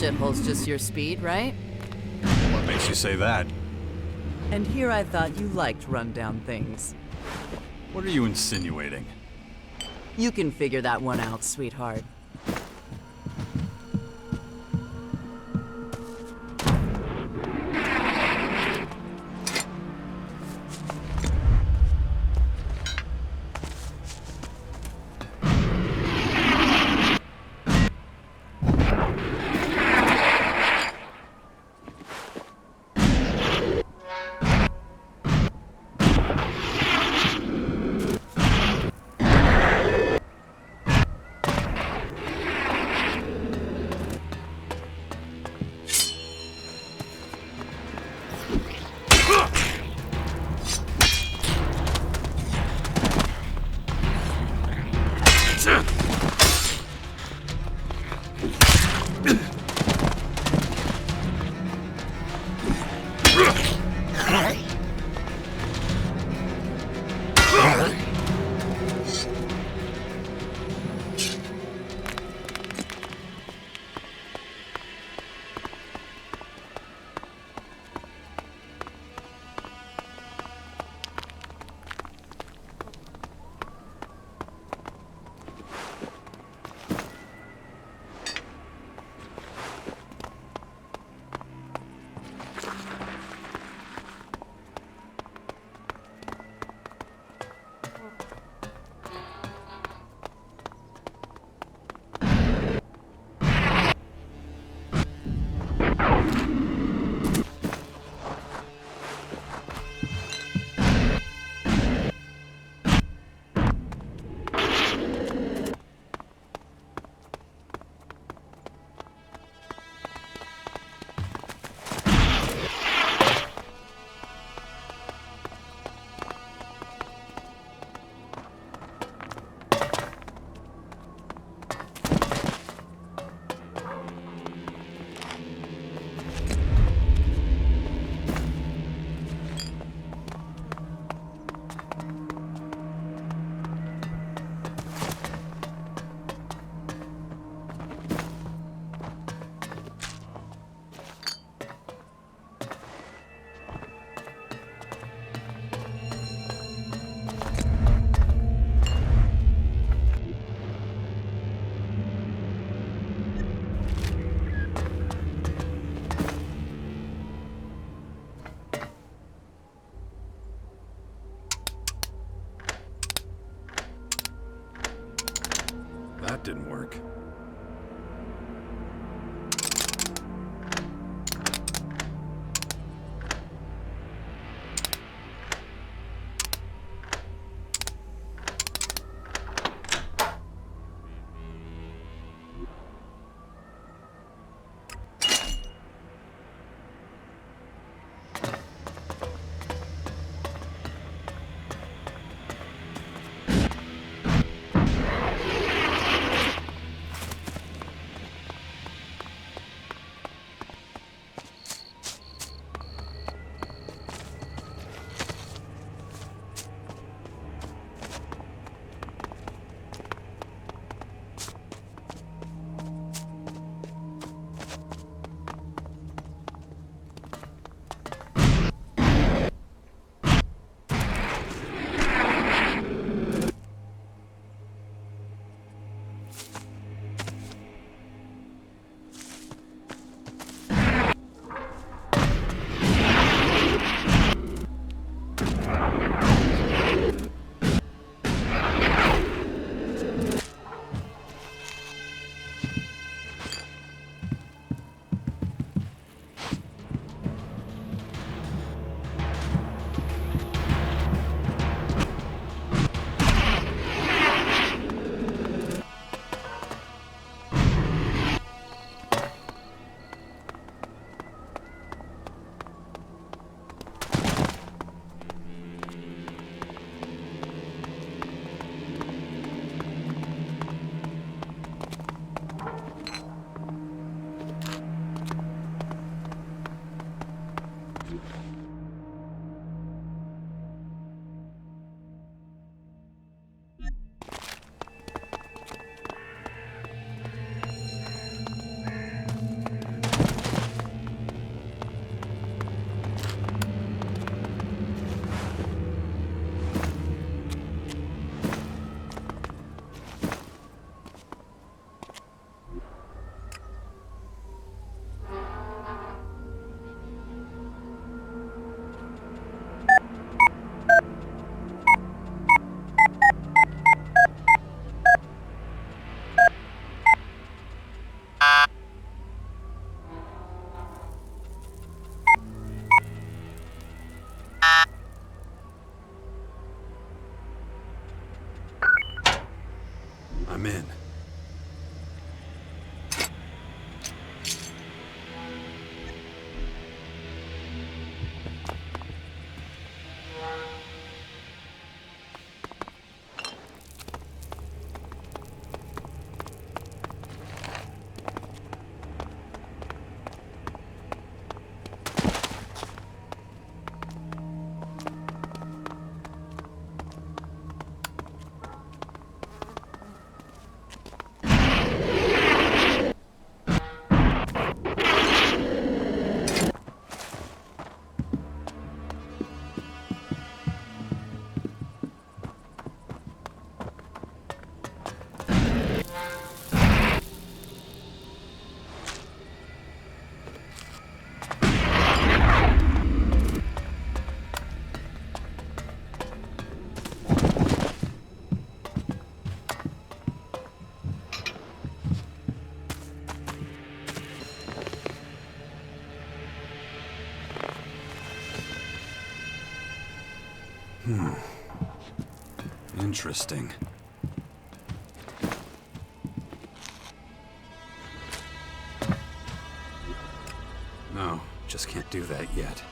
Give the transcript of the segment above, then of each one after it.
shithole's just your speed, right? What makes you say that? And here I thought you liked rundown things. What are you insinuating? You can figure that one out, sweetheart. I'm in. Interesting. No, just can't do that yet.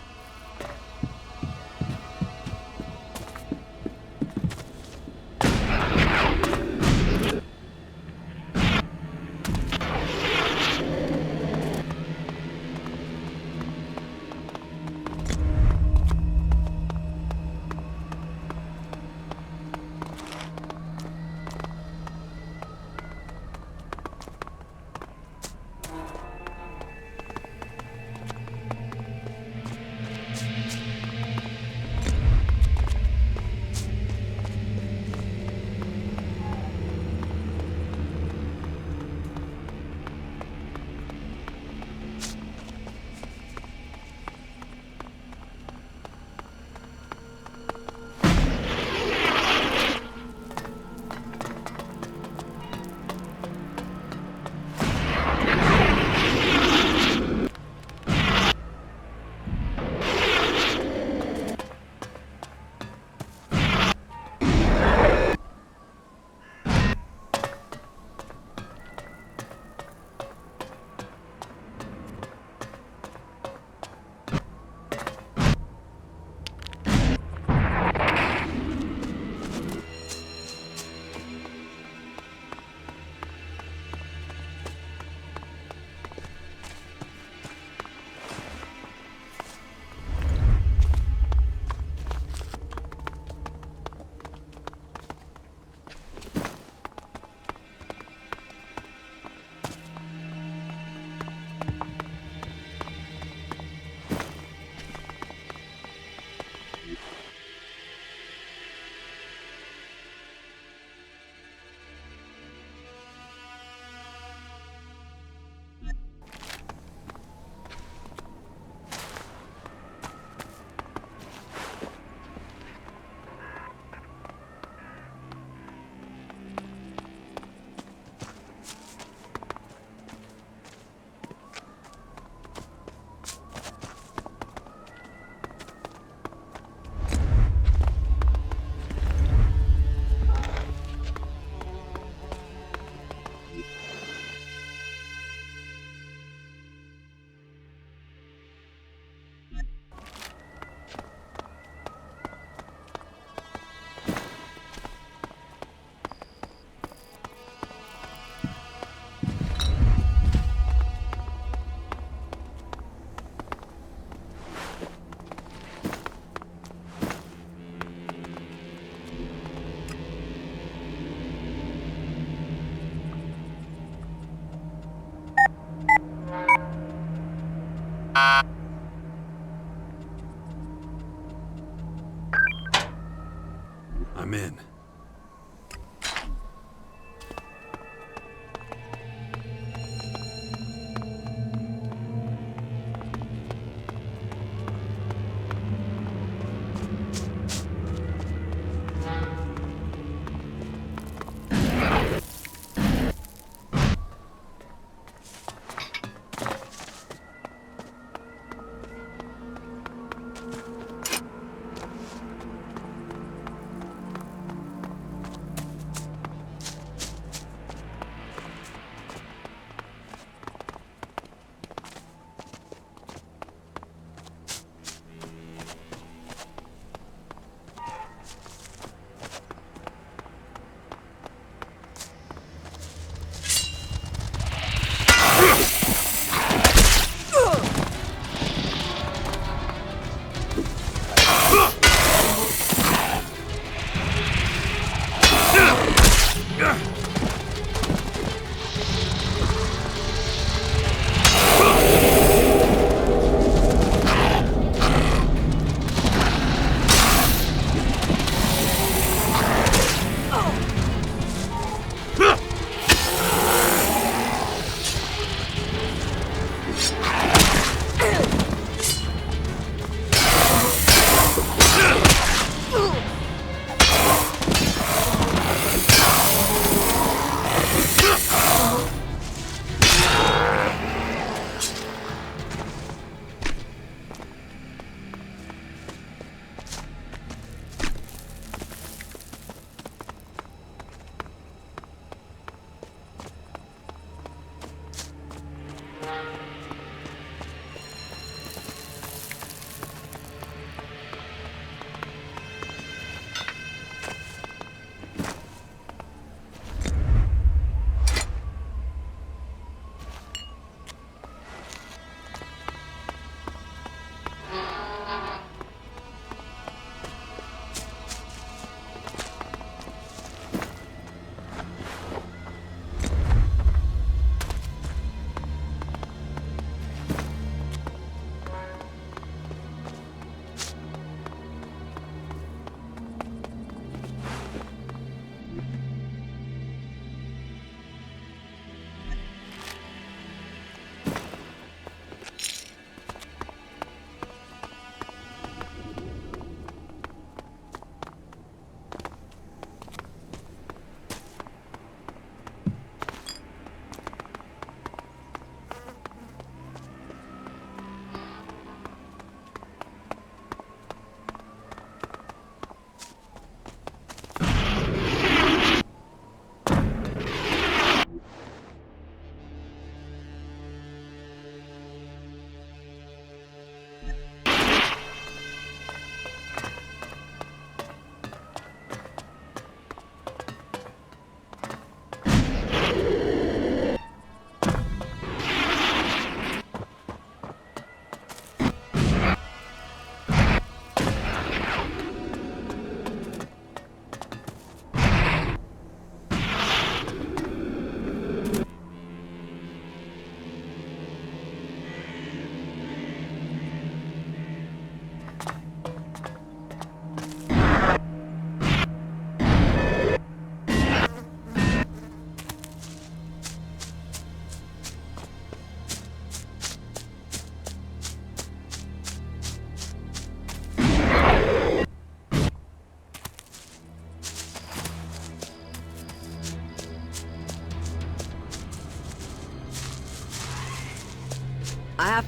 I'm in.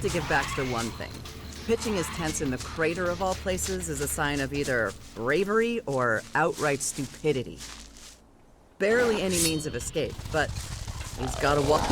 to give Baxter one thing. Pitching his tents in the crater of all places is a sign of either bravery or outright stupidity. Barely any means of escape, but he's gotta walk.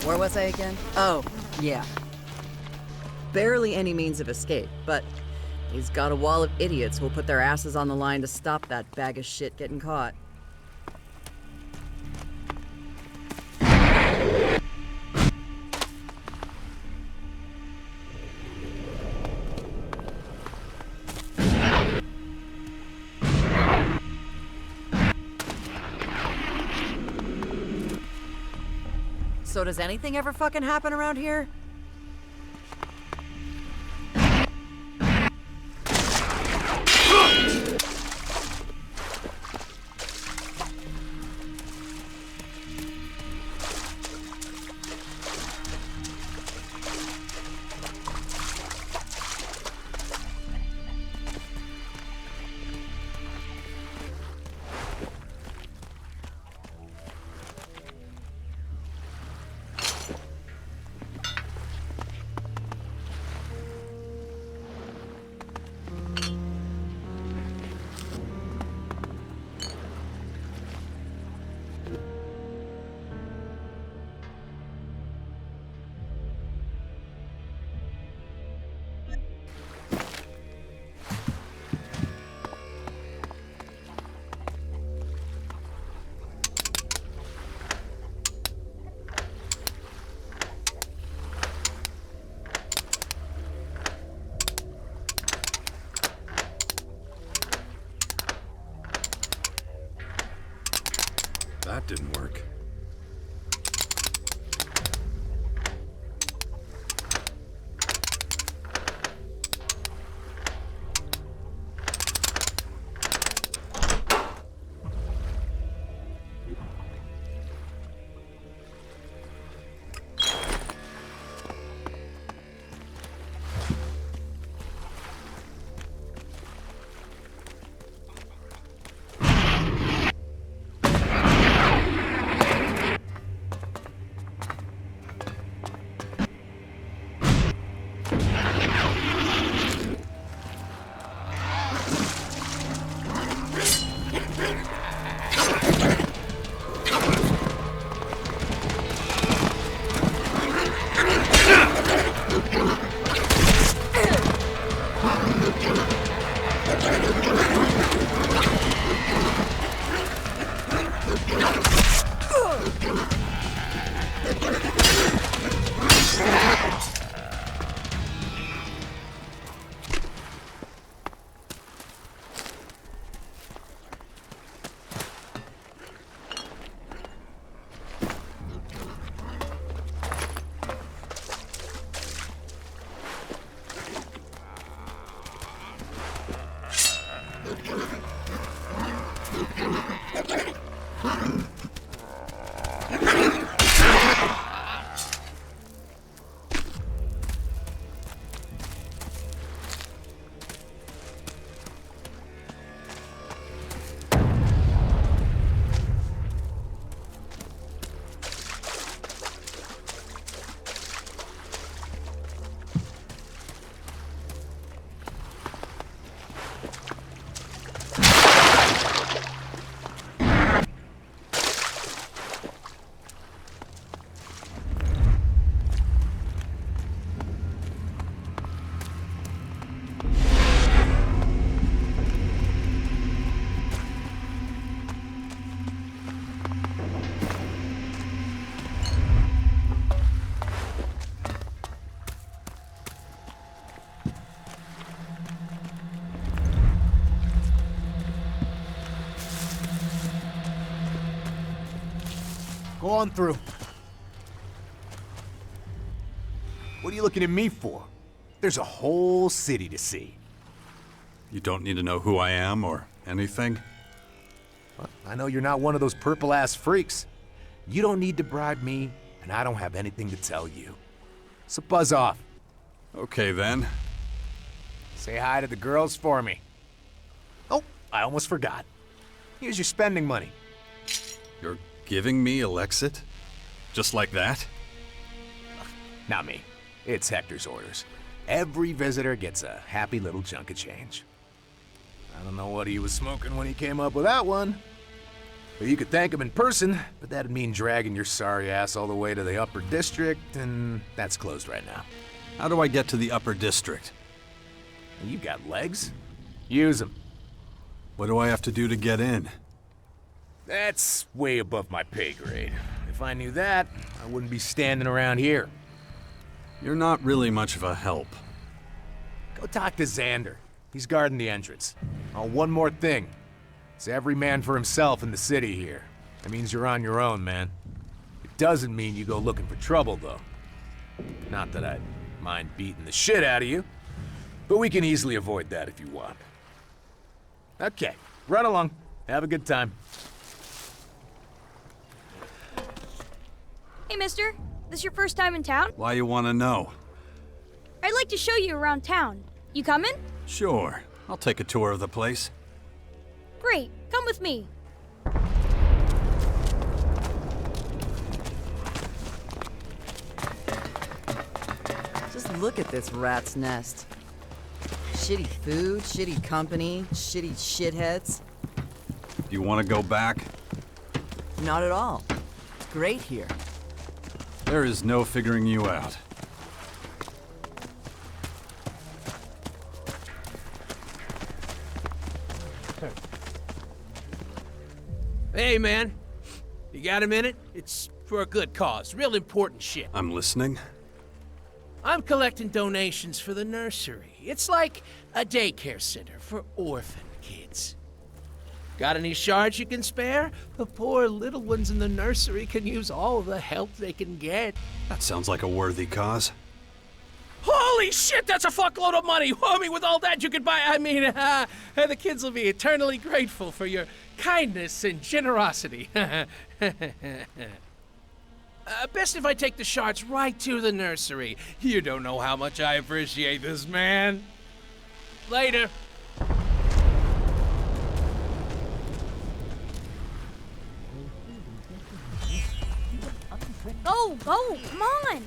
Where was I again? Oh, yeah. Barely any means of escape, but he's got a wall of idiots who'll put their asses on the line to stop that bag of shit getting caught. So does anything ever fucking happen around here? That didn't work. Go on through. What are you looking at me for? There's a whole city to see. You don't need to know who I am or anything? Well, I know you're not one of those purple-ass freaks. You don't need to bribe me, and I don't have anything to tell you. So buzz off. Okay then. Say hi to the girls for me. Oh, I almost forgot. Here's your spending money. You're giving me Elexit? Just like that? Not me. It's Hector's orders. Every visitor gets a happy little chunk of change. I don't know what he was smoking when he came up with that one. But you could thank him in person, but that'd mean dragging your sorry ass all the way to the upper district, and that's closed right now. How do I get to the upper district? You got legs? Use them. What do I have to do to get in? That's way above my pay grade. If I knew that, I wouldn't be standing around here. You're not really much of a help. Go talk to Xander. He's guarding the entrance. Oh, one more thing. It's every man for himself in the city here. That means you're on your own, man. It doesn't mean you go looking for trouble, though. Not that I'd mind beating the shit out of you, but we can easily avoid that if you want. Okay, run along. Have a good time. Hey, mister. This your first time in town? Why you want to know? I'd like to show you around town. You coming? Sure. I'll take a tour of the place. Great. Come with me. Just look at this rat's nest. Shitty food, shitty company, shitty shitheads. Do you want to go back? Not at all. It's great here. There is no figuring you out. Hey, man. You got a minute? It's for a good cause. Real important shit. I'm listening. I'm collecting donations for the nursery. It's like a daycare center for orphan kids. Got any shards you can spare? The poor little ones in the nursery can use all the help they can get. That sounds like a worthy cause. Holy shit, that's a fuckload of money! Homie, with all that you could buy, the kids will be eternally grateful for your kindness and generosity. Best if I take the shards right to the nursery. You don't know how much I appreciate this, man. Later. Go, go, come on.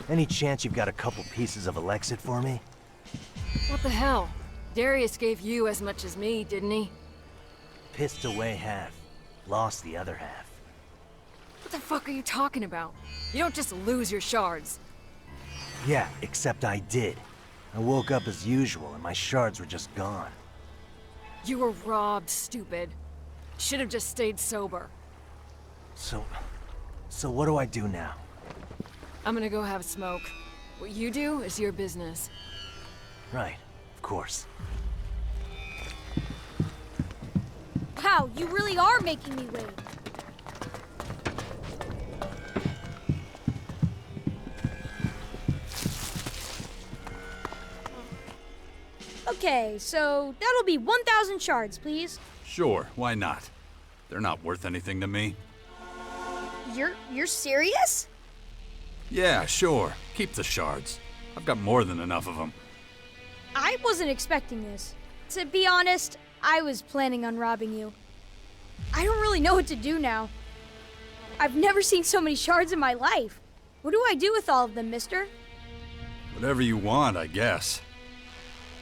Any chance you've got a couple pieces of Elexit for me? What the hell? Darius gave you as much as me, didn't he? Pissed away half, lost the other half. What the fuck are you talking about? You don't just lose your shards. Yeah, except I did. I woke up as usual and my shards were just gone. You were robbed, stupid. Should have just stayed sober. So what do I do now? I'm gonna go have a smoke. What you do is your business. Right, of course. Wow, you really are making me wait. Okay, so that'll be 1,000 shards, please. Sure, why not? They're not worth anything to me. You're serious? Yeah, sure. Keep the shards. I've got more than enough of them. I wasn't expecting this. To be honest, I was planning on robbing you. I don't really know what to do now. I've never seen so many shards in my life. What do I do with all of them, mister? Whatever you want, I guess.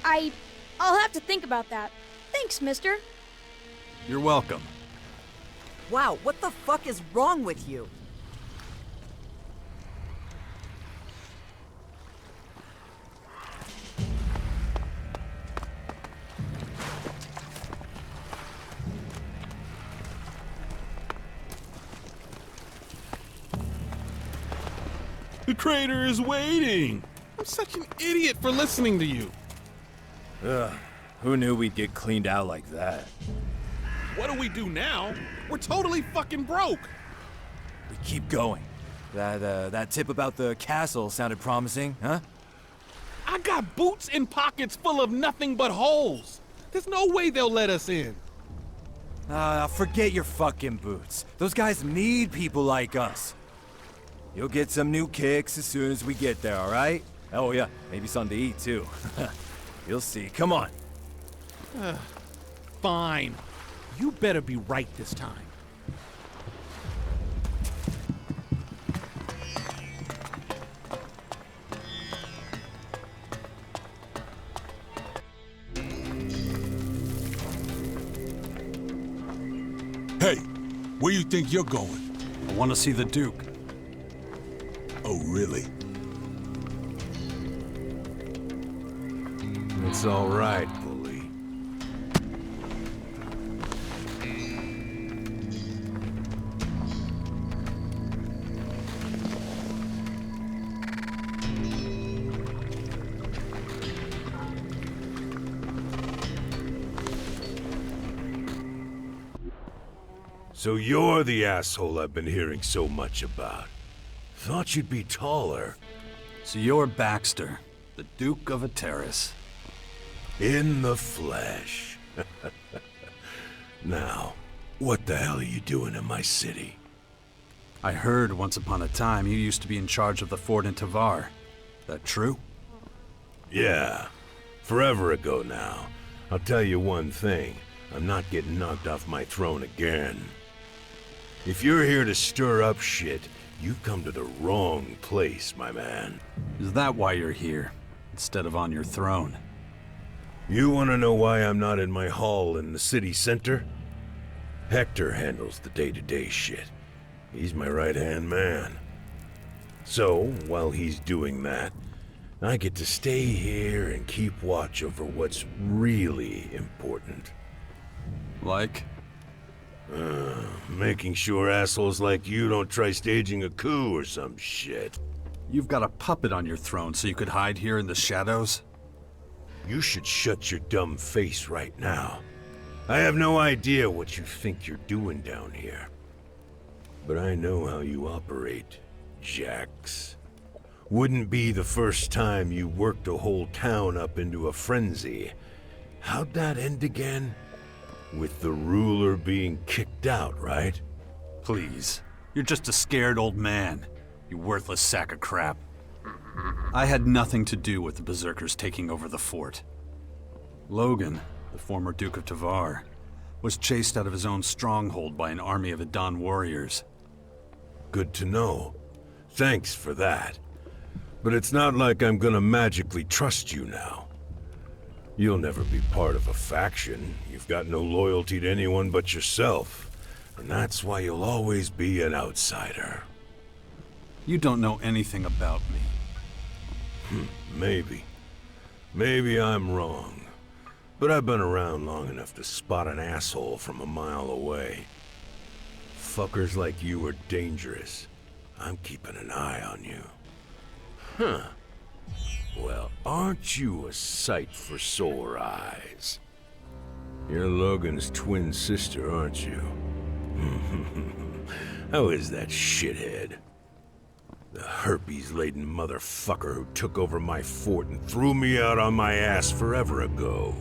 I'll have to think about that. Thanks, mister. You're welcome. Wow, what the fuck is wrong with you? The crater is waiting! I'm such an idiot for listening to you. Who knew we'd get cleaned out like that? What do we do now? We're totally fucking broke. We keep going. That tip about the castle sounded promising, huh? I got boots in pockets full of nothing but holes. There's no way they'll let us in. Forget your fucking boots. Those guys need people like us. You'll get some new kicks as soon as we get there, all right? Oh yeah, maybe something to eat too. You'll see. Come on. Fine. You better be right this time. Hey, where you think you're going? I want to see the Duke. Oh, really? It's all right, bully. So you're the asshole I've been hearing so much about. Thought you'd be taller. So you're Baxter, the Duke of a Terrace. In the flesh. Now, what the hell are you doing in my city? I heard once upon a time you used to be in charge of the fort in Tavar. That true? Yeah, forever ago now. I'll tell you one thing. I'm not getting knocked off my throne again. If you're here to stir up shit, you've come to the wrong place, my man. Is that why you're here, instead of on your throne? You want to know why I'm not in my hall in the city center? Hector handles the day-to-day shit. He's my right-hand man. So, while he's doing that, I get to stay here and keep watch over what's really important. Like? Making sure assholes like you don't try staging a coup or some shit. You've got a puppet on your throne so you could hide here in the shadows? You should shut your dumb face right now. I have no idea what you think you're doing down here. But I know how you operate, Jax. Wouldn't be the first time you worked a whole town up into a frenzy. How'd that end again? With the ruler being kicked out, right? Please. You're just a scared old man. You worthless sack of crap. I had nothing to do with the Berserkers taking over the fort. Logan, the former Duke of Tavar, was chased out of his own stronghold by an army of Adan warriors. Good to know. Thanks for that. But it's not like I'm gonna magically trust you now. You'll never be part of a faction. You've got no loyalty to anyone but yourself. And that's why you'll always be an outsider. You don't know anything about me. Maybe. Maybe I'm wrong. But I've been around long enough to spot an asshole from a mile away. Fuckers like you are dangerous. I'm keeping an eye on you. Huh. Well, aren't you a sight for sore eyes? You're Logan's twin sister, aren't you? How is that shithead? The herpes-laden motherfucker who took over my fort and threw me out on my ass forever ago.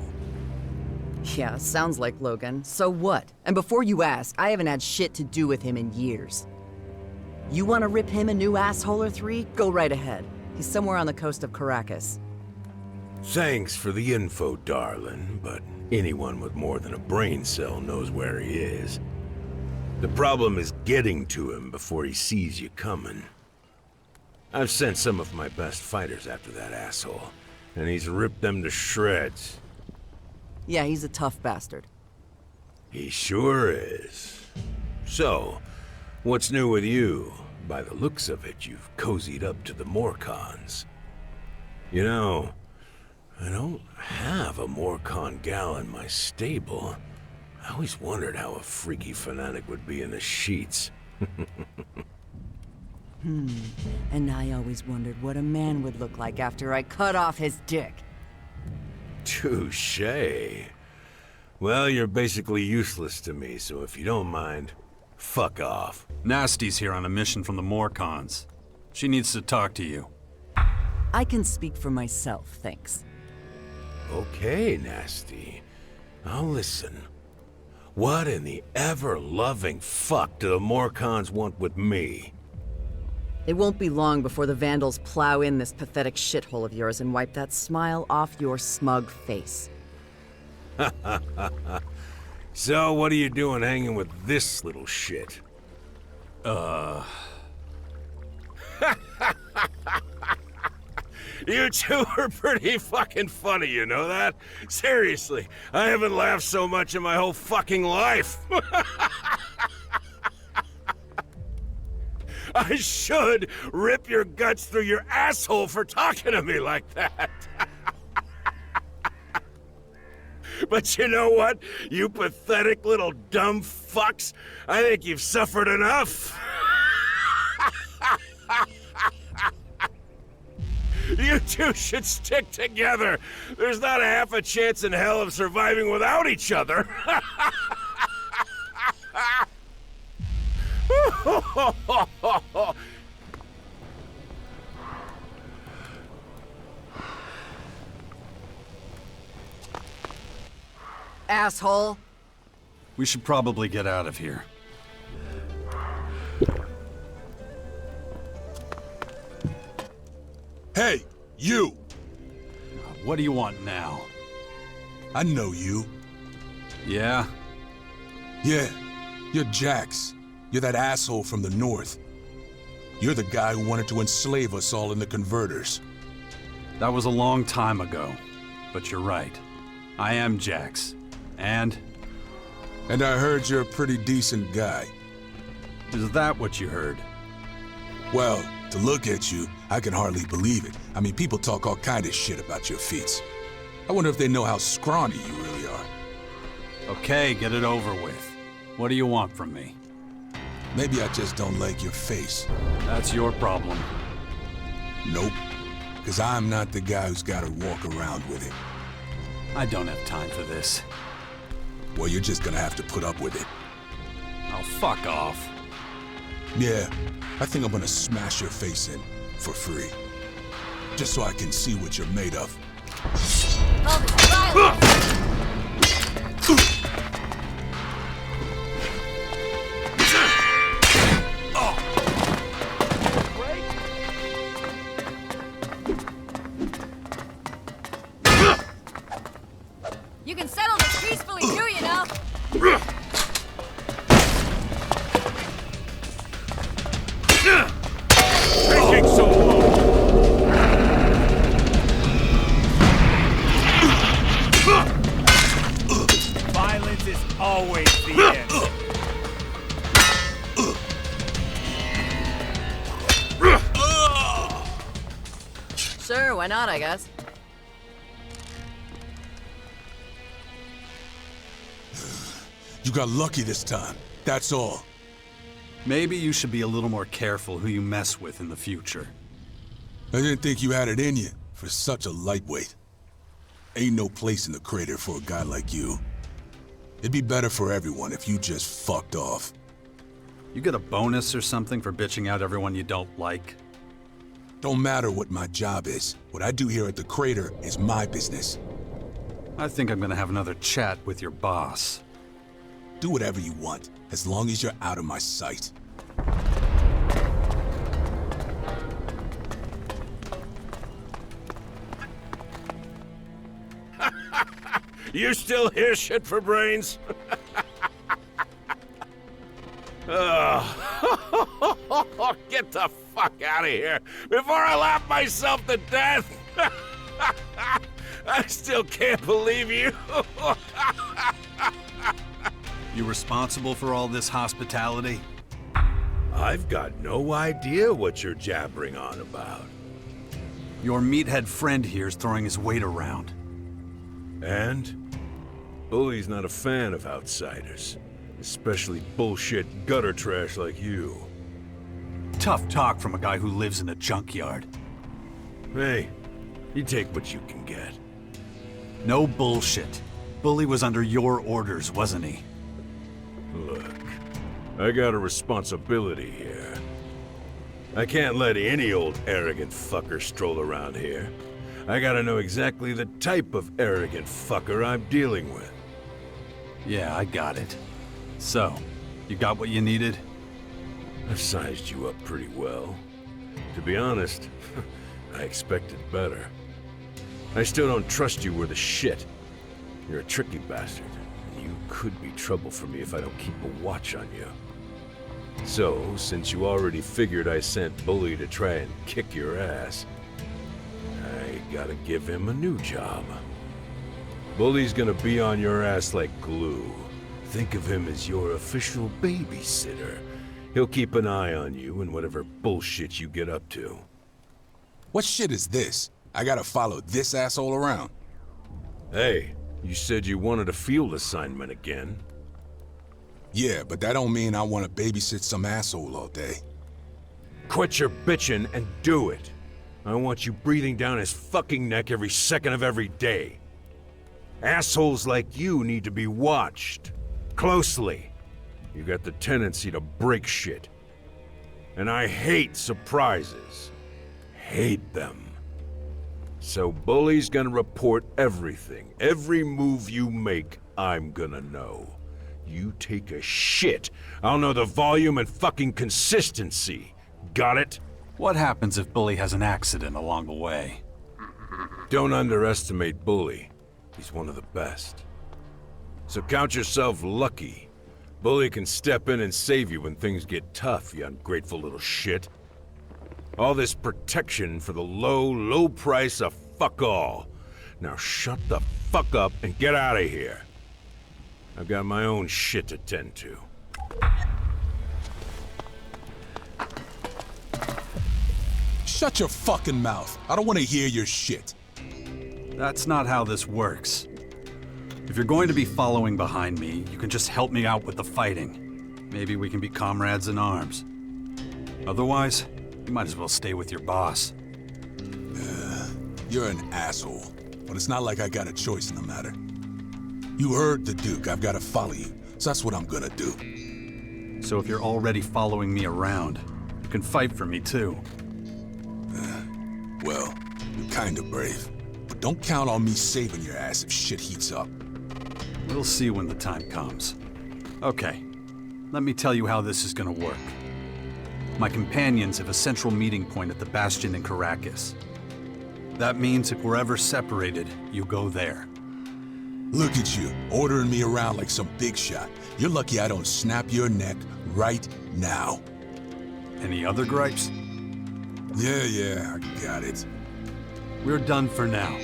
Yeah, sounds like Logan. So what? And before you ask, I haven't had shit to do with him in years. You want to rip him a new asshole or three? Go right ahead. He's somewhere on the coast of Caracas. Thanks for the info, darling, but anyone with more than a brain cell knows where he is. The problem is getting to him before he sees you coming. I've sent some of my best fighters after that asshole, and he's ripped them to shreds. Yeah, he's a tough bastard. He sure is. So, what's new with you? By the looks of it, you've cozied up to the Morcons. You know, I don't have a Morcon gal in my stable. I always wondered how a freaky fanatic would be in the sheets. And I always wondered what a man would look like after I cut off his dick. Touché. Well, you're basically useless to me, so if you don't mind, fuck off. Nasty's here on a mission from the Morcons. She needs to talk to you. I can speak for myself, thanks. Okay, Nasty. I'll listen. What in the ever-loving fuck do the Morcons want with me? It won't be long before the Vandals plow in this pathetic shithole of yours and wipe that smile off your smug face. So, what are you doing hanging with this little shit? You two are pretty fucking funny, you know that? Seriously, I haven't laughed so much in my whole fucking life. I should rip your guts through your asshole for talking to me like that. But you know what, you pathetic little dumb fucks? I think you've suffered enough. You two should stick together. There's not a half a chance in hell of surviving without each other. Asshole! We should probably get out of here. Hey, you! What do you want now? I know you. Yeah? Yeah, you're Jax. You're that asshole from the north. You're the guy who wanted to enslave us all in the converters. That was a long time ago. But you're right. I am Jax. And I heard you're a pretty decent guy. is that what you heard? Well, to look at you, I can hardly believe it. I mean, people talk all kind of shit about your feats. I wonder if they know how scrawny you really are. Okay, get it over with. What do you want from me? Maybe I just don't like your face. That's your problem. Nope. Because I'm not the guy who's got to walk around with it. I don't have time for this. Well, you're just gonna have to put up with it. Oh, fuck off. Yeah, I think I'm gonna smash your face in for free. Just so I can see what you're made of. All this violence! You can settle this peacefully too, you know? Taking so long. Violence is always the end. Sure, why not, I guess. You got lucky this time, that's all. Maybe you should be a little more careful who you mess with in the future. I didn't think you had it in you for such a lightweight. Ain't no place in the crater for a guy like you. It'd be better for everyone if you just fucked off. You get a bonus or something for bitching out everyone you don't like? Don't matter what my job is. What I do here at the crater is my business. I think I'm gonna have another chat with your boss. Do whatever you want, as long as you're out of my sight. You still hear shit for brains? Oh, get the fuck out of here before I laugh myself to death! I still can't believe you. You responsible for all this hospitality? I've got no idea what you're jabbering on about. Your meathead friend here's throwing his weight around. And? Bully's not a fan of outsiders. Especially bullshit gutter trash like you. Tough talk from a guy who lives in a junkyard. Hey, you take what you can get. No bullshit. Bully was under your orders, wasn't he? Look, I got a responsibility here. I can't let any old arrogant fucker stroll around here. I gotta know exactly the type of arrogant fucker I'm dealing with. Yeah, I got it. So, you got what you needed? I've sized you up pretty well. To be honest, I expected better. I still don't trust you worth a shit. You're a tricky bastard, and you could be trouble for me if I don't keep a watch on you. So, since you already figured I sent Bully to try and kick your ass, I gotta give him a new job. Bully's gonna be on your ass like glue. Think of him as your official babysitter. He'll keep an eye on you and whatever bullshit you get up to. What shit is this? I gotta follow this asshole around. Hey, you said you wanted a field assignment again. Yeah, but that don't mean I want to babysit some asshole all day. Quit your bitching and do it. I want you breathing down his fucking neck every second of every day. Assholes like you need to be watched. Closely. You got the tendency to break shit. And I hate surprises. Hate them. So Bully's gonna report everything. Every move you make, I'm gonna know. You take a shit, I'll know the volume and fucking consistency. Got it? What happens if Bully has an accident along the way? Don't underestimate Bully. He's one of the best. So count yourself lucky. Bully can step in and save you when things get tough, you ungrateful little shit. All this protection for the low price of fuck all. Now shut the fuck up and get out of here. I've got my own shit to tend to. Shut your fucking mouth. I don't want to hear your shit. That's not how this works. If you're going to be following behind me, you can just help me out with the fighting. Maybe we can be comrades in arms. Otherwise, you might as well stay with your boss. You're an asshole, but it's not like I got a choice in the matter. You heard the Duke. I've got to follow you, so that's what I'm gonna do. So if you're already following me around, you can fight for me too. Well, you're kind of brave, but don't count on me saving your ass if shit heats up. We'll see when the time comes. Okay, let me tell you how this is gonna work. My companions have a central meeting point at the Bastion in Caracas. That means if we're ever separated, you go there. Look at you, ordering me around like some big shot. You're lucky I don't snap your neck right now. Any other gripes? Yeah, I got it. We're done for now.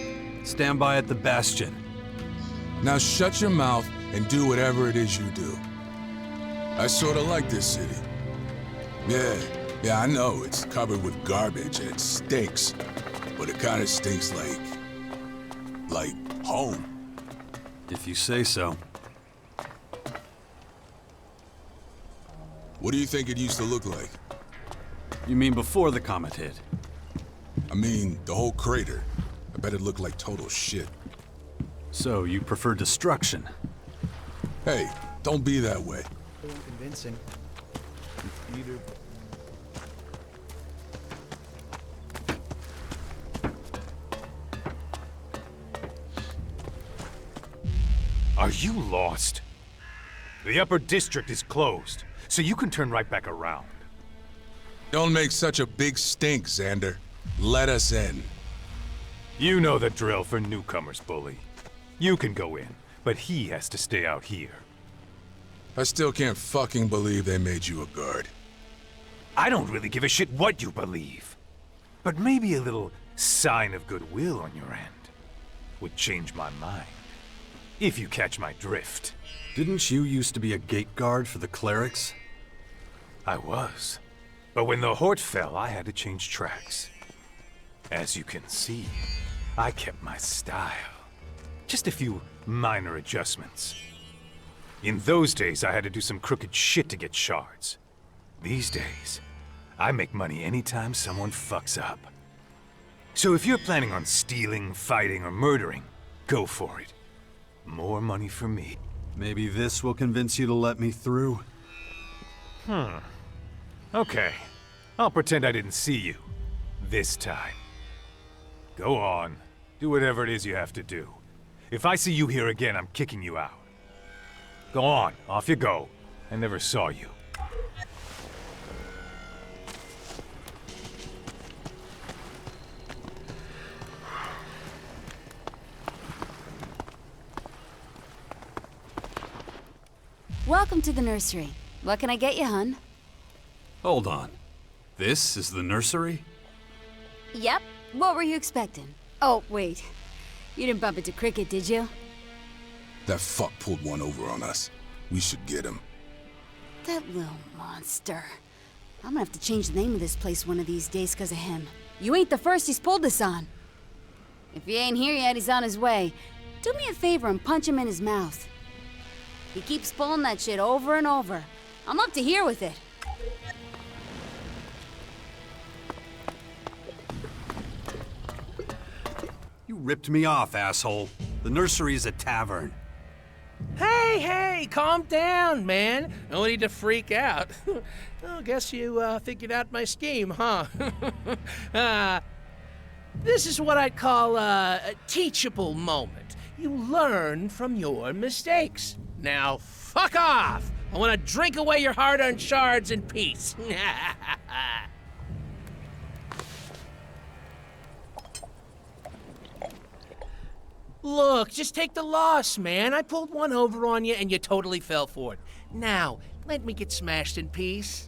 Stand by at the Bastion. Now shut your mouth and do whatever it is you do. I sorta like this city. Yeah, I know, it's covered with garbage and it stinks. But it kinda stinks like home. If you say so. What do you think it used to look like? You mean before the comet hit? I mean, the whole crater. I bet it looked like total shit. So, you prefer destruction? Hey, don't be that way. Convincing. Are you lost? The upper district is closed, so you can turn right back around. Don't make such a big stink, Xander. Let us in. You know the drill for newcomers, Bully. You can go in, but he has to stay out here. I still can't fucking believe they made you a guard. I don't really give a shit what you believe. But maybe a little sign of goodwill on your end would change my mind. If you catch my drift. Didn't you used to be a gate guard for the clerics? I was. But when the Hort fell, I had to change tracks. As you can see, I kept my style. Just a few minor adjustments. In those days, I had to do some crooked shit to get shards. These days, I make money anytime someone fucks up. So if you're planning on stealing, fighting, or murdering, Go for it. More money for me. Maybe this will convince you to let me through? Okay. I'll pretend I didn't see you. This time. Go on. Do whatever it is you have to do. If I see you here again, I'm kicking you out. Go on. Off you go. I never saw you. Welcome to the nursery. What can I get you, hun? Hold on. This is the nursery? Yep. What were you expecting? Oh, wait. You didn't bump into Cricket, did you? That fuck pulled one over on us. We should get him. That little monster. I'm gonna have to change the name of this place one of these days because of him. You ain't the first he's pulled this on. If he ain't here yet, he's on his way. Do me a favor and punch him in his mouth. He keeps pulling that shit over and over. I'm up to here with it. You ripped me off, asshole. The nursery is a tavern. Hey, calm down, man. No need to freak out. Well, guess you figured out my scheme, huh? This is what I'd call a teachable moment. You learn from your mistakes. Now, fuck off! I want to drink away your hard-earned shards in peace. Look, just take the loss, man. I pulled one over on you and you totally fell for it. Now, let me get smashed in peace.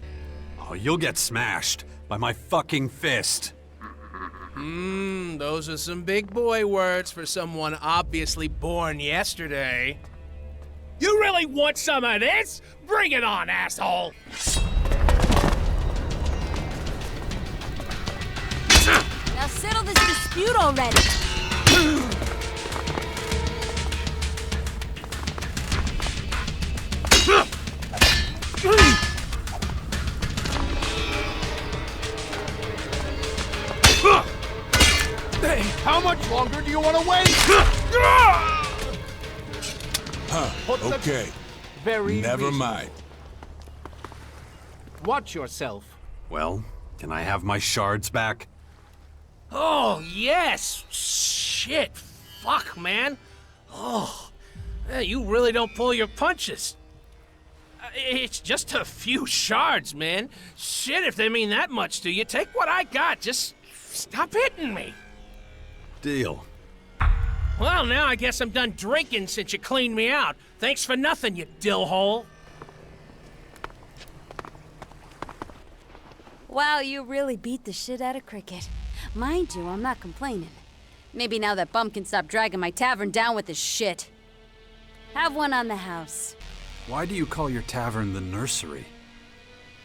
Oh, you'll get smashed by my fucking fist. Those are some big boy words for someone obviously born yesterday. You really want some of this? Bring it on, asshole! Now settle this dispute already. Hey, how much longer do you want to wait? Okay. Very Never reasonable. mind. Watch yourself. Well, can I have my shards back? Oh, yes! Shit! Fuck, man! Oh, you really don't pull your punches. It's just a few shards, man. Shit, if they mean that much to you, take what I got. Just stop hitting me. Deal. Well, now I guess I'm done drinking since you cleaned me out. Thanks for nothing, you dillhole. Wow, you really beat the shit out of Cricket. Mind you, I'm not complaining. Maybe now that bum can stop dragging my tavern down with his shit. Have one on the house. Why do you call your tavern the nursery?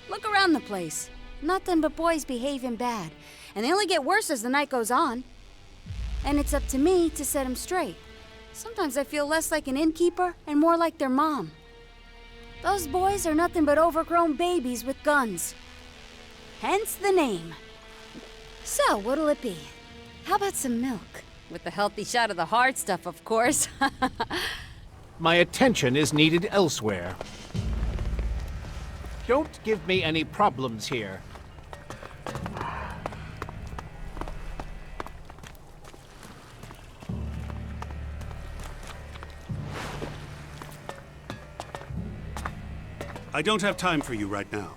Look around the place. Nothing but boys behaving bad. And they only get worse as the night goes on. And it's up to me to set them straight. Sometimes I feel less like an innkeeper and more like their mom. Those boys are nothing but overgrown babies with guns. Hence the name. So, what'll it be? How about some milk? With the healthy shot of the hard stuff, of course. My attention is needed elsewhere. Don't give me any problems here. I don't have time for you right now.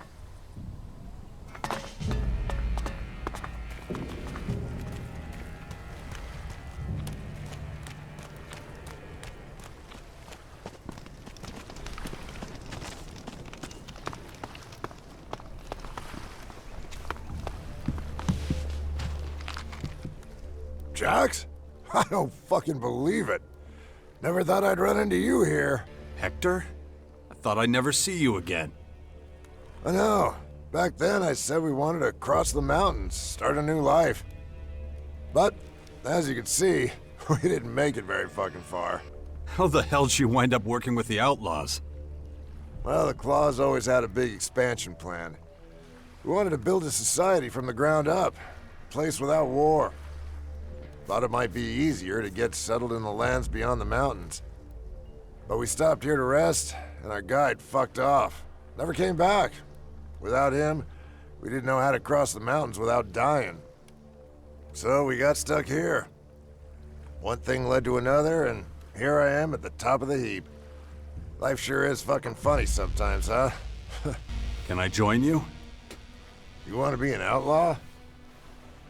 Jax? I don't fucking believe it. Never thought I'd run into you here. Hector? I thought I'd never see you again. I know. Back then I said we wanted to cross the mountains, start a new life. But, as you can see, we didn't make it very fucking far. How the hell'd you wind up working with the outlaws? Well, the Claws always had a big expansion plan. We wanted to build a society from the ground up. A place without war. Thought it might be easier to get settled in the lands beyond the mountains. But we stopped here to rest, and our guide fucked off. Never came back. Without him, we didn't know how to cross the mountains without dying. So we got stuck here. One thing led to another, and here I am at the top of the heap. Life sure is fucking funny sometimes, huh? Can I join you? You want to be an outlaw?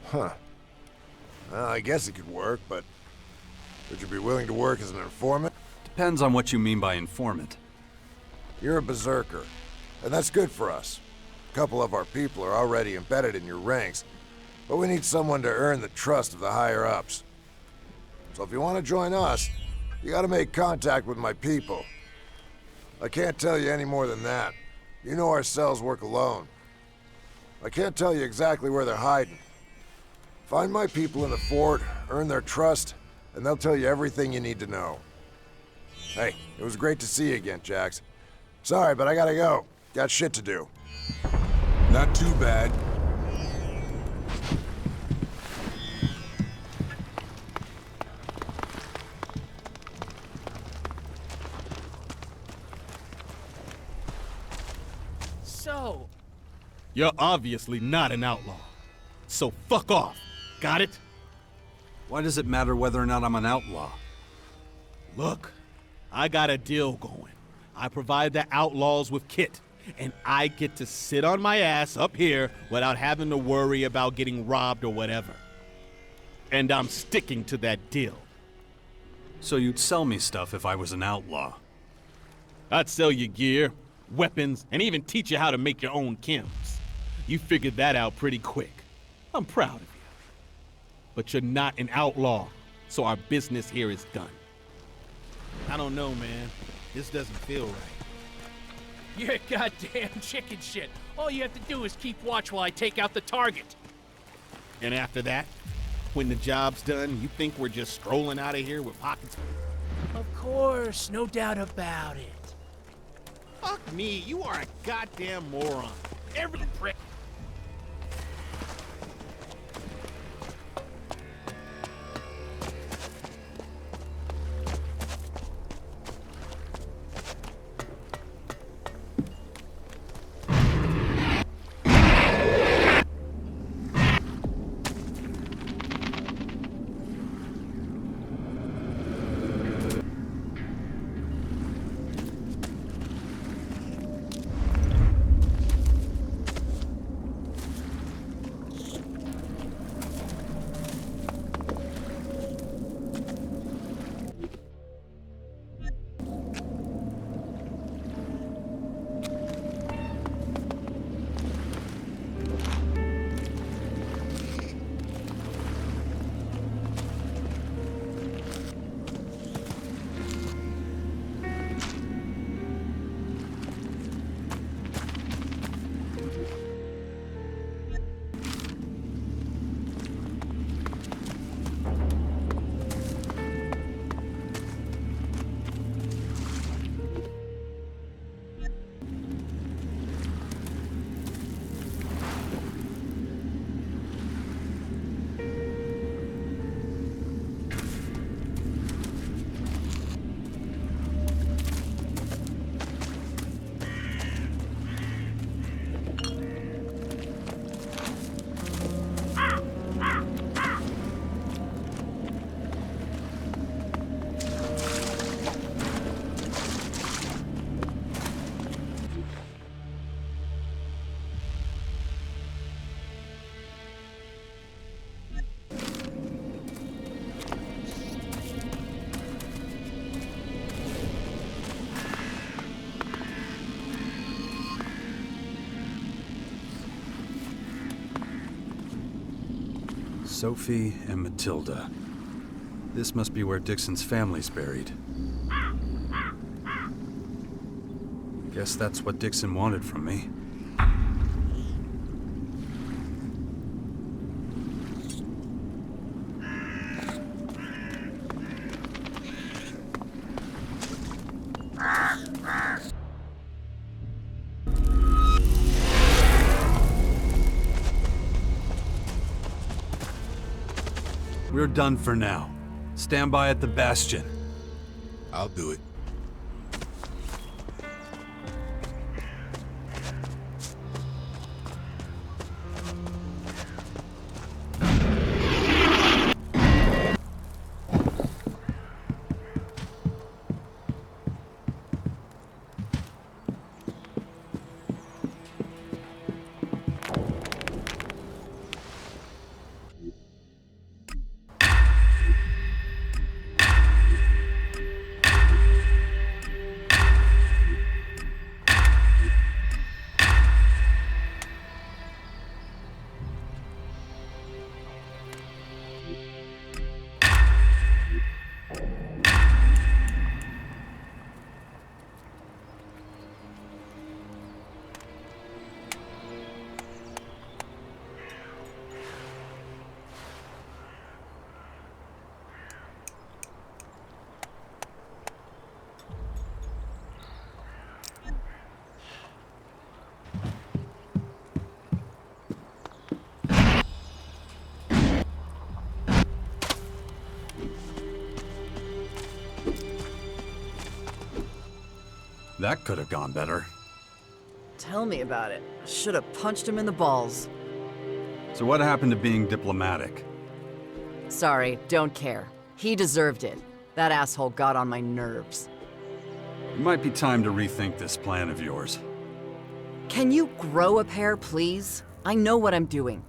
Huh. Well, I guess it could work, but would you be willing to work as an informant? Depends on what you mean by informant. You're a berserker, and that's good for us. A couple of our people are already embedded in your ranks, but we need someone to earn the trust of the higher-ups. So if you want to join us, you gotta make contact with my people. I can't tell you any more than that. You know our cells work alone. I can't tell you exactly where they're hiding. Find my people in the fort, earn their trust, and they'll tell you everything you need to know. Hey, it was great to see you again, Jax. Sorry, but I gotta go. Got shit to do. Not too bad. So, you're obviously not an outlaw. So fuck off. Got it? Why does it matter whether or not I'm an outlaw? Look, I got a deal going. I provide the outlaws with kit, and I get to sit on my ass up here without having to worry about getting robbed or whatever. And I'm sticking to that deal. So you'd sell me stuff if I was an outlaw? I'd sell you gear, weapons, and even teach you how to make your own chems. You figured that out pretty quick. I'm proud of you. But you're not an outlaw, so our business here is done. I don't know, man. This doesn't feel right. You're goddamn chicken shit. All you have to do is keep watch while I take out the target. And after that, when the job's done, you think we're just strolling out of here with pockets? Of course, no doubt about it. Fuck me, you are a goddamn moron. Every prick. Sophie and Matilda. This must be where Dixon's family's buried. Guess that's what Dixon wanted from me. We're done for now. Stand by at the Bastion. I'll do it. That could have gone better. Tell me about it. I should have punched him in the balls. So what happened to being diplomatic? Sorry, don't care. He deserved it. That asshole got on my nerves. It might be time to rethink this plan of yours. Can you grow a pair, please? I know what I'm doing.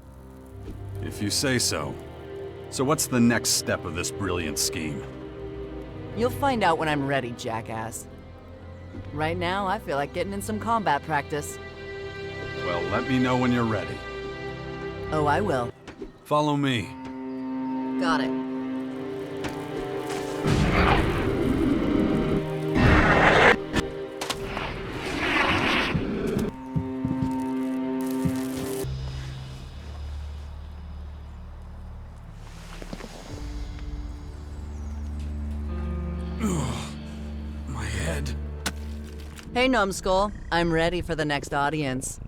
If you say so. So what's the next step of this brilliant scheme? You'll find out when I'm ready, jackass. Right now, I feel like getting in some combat practice. Well, let me know when you're ready. Oh, I will. Follow me. Got it. My head. Hey, numbskull. I'm ready for the next audience.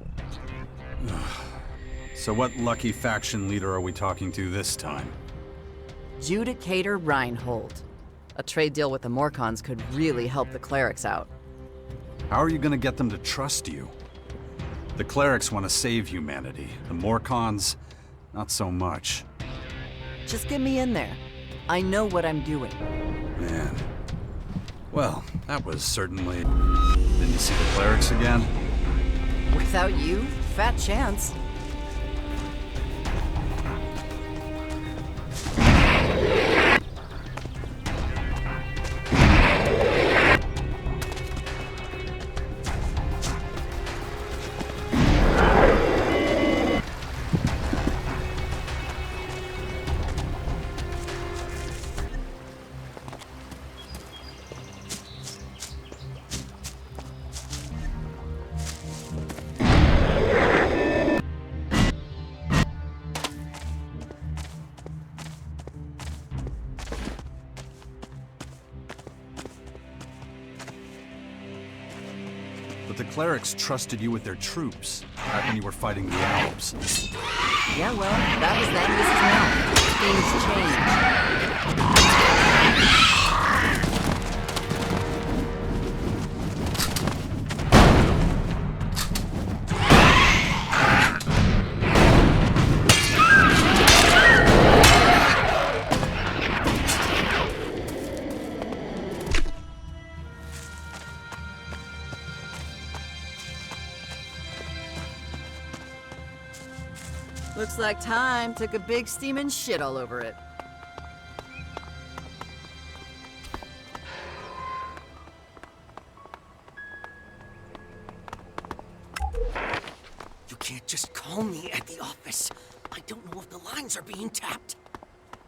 So what lucky faction leader are we talking to this time? Judicator Reinhold. A trade deal with the Morcons could really help the clerics out. How are you gonna get them to trust you? The clerics want to save humanity. The Morcons, not so much. Just get me in there. I know what I'm doing. Man. Well, that was certainly... Didn't you see the clerics again? Without you, fat chance. But the clerics trusted you with their troops, back when you were fighting the Alps. Yeah, well, that was then, this is now. Things change. Looks like time took a big steaming shit all over it. You can't just call me at the office. I don't know if the lines are being tapped.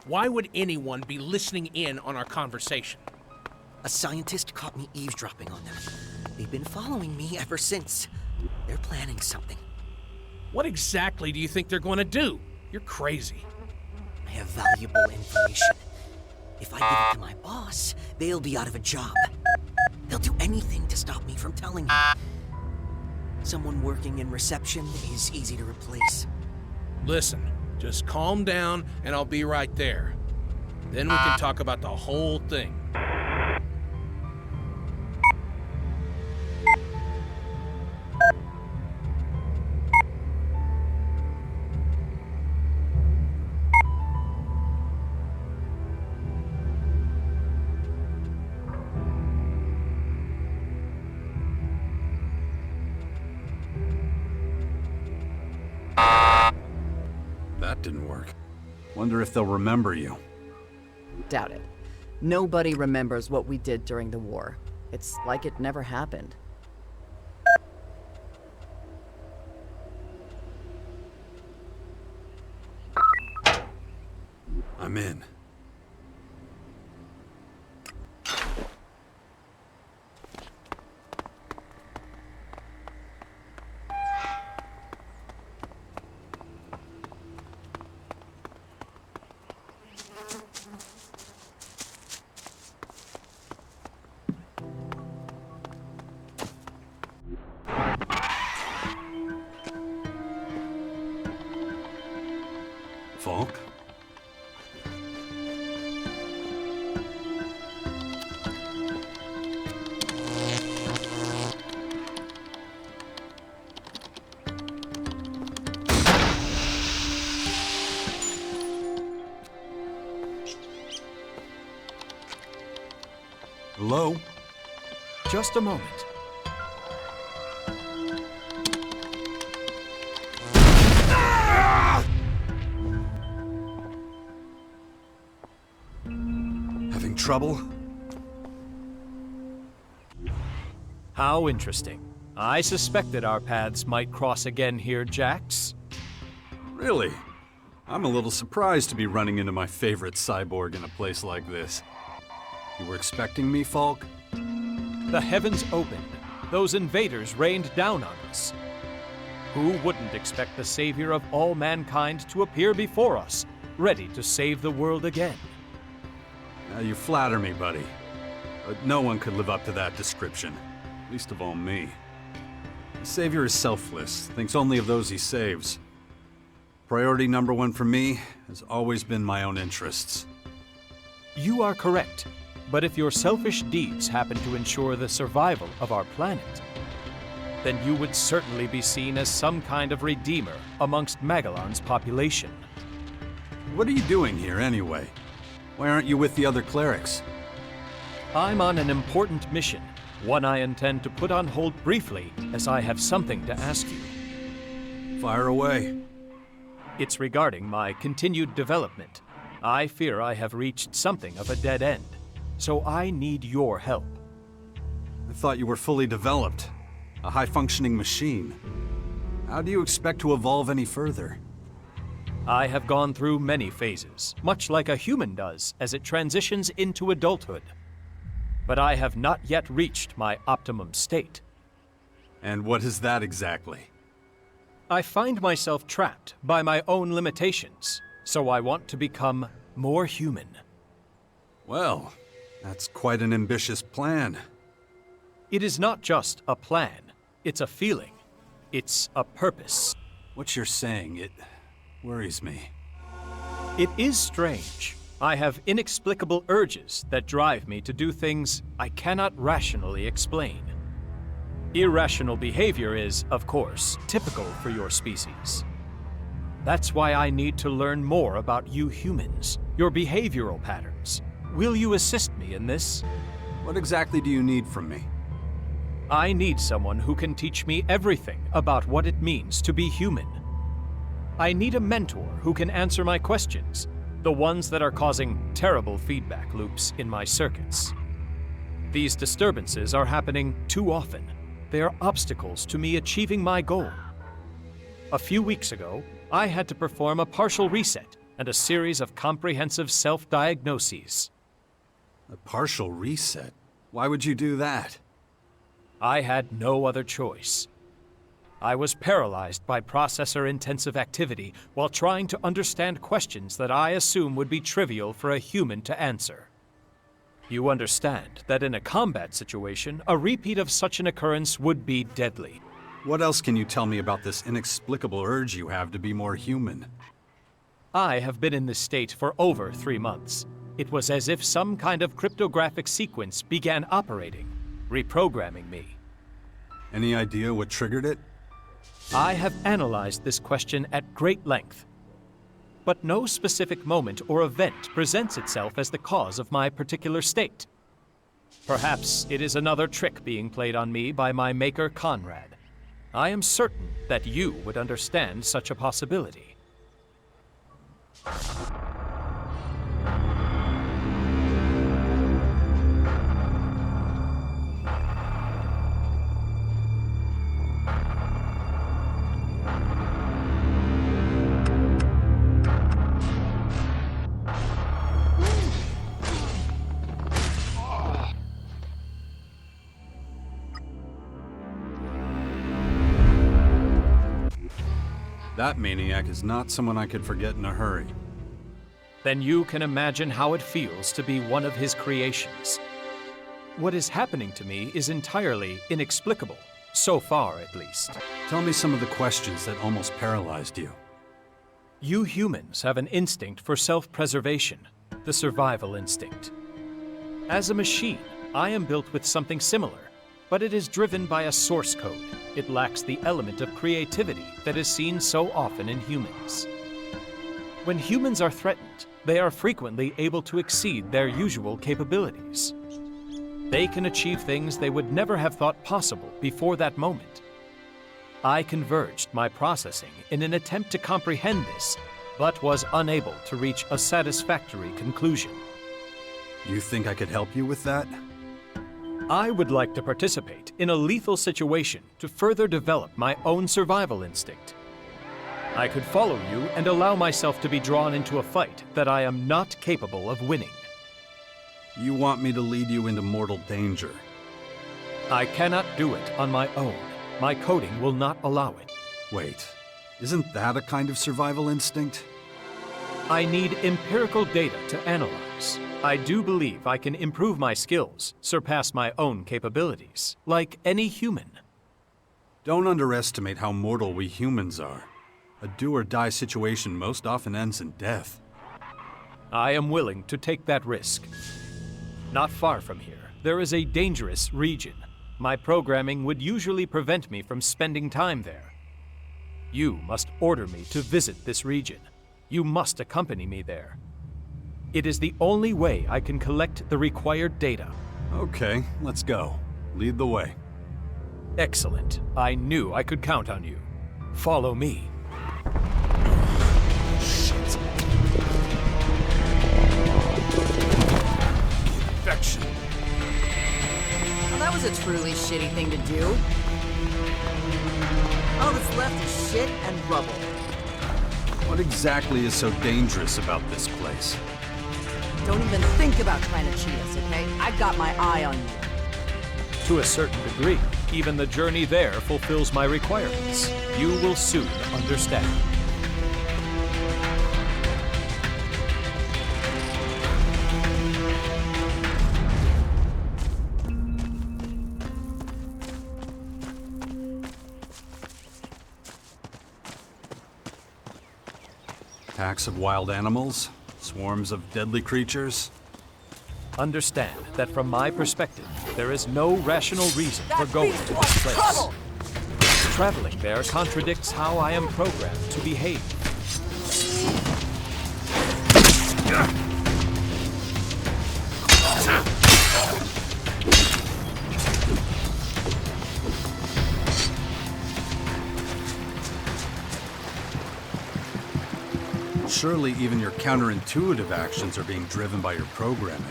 Why would anyone be listening in on our conversation? A scientist caught me eavesdropping on them. They've been following me ever since. They're planning something. What exactly do you think they're going to do? You're crazy. I have valuable information. If I give it to my boss, they'll be out of a job. They'll do anything to stop me from telling you. Someone working in reception is easy to replace. Listen, just calm down and I'll be right there. Then we can talk about the whole thing. That didn't work. Wonder if they'll remember you. Doubt it. Nobody remembers what we did during the war. It's like it never happened. I'm in. Falk? Hello? Just a moment. Having trouble? How interesting. I suspected our paths might cross again here, Jax. Really? I'm a little surprised to be running into my favorite cyborg in a place like this. You were expecting me, Falk? The heavens opened. Those invaders rained down on us. Who wouldn't expect the savior of all mankind to appear before us, ready to save the world again? Now you flatter me, buddy. But no one could live up to that description. Least of all me. The savior is selfless, thinks only of those he saves. Priority number one for me has always been my own interests. You are correct. But if your selfish deeds happen to ensure the survival of our planet, then you would certainly be seen as some kind of redeemer amongst Magellan's population. What are you doing here, anyway? Why aren't you with the other clerics? I'm on an important mission, one I intend to put on hold briefly, as I have something to ask you. Fire away. It's regarding my continued development. I fear I have reached something of a dead end. So I need your help. I thought you were fully developed. A high-functioning machine. How do you expect to evolve any further? I have gone through many phases, much like a human does as it transitions into adulthood. But I have not yet reached my optimum state. And what is that exactly? I find myself trapped by my own limitations, so I want to become more human. Well, that's quite an ambitious plan. It is not just a plan. It's a feeling. It's a purpose. What you're saying, it worries me. It is strange. I have inexplicable urges that drive me to do things I cannot rationally explain. Irrational behavior is, of course, typical for your species. That's why I need to learn more about you humans, your behavioral patterns. Will you assist me in this? What exactly do you need from me? I need someone who can teach me everything about what it means to be human. I need a mentor who can answer my questions, the ones that are causing terrible feedback loops in my circuits. These disturbances are happening too often. They are obstacles to me achieving my goal. A few weeks ago, I had to perform a partial reset and a series of comprehensive self-diagnoses. A partial reset? Why would you do that? I had no other choice. I was paralyzed by processor-intensive activity while trying to understand questions that I assume would be trivial for a human to answer. You understand that in a combat situation, a repeat of such an occurrence would be deadly. What else can you tell me about this inexplicable urge you have to be more human? I have been in this state for over 3 months. It was as if some kind of cryptographic sequence began operating, reprogramming me. Any idea what triggered it? I have analyzed this question at great length, but no specific moment or event presents itself as the cause of my particular state. Perhaps it is another trick being played on me by my maker Conrad. I am certain that you would understand such a possibility. That maniac is not someone I could forget in a hurry. Then you can imagine how it feels to be one of his creations. What is happening to me is entirely inexplicable, so far at least. Tell me some of the questions that almost paralyzed you. You humans have an instinct for self-preservation, the survival instinct. As a machine, I am built with something similar, but it is driven by a source code. It lacks the element of creativity that is seen so often in humans. When humans are threatened, they are frequently able to exceed their usual capabilities. They can achieve things they would never have thought possible before that moment. I converged my processing in an attempt to comprehend this, but was unable to reach a satisfactory conclusion. You think I could help you with that? I would like to participate in a lethal situation to further develop my own survival instinct. I could follow you and allow myself to be drawn into a fight that I am not capable of winning. You want me to lead you into mortal danger? I cannot do it on my own. My coding will not allow it. Wait, isn't that a kind of survival instinct? I need empirical data to analyze. I do believe I can improve my skills, surpass my own capabilities, like any human. Don't underestimate how mortal we humans are. A do-or-die situation most often ends in death. I am willing to take that risk. Not far from here, there is a dangerous region. My programming would usually prevent me from spending time there. You must order me to visit this region. You must accompany me there. It is the only way I can collect the required data. Okay, let's go. Lead the way. Excellent. I knew I could count on you. Follow me. Shit. Infection. Well, that was a truly shitty thing to do. All that's left is shit and rubble. What exactly is so dangerous about this place? Don't even think about trying to cheat us, okay? I've got my eye on you. To a certain degree, even the journey there fulfills my requirements. You will soon understand. Packs of wild animals? Swarms of deadly creatures? Understand that from my perspective, there is no rational reason for going to this place. Traveling there contradicts how I am programmed to behave. Surely even your counterintuitive actions are being driven by your programming.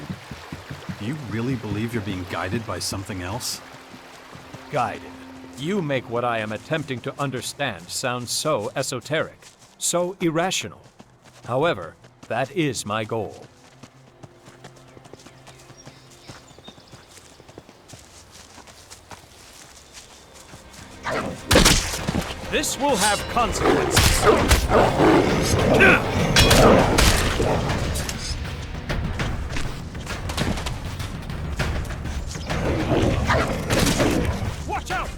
Do you really believe you're being guided by something else? Guided. You make what I am attempting to understand sound so esoteric, so irrational. However, that is my goal. This will have consequences. Watch out!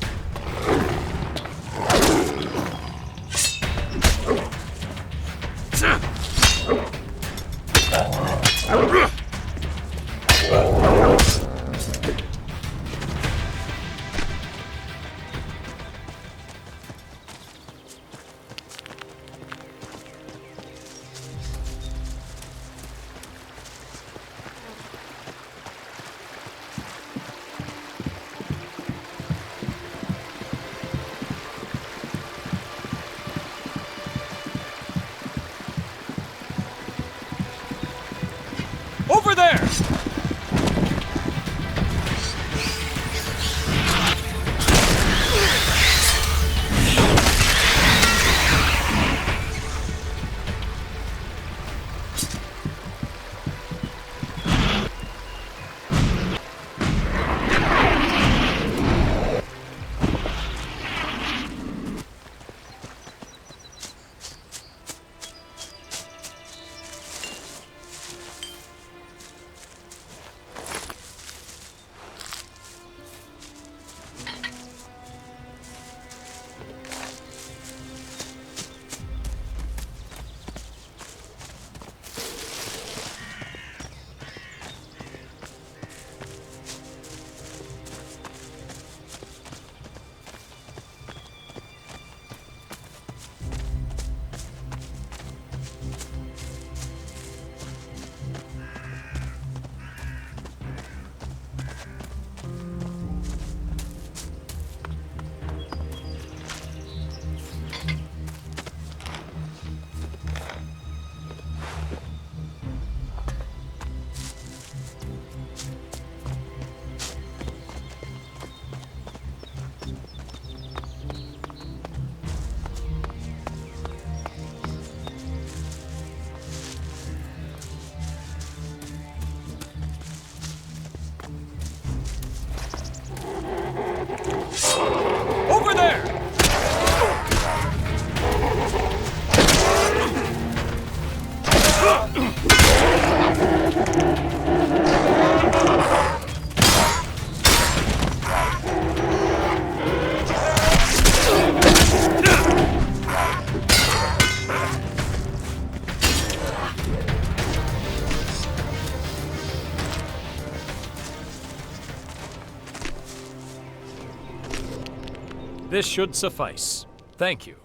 This should suffice. Thank you.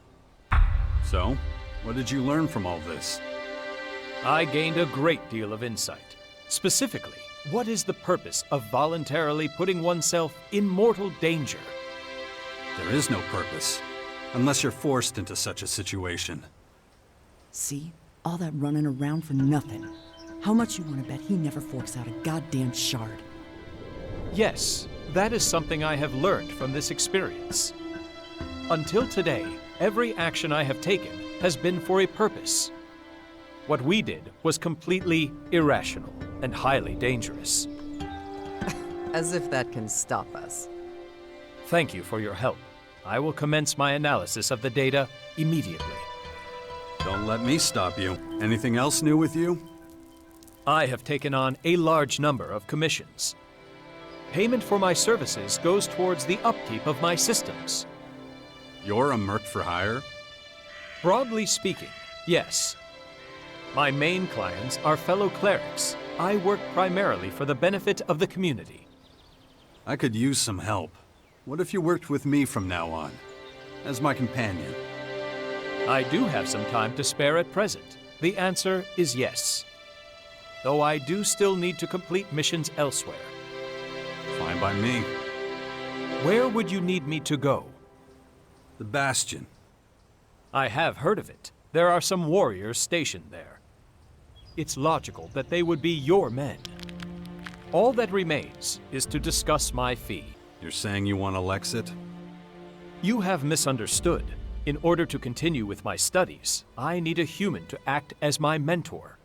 So, what did you learn from all this? I gained a great deal of insight. Specifically, what is the purpose of voluntarily putting oneself in mortal danger? There is no purpose, unless you're forced into such a situation. See? All that running around for nothing. How much you want to bet he never forks out a goddamn shard? Yes, that is something I have learned from this experience. Until today, every action I have taken has been for a purpose. What we did was completely irrational and highly dangerous. As if that can stop us. Thank you for your help. I will commence my analysis of the data immediately. Don't let me stop you. Anything else new with you? I have taken on a large number of commissions. Payment for my services goes towards the upkeep of my systems. You're a merc for hire? Broadly speaking, yes. My main clients are fellow clerics. I work primarily for the benefit of the community. I could use some help. What if you worked with me from now on, as my companion? I do have some time to spare at present. The answer is yes. Though I do still need to complete missions elsewhere. Fine by me. Where would you need me to go? The Bastion. I have heard of it. There are some warriors stationed there. It's logical that they would be your men. All that remains is to discuss my fee. You're saying you want Alexit? You have misunderstood. In order to continue with my studies, I need a human to act as my mentor.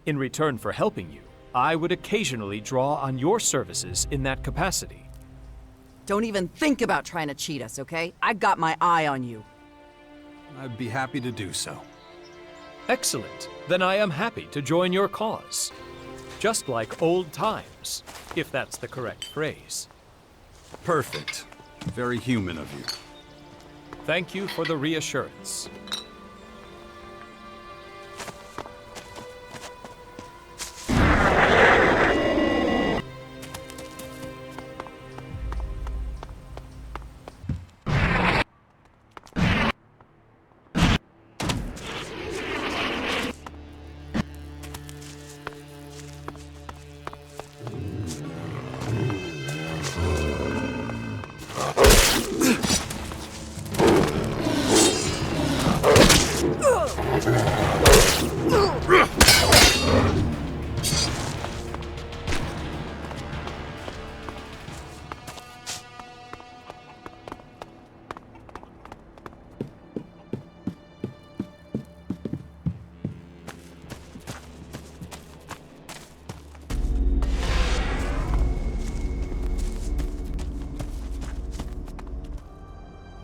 In return for helping you, I would occasionally draw on your services in that capacity. Don't even think about trying to cheat us, okay? I got my eye on you. I'd be happy to do so. Excellent. Then I am happy to join your cause. Just like old times, if that's the correct phrase. Perfect. Very human of you. Thank you for the reassurance.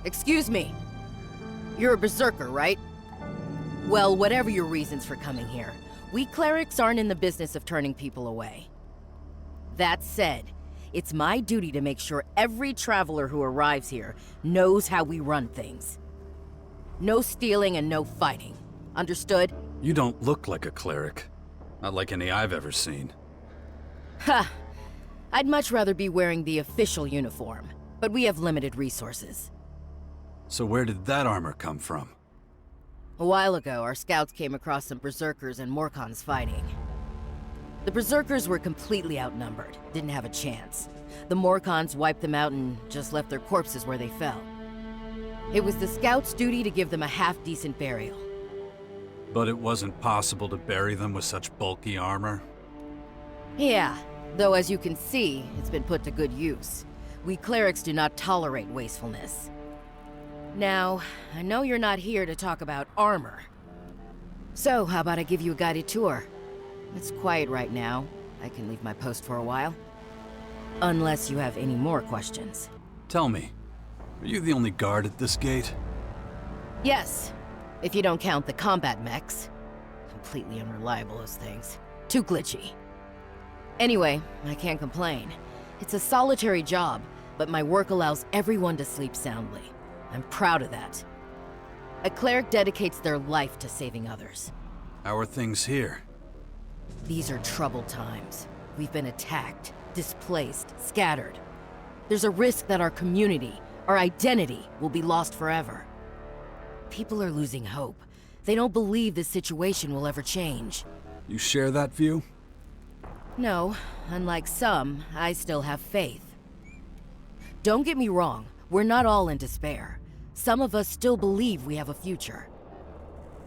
Excuse me. You're a berserker, right? Well, whatever your reasons for coming here, we clerics aren't in the business of turning people away. That said, it's my duty to make sure every traveler who arrives here knows how we run things. No stealing and no fighting. Understood? You don't look like a cleric. Not like any I've ever seen. Ha! I'd much rather be wearing the official uniform, but we have limited resources. So where did that armor come from? A while ago, our scouts came across some berserkers and Morkons fighting. The berserkers were completely outnumbered, didn't have a chance. The Morkons wiped them out and just left their corpses where they fell. It was the scouts' duty to give them a half-decent burial. But it wasn't possible to bury them with such bulky armor? Yeah, though as you can see, it's been put to good use. We clerics do not tolerate wastefulness. Now, I know you're not here to talk about armor. So, how about I give you a guided tour? It's quiet right now. I can leave my post for a while. Unless you have any more questions. Tell me, are you the only guard at this gate? Yes, if you don't count the combat mechs. completely unreliable, those things. Too glitchy. Anyway, I can't complain. It's a solitary job, but my work allows everyone to sleep soundly. I'm proud of that. A cleric dedicates their life to saving others. How are things here? These are troubled times. We've been attacked, displaced, scattered. There's a risk that our community, our identity, will be lost forever. People are losing hope. They don't believe this situation will ever change. You share that view? No, unlike some, I still have faith. Don't get me wrong, we're not all in despair. Some of us still believe we have a future.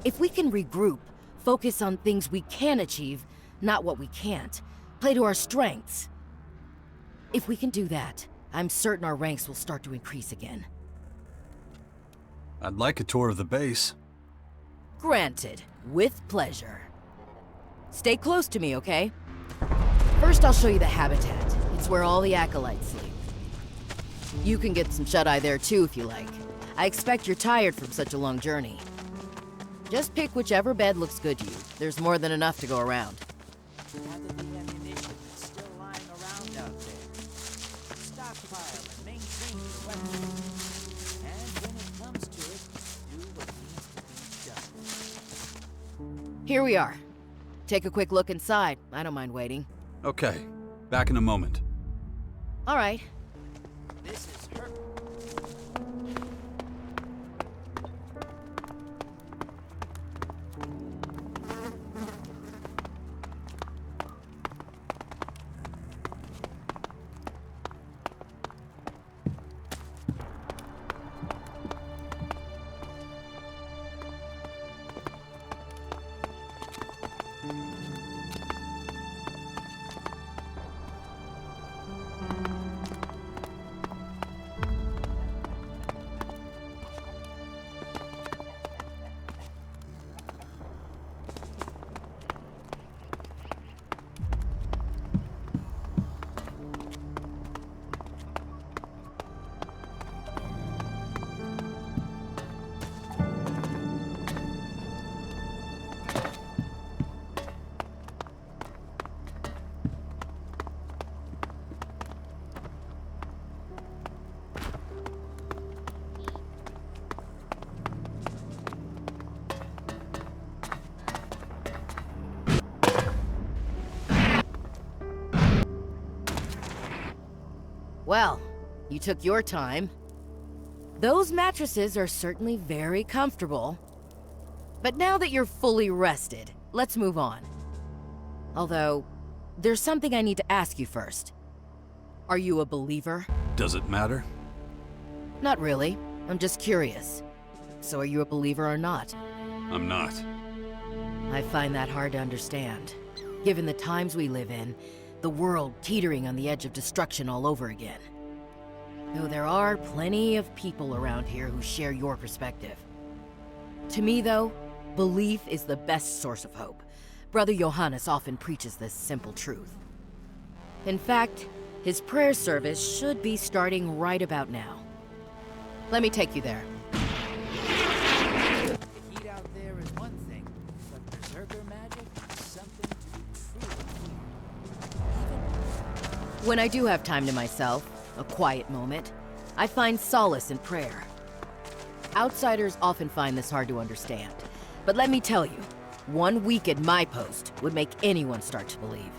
If we can regroup, focus on things we can achieve, not what we can't, play to our strengths. If we can do that, I'm certain our ranks will start to increase again. I'd like a tour of the base. Granted, with pleasure. Stay close to me, okay? First, I'll show you the habitat. It's where all the acolytes sleep. You can get some shut-eye there too if you like. I expect you're tired from such a long journey. Just pick whichever bed looks good to you. There's more than enough to go around. Gather the ammunition that's still lying around out there. Stockpile and maintain your weapons. And when it comes to it, do what needs to be done. Here we are. Take a quick look inside. I don't mind waiting. Okay, back in a moment. All right. This is her. Well, you took your time. Those mattresses are certainly very comfortable. But now that you're fully rested, let's move on. Although, there's something I need to ask you first. Are you a believer? Does it matter? Not really. I'm just curious. So are you a believer or not? I'm not. I find that hard to understand. Given the times we live in, the world teetering on the edge of destruction all over again. Though there are plenty of people around here who share your perspective. To me, though, belief is the best source of hope. Brother Johannes often preaches this simple truth. In fact, his prayer service should be starting right about now. Let me take you there. The heat out there is one thing, but berserker magic is something to be truly feared. When I do have time to myself, a quiet moment, I find solace in prayer. Outsiders often find this hard to understand, but let me tell you, 1 week at my post would make anyone start to believe.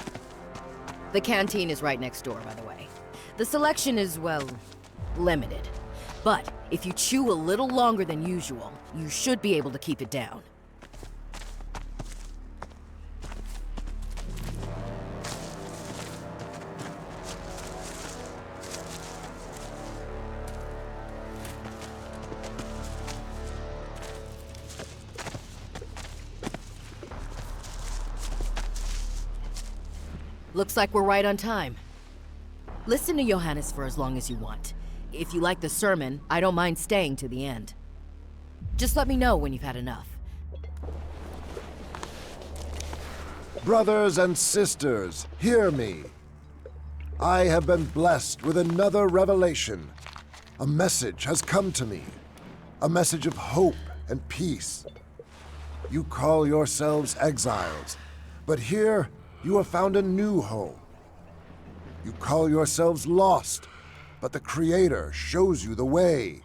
The canteen is right next door, by the way. The selection is, well, limited. But if you chew a little longer than usual, you should be able to keep it down. Looks like we're right on time. Listen to Johannes for as long as you want. If you like the sermon, I don't mind staying to the end. Just let me know when you've had enough. Brothers and sisters, hear me. I have been blessed with another revelation. A message has come to me. A message of hope and peace. You call yourselves exiles, but here you have found a new home. You call yourselves lost, but the Creator shows you the way.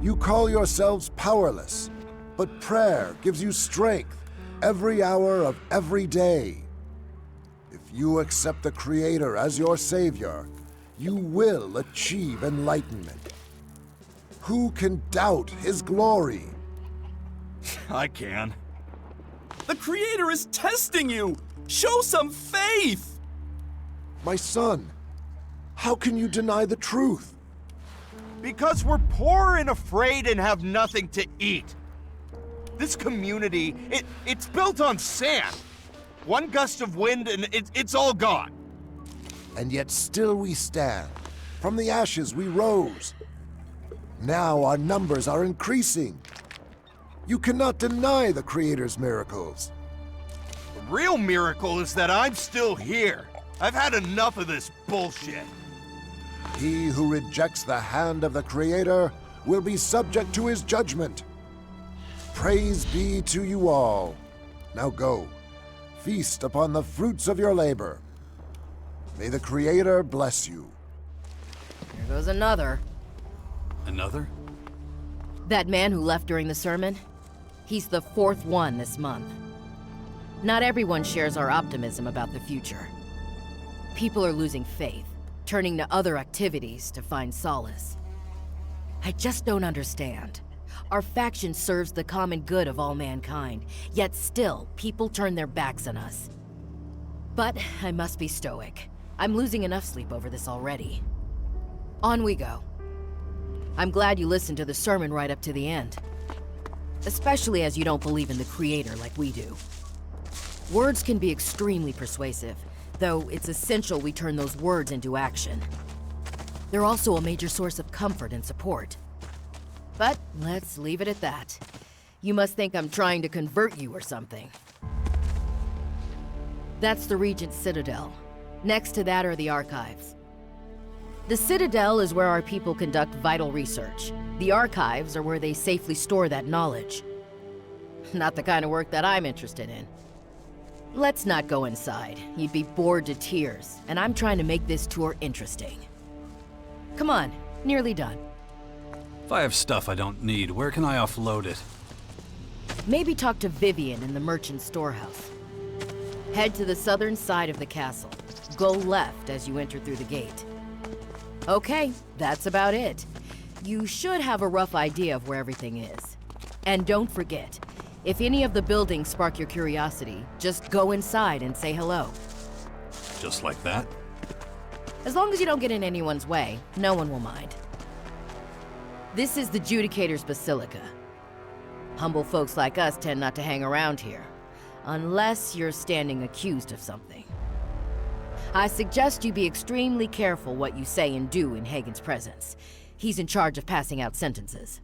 You call yourselves powerless, but prayer gives you strength every hour of every day. If you accept the Creator as your Savior, you will achieve enlightenment. Who can doubt His glory? I can. The Creator is testing you! Show some faith! My son, how can you deny the truth? Because we're poor and afraid and have nothing to eat. This community, it's built on sand. One gust of wind and it's all gone. And yet still we stand. From the ashes we rose. Now our numbers are increasing. You cannot deny the Creator's miracles. The real miracle is that I'm still here. I've had enough of this bullshit. He who rejects the hand of the Creator will be subject to His judgment. Praise be to you all. Now go, feast upon the fruits of your labor. May the Creator bless you. Here goes another. Another? That man who left during the sermon? He's the fourth one this month. Not everyone shares our optimism about the future. People are losing faith, turning to other activities to find solace. I just don't understand. Our faction serves the common good of all mankind, yet still, people turn their backs on us. But I must be stoic. I'm losing enough sleep over this already. On we go. I'm glad you listened to the sermon right up to the end. Especially as you don't believe in the Creator like we do. Words can be extremely persuasive, though it's essential we turn those words into action. They're also a major source of comfort and support. But let's leave it at that. You must think I'm trying to convert you or something. That's the Regent's Citadel. Next to that are the archives. The Citadel is where our people conduct vital research. The archives are where they safely store that knowledge. Not the kind of work that I'm interested in. Let's not go inside. You'd be bored to tears, and I'm trying to make this tour interesting. Come on, nearly done. If I have stuff I don't need, where can I offload it? Maybe talk to Vivian in the merchant storehouse. Head to the southern side of the castle. Go left as you enter through the gate. Okay, that's about it. You should have a rough idea of where everything is. And don't forget, if any of the buildings spark your curiosity, just go inside and say hello. Just like that? As long as you don't get in anyone's way, no one will mind. This is the Judicator's Basilica. Humble folks like us tend not to hang around here, unless you're standing accused of something. I suggest you be extremely careful what you say and do in Hagen's presence. He's in charge of passing out sentences.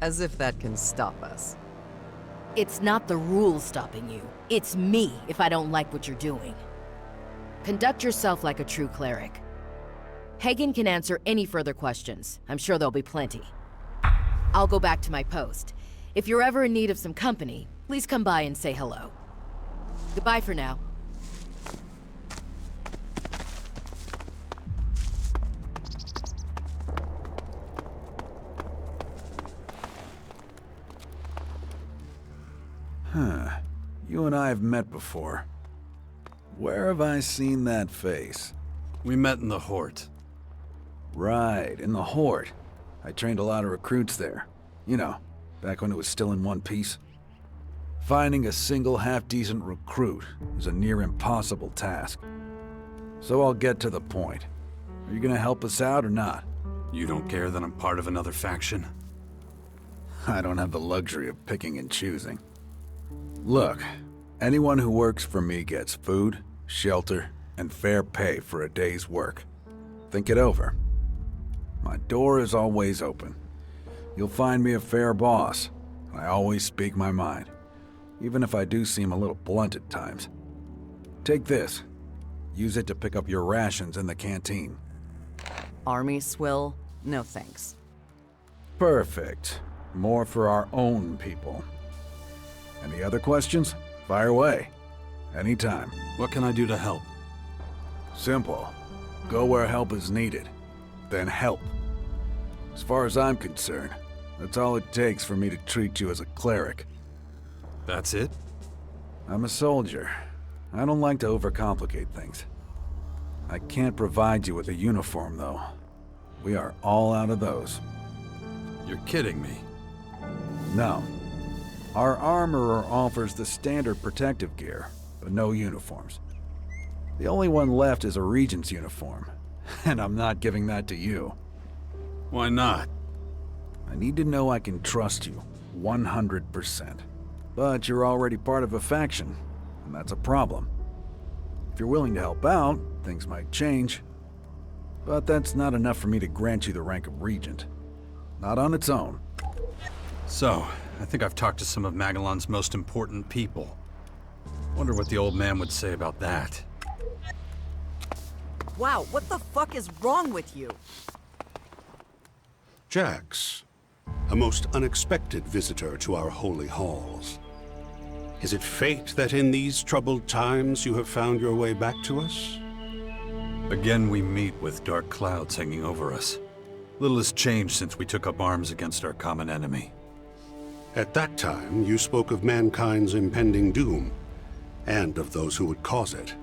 As if that can stop us. It's not the rules stopping you. It's me if I don't like what you're doing. Conduct yourself like a true cleric. Hagen can answer any further questions. I'm sure there'll be plenty. I'll go back to my post. If you're ever in need of some company, please come by and say hello. Goodbye for now. Huh. You and I have met before. Where have I seen that face? We met in the Hort. Right, in the Hort. I trained a lot of recruits there. You know, back when it was still in one piece. Finding a single half-decent recruit is a near impossible task. So I'll get to the point. Are you gonna help us out or not? You don't care that I'm part of another faction? I don't have the luxury of picking and choosing. Look, anyone who works for me gets food, shelter, and fair pay for a day's work. Think it over. My door is always open. You'll find me a fair boss. I always speak my mind, even if I do seem a little blunt at times. Take this. Use it to pick up your rations in the canteen. Army swill? No thanks. Perfect. More for our own people. Any other questions? Fire away. Anytime. What can I do to help? Simple. Go where help is needed. Then help. As far as I'm concerned, that's all it takes for me to treat you as a cleric. That's it? I'm a soldier. I don't like to overcomplicate things. I can't provide you with a uniform, though. We are all out of those. You're kidding me. No. Our armorer offers the standard protective gear, but no uniforms. The only one left is a Regent's uniform, and I'm not giving that to you. Why not? I need to know I can trust you, 100%. But you're already part of a faction, and that's a problem. If you're willing to help out, things might change. But that's not enough for me to grant you the rank of Regent. Not on its own. So, I think I've talked to some of Magellan's most important people. Wonder what the old man would say about that. Wow, what the fuck is wrong with you? Jax, a most unexpected visitor to our holy halls. Is it fate that in these troubled times you have found your way back to us? Again we meet with dark clouds hanging over us. Little has changed since we took up arms against our common enemy. At that time, you spoke of mankind's impending doom, and of those who would cause it.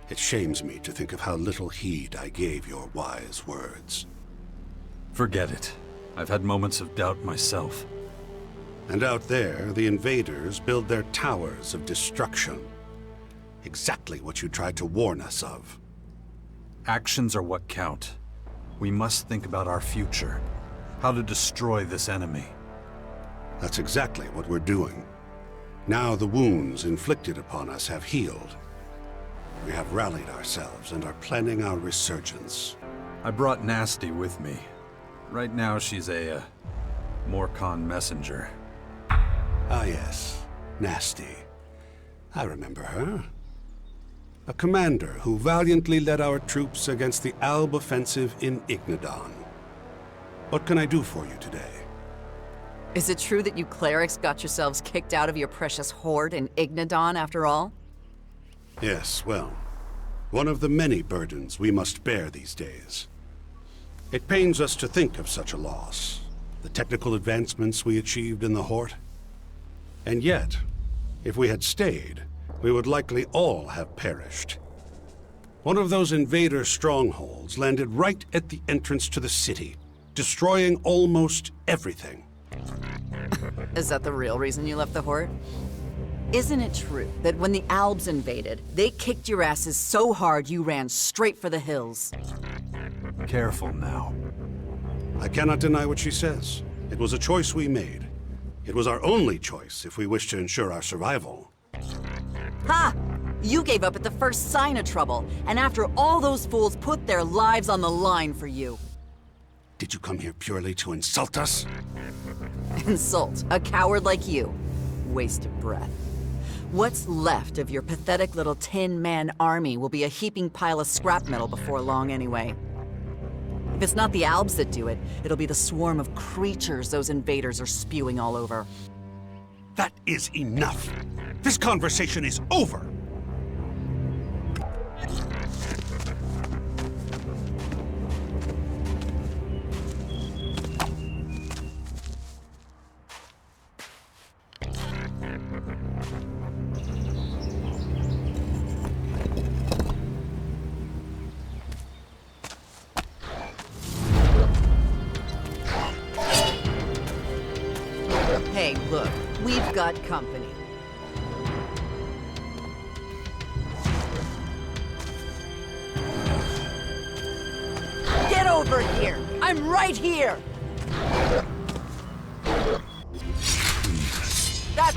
It shames me to think of how little heed I gave your wise words. Forget it. I've had moments of doubt myself. And out there, the invaders build their towers of destruction. Exactly what you tried to warn us of. Actions are what count. We must think about our future. How to destroy this enemy. That's exactly what we're doing. Now the wounds inflicted upon us have healed. We have rallied ourselves and are planning our resurgence. I brought Nasty with me. Right now she's a, Morcon messenger. Ah yes, Nasty. I remember her. A commander who valiantly led our troops against the Alb offensive in Ignadon. What can I do for you today? Is it true that you clerics got yourselves kicked out of your precious hoard in Ignadon after all? Yes, well, one of the many burdens we must bear these days. It pains us to think of such a loss, the technical advancements we achieved in the Horde. And yet, if we had stayed, we would likely all have perished. One of those invader strongholds landed right at the entrance to the city, destroying almost everything. Is that the real reason you left the Horde? Isn't it true that when the Albs invaded, they kicked your asses so hard you ran straight for the hills? Careful now. I cannot deny what she says. It was a choice we made. It was our only choice if we wish to ensure our survival. Ha! You gave up at the first sign of trouble, and after all those fools put their lives on the line for you. Did you come here purely to insult us? Insult a coward like you. Wasted breath. What's left of your pathetic little Tin Man army will be a heaping pile of scrap metal before long anyway. If it's not the Albs that do it, it'll be the swarm of creatures those invaders are spewing all over. That is enough. This conversation is over. Hey, look, we've got company. Get over here! I'm right here! That's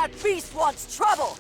That beast wants trouble!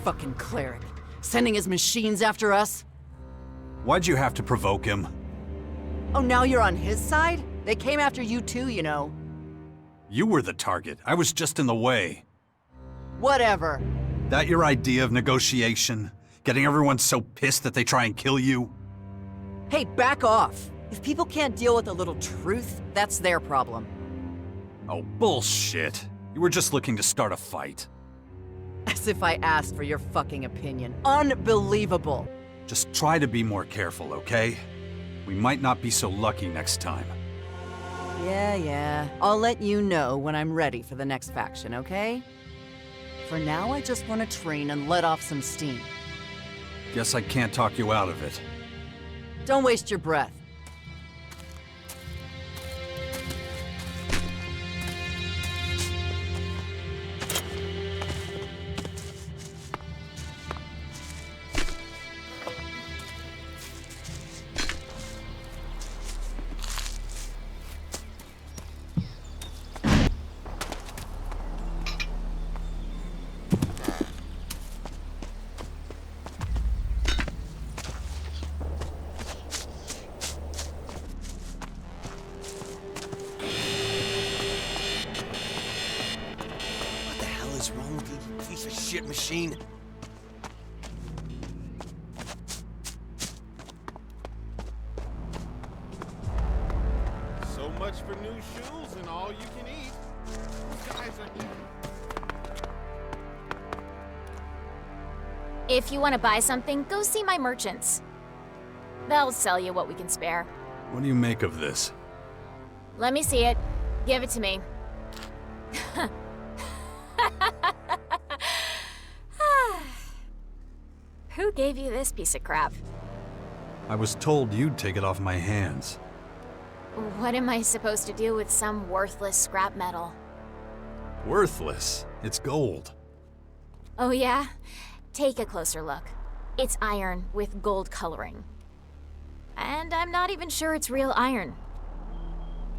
Fucking cleric. Sending his machines after us? Why'd you have to provoke him? Oh, now you're on his side? They came after you too, you know. You were the target. I was just in the way. Whatever. That your idea of negotiation? Getting everyone so pissed that they try and kill you? Hey, back off. If people can't deal with a little truth, that's their problem. Oh, bullshit. You were just looking to start a fight. As if I asked for your fucking opinion. Unbelievable. Just try to be more careful, okay? We might not be so lucky next time. Yeah. I'll let you know when I'm ready for the next faction, okay? For now, I just want to train and let off some steam. Guess I can't talk you out of it. Don't waste your breath. Machine. So much for new shoes and all you can eat. Those guys are If you want to buy something, go see my merchants. They'll sell you what we can spare. What do you make of this? Let me see it. Give it to me. Who gave you this piece of crap? I was told you'd take it off my hands. What am I supposed to do with some worthless scrap metal? Worthless. It's gold. Oh, yeah? Take a closer look. It's iron with gold coloring. And I'm not even sure it's real iron.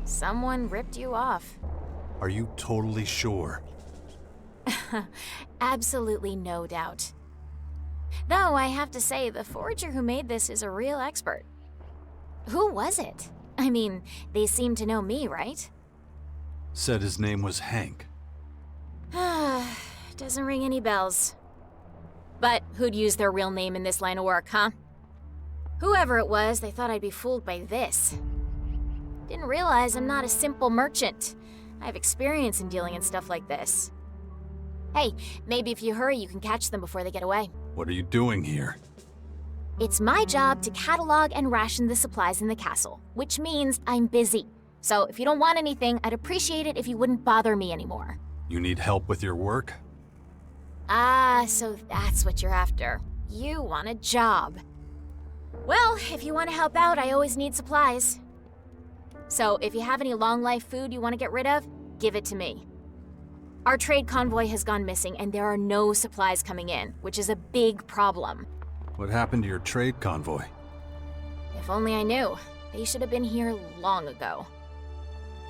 Someone ripped you off. Are you totally sure? Absolutely no doubt. Though I have to say, the forger who made this is a real expert. Who was it? I mean, they seem to know me, right? Said his name was Hank. Doesn't ring any bells. But who'd use their real name in this line of work, huh? Whoever it was, they thought I'd be fooled by this. Didn't realize I'm not a simple merchant. I have experience in dealing in stuff like this. Hey, maybe if you hurry, you can catch them before they get away. What are you doing here? It's my job to catalog and ration the supplies in the castle, which means I'm busy. So if you don't want anything, I'd appreciate it if you wouldn't bother me anymore. You need help with your work? Ah, so that's what you're after. You want a job. Well, if you want to help out, I always need supplies. So if you have any long-life food you want to get rid of, give it to me. Our trade convoy has gone missing and there are no supplies coming in, which is a big problem. What happened to your trade convoy? If only I knew. They should have been here long ago.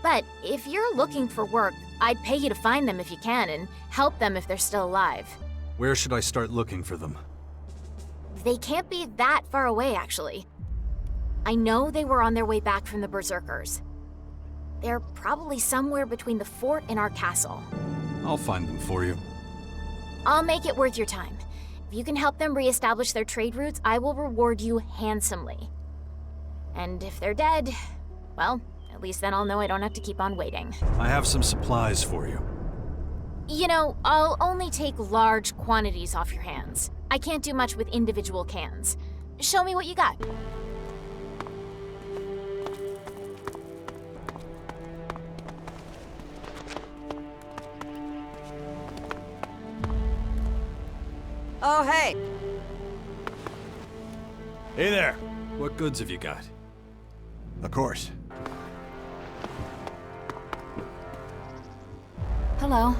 But if you're looking for work, I'd pay you to find them if you can and help them if they're still alive. Where should I start looking for them? They can't be that far away, actually. I know they were on their way back from the Berserkers. They're probably somewhere between the fort and our castle. I'll find them for you. I'll make it worth your time. If you can help them reestablish their trade routes, I will reward you handsomely. And if they're dead, well, at least then I'll know I don't have to keep on waiting. I have some supplies for you. You know, I'll only take large quantities off your hands. I can't do much with individual cans. Show me what you got. Oh, hey! Hey there. What goods have you got? Of course. Hello.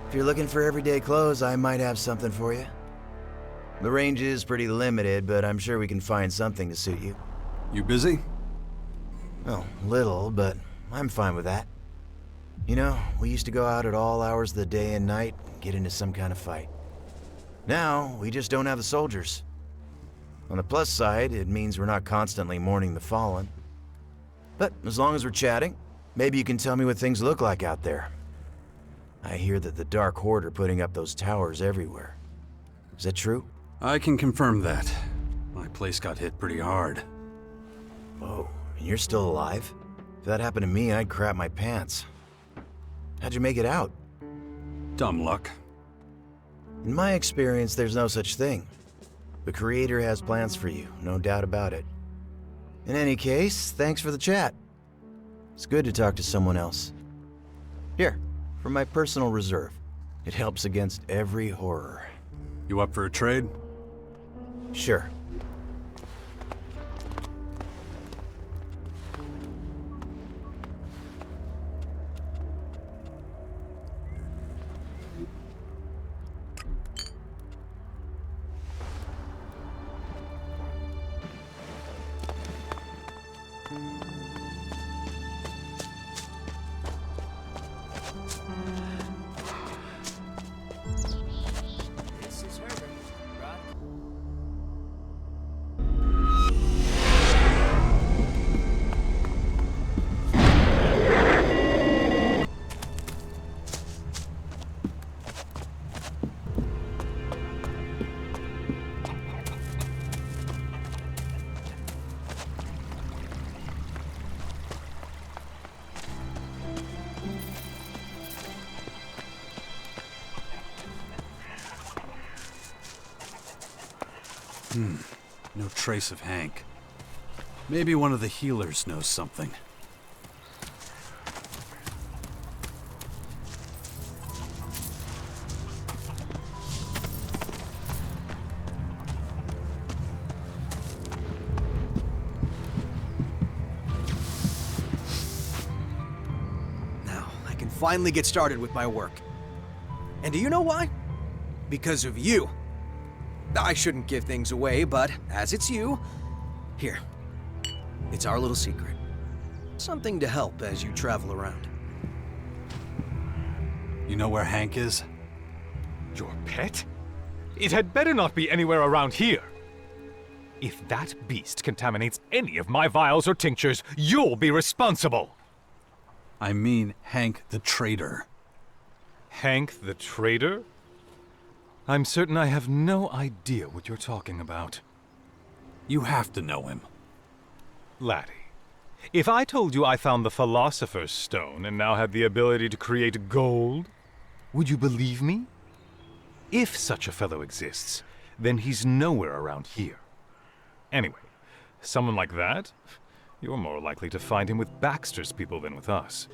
If you're looking for everyday clothes, I might have something for you. The range is pretty limited, but I'm sure we can find something to suit you. You busy? Oh, little, but I'm fine with that. You know, we used to go out at all hours of the day and night and get into some kind of fight. Now, we just don't have the soldiers. On the plus side, it means we're not constantly mourning the fallen. But as long as we're chatting, maybe you can tell me what things look like out there. I hear that the Dark Horde are putting up those towers everywhere. Is that true? I can confirm that. My place got hit pretty hard. Oh, and you're still alive? If that happened to me, I'd crap my pants. How'd you make it out? Dumb luck. In my experience, there's no such thing. The Creator has plans for you, no doubt about it. In any case, thanks for the chat. It's good to talk to someone else. Here, from my personal reserve. It helps against every horror. You up for a trade? Sure. No trace of Hank. Maybe one of the healers knows something. finally get started with my work. And do you know why? Because of you. I shouldn't give things away, but as it's you, here. It's our little secret. Something to help as you travel around. You know where Hank is? Your pet? It had better not be anywhere around here. If that beast contaminates any of my vials or tinctures, you'll be responsible. I mean Hank the traitor. Hank the traitor? I'm certain I have no idea what you're talking about. You have to know him. Laddie, if I told you I found the Philosopher's Stone and now have the ability to create gold, would you believe me? If such a fellow exists, then he's nowhere around here. Anyway, someone like that, you're more likely to find him with Baxter's people than with us.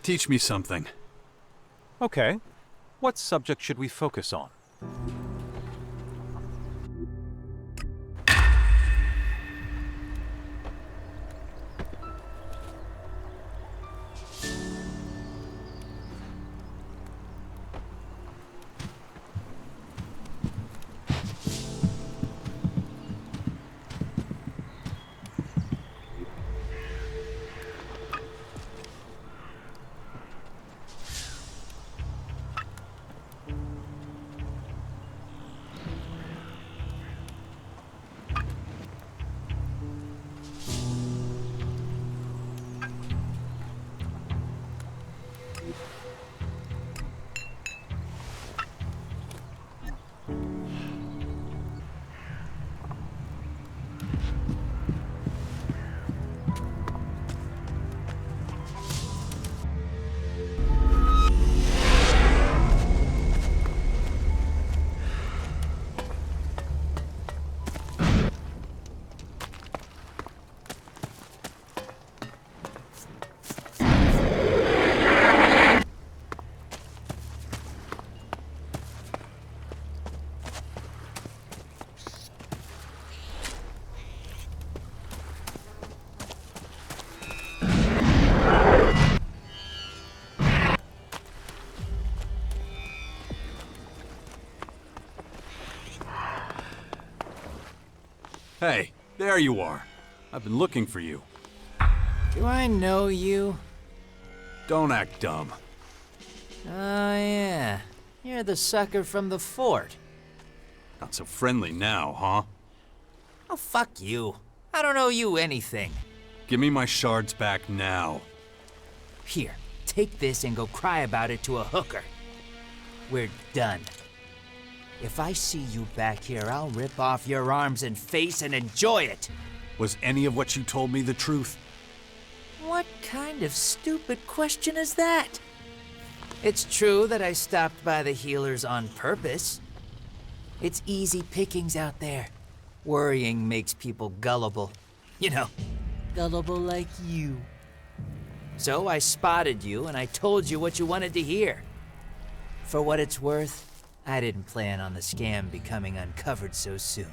Teach me something. Okay. What subject should we focus on? Hey, there you are. I've been looking for you. Do I know you? Don't act dumb. Oh, yeah. You're the sucker from the fort. Not so friendly now, huh? Oh, fuck you. I don't owe you anything. Give me my shards back now. Here, take this and go cry about it to a hooker. We're done. If I see you back here, I'll rip off your arms and face and enjoy it. Was any of what you told me the truth? What kind of stupid question is that? It's true that I stopped by the healers on purpose. It's easy pickings out there. Worrying makes people gullible. You know, gullible like you. So I spotted you and I told you what you wanted to hear. For what it's worth, I didn't plan on the scam becoming uncovered so soon.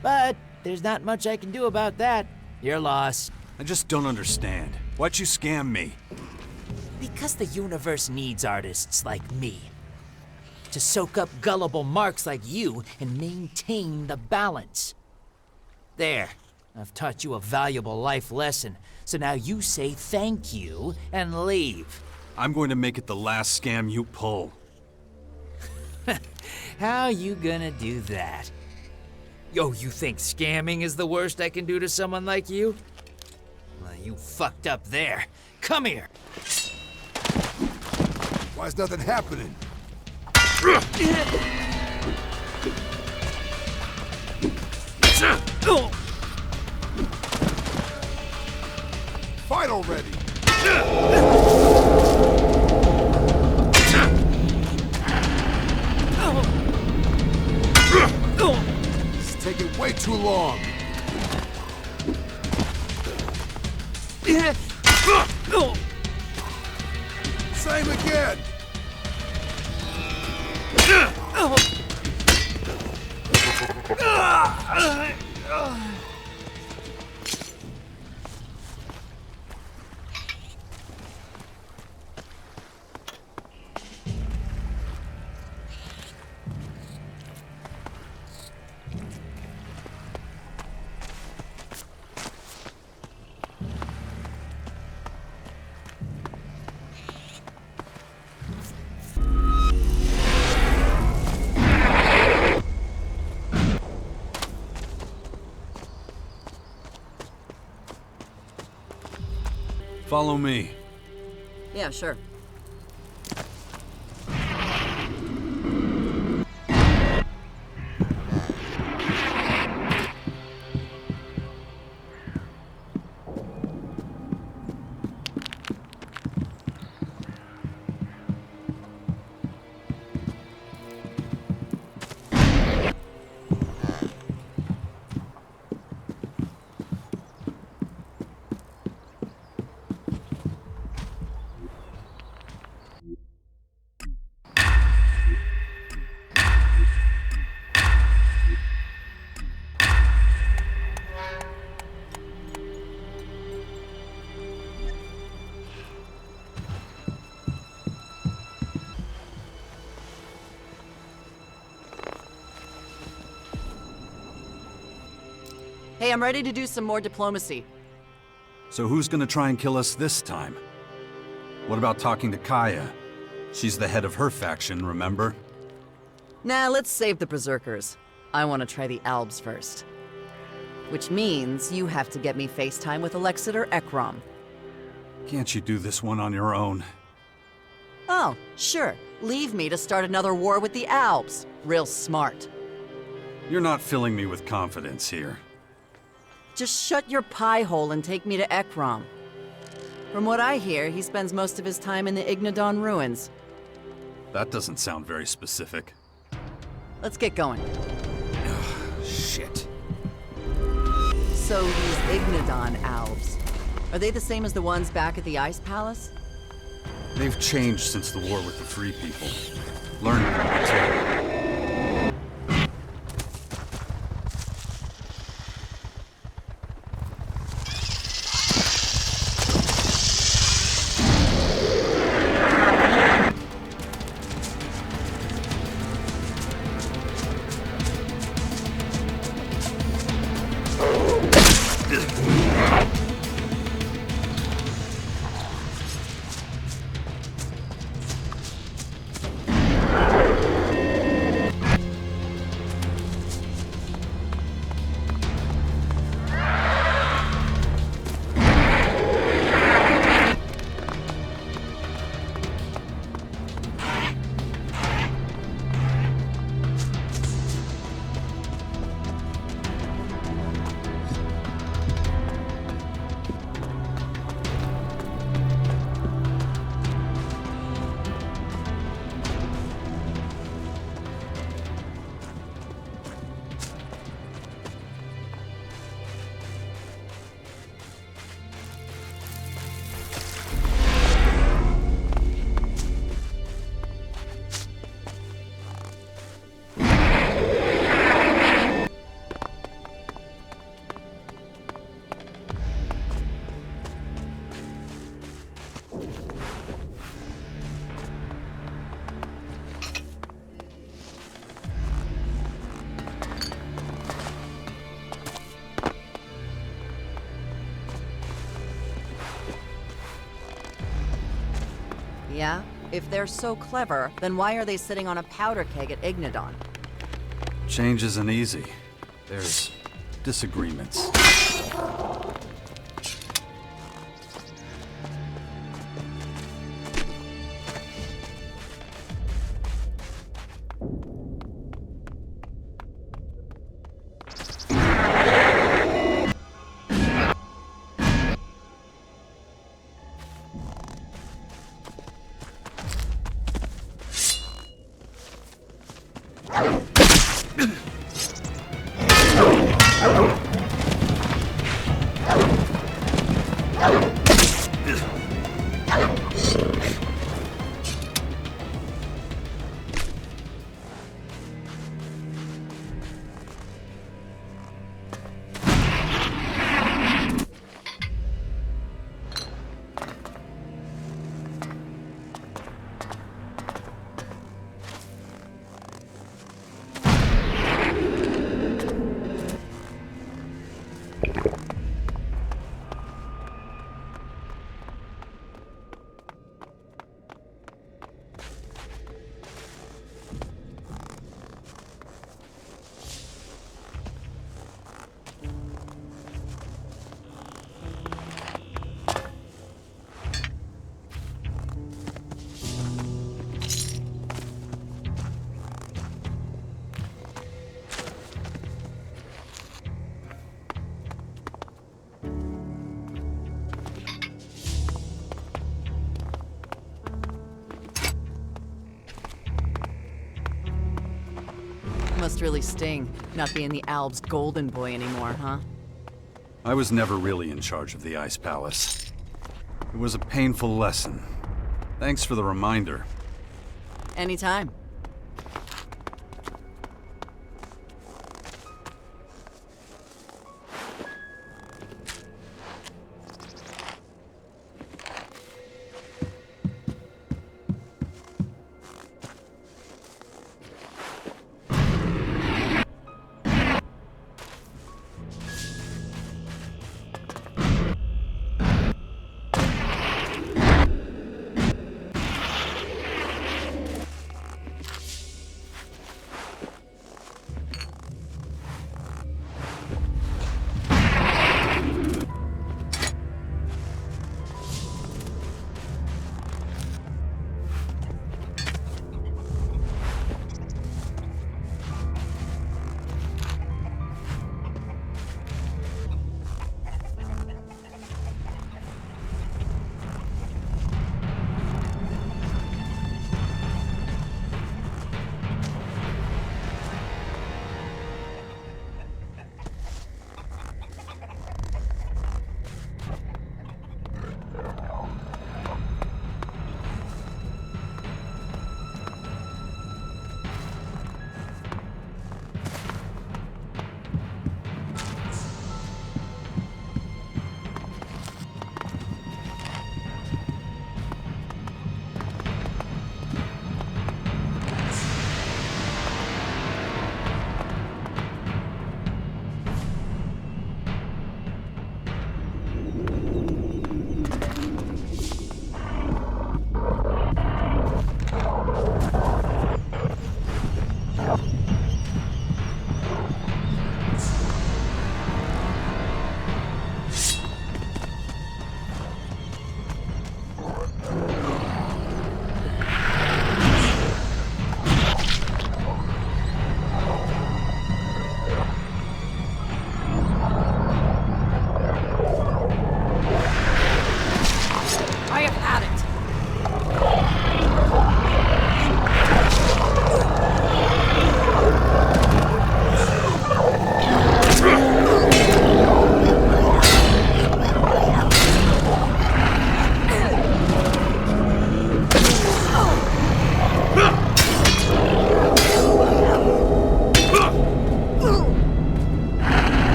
But there's not much I can do about that. You're lost. I just don't understand. Why'd you scam me? Because the universe needs artists like me. To soak up gullible marks like you and maintain the balance. There. I've taught you a valuable life lesson, so now you say thank you and leave. I'm going to make it the last scam you pull. How you gonna do that? Yo, you think scamming is the worst I can do to someone like you? Well, you fucked up there. Come here. Why's nothing happening? Fight already! It's taking way too long. Same again. Follow me. Yeah, sure. Hey, I'm ready to do some more diplomacy. So who's gonna try and kill us this time? What about talking to Kaya? She's the head of her faction, remember? Nah, let's save the Berserkers. I want to try the Albs first. Which means you have to get me FaceTime with Alexid or Ekrom. Can't you do this one on your own? Oh, sure. Leave me to start another war with the Albs. Real smart. You're not filling me with confidence here. Just shut your pie hole and take me to Ekrom. From what I hear, he spends most of his time in the Ignadon ruins. That doesn't sound very specific. Let's get going. Shit. So these Ignadon Albs, are they the same as the ones back at the Ice Palace? They've changed since the war with the Free People. Learned that too. Yeah? If they're so clever, then why are they sitting on a powder keg at Ignadon? Change isn't easy. There's disagreements. Must really sting, not being the Alb's golden boy anymore, huh? I was never really in charge of the Ice Palace. It was a painful lesson. Thanks for the reminder. Anytime.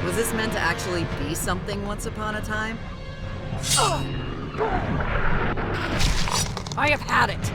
Was this meant to actually be something once upon a time? I have had it!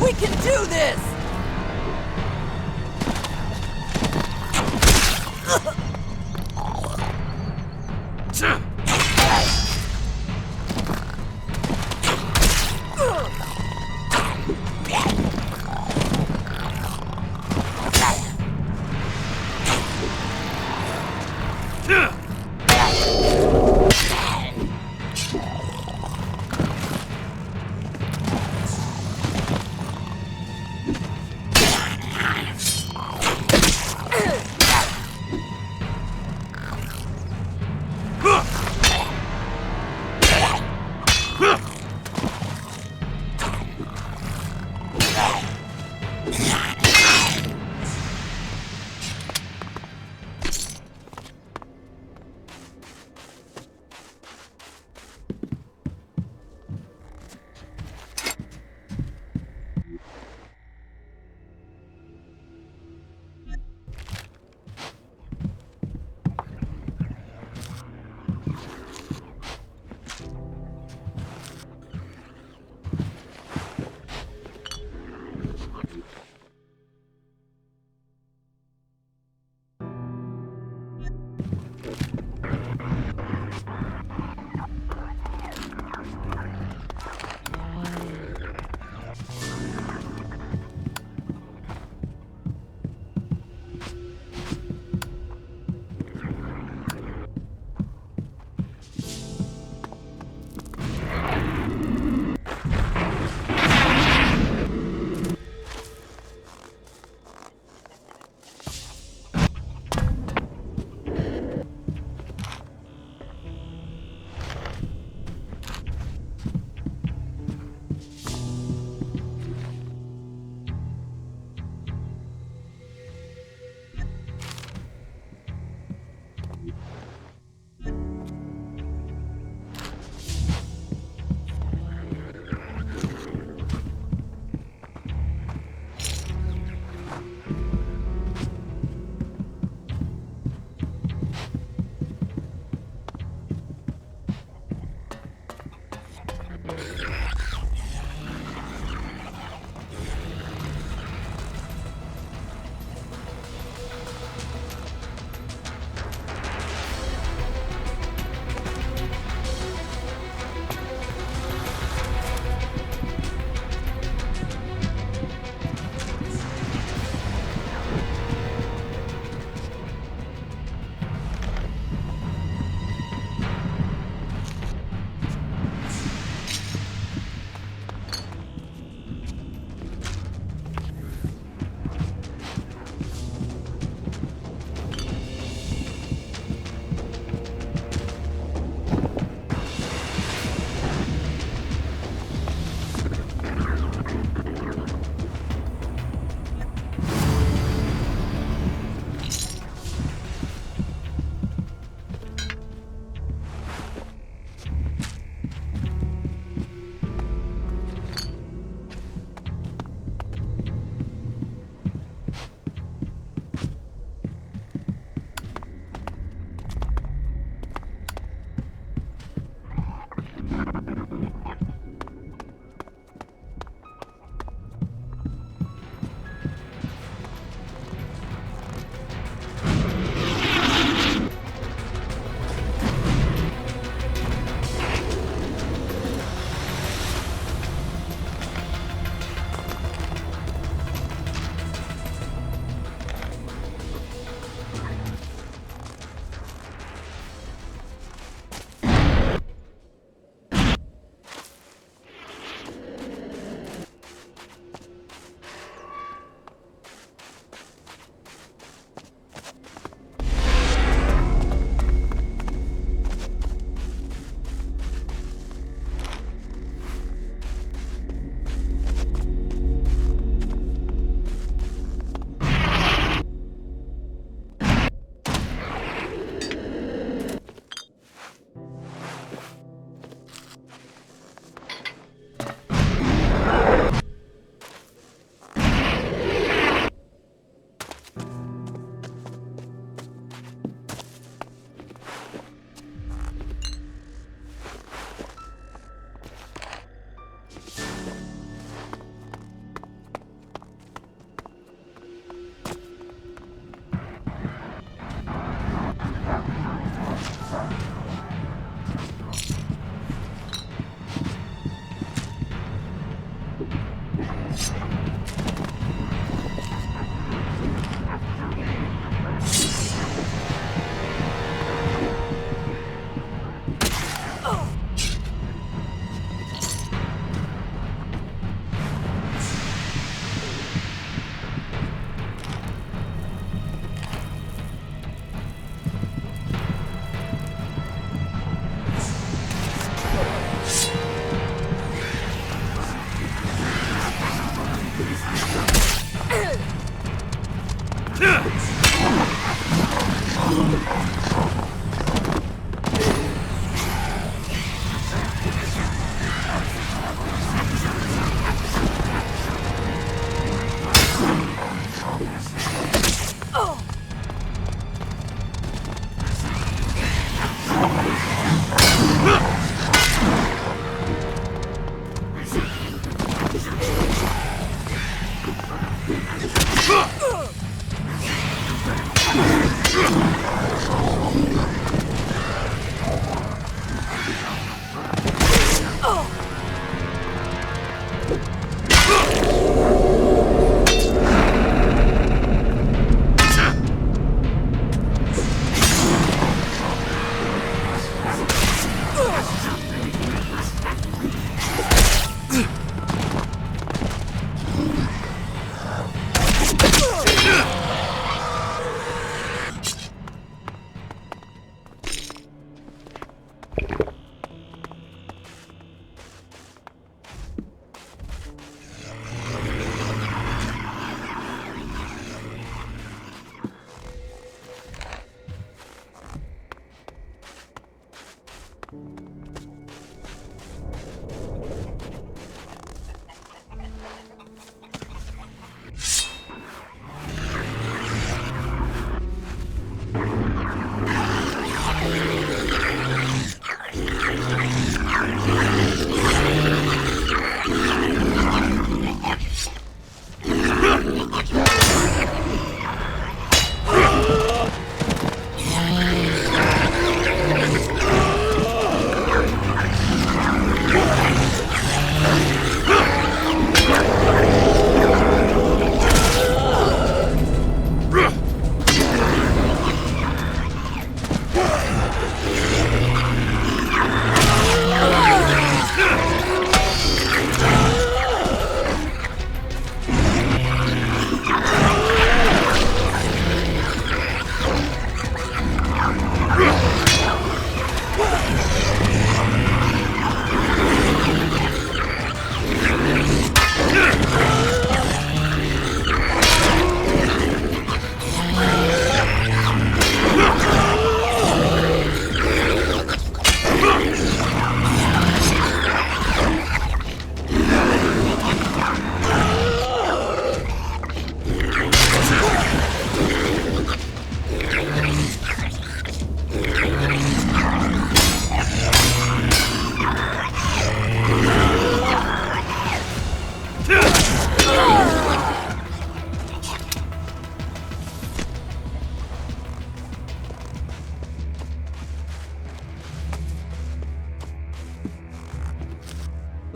We can do this!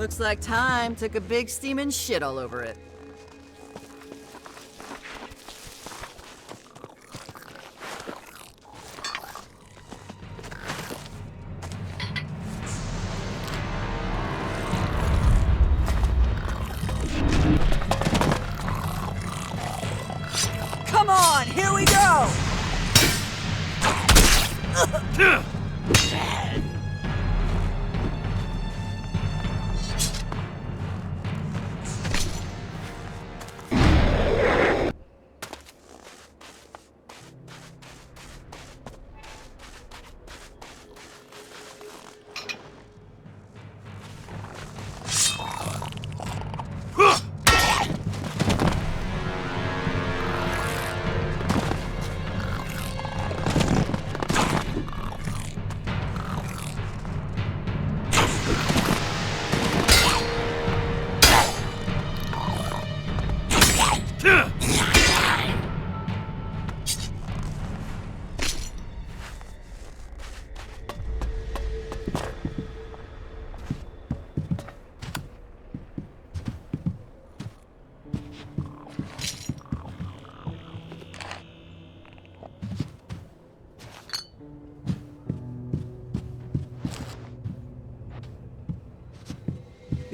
Looks like time took a big steaming shit all over it. Come on, here we go!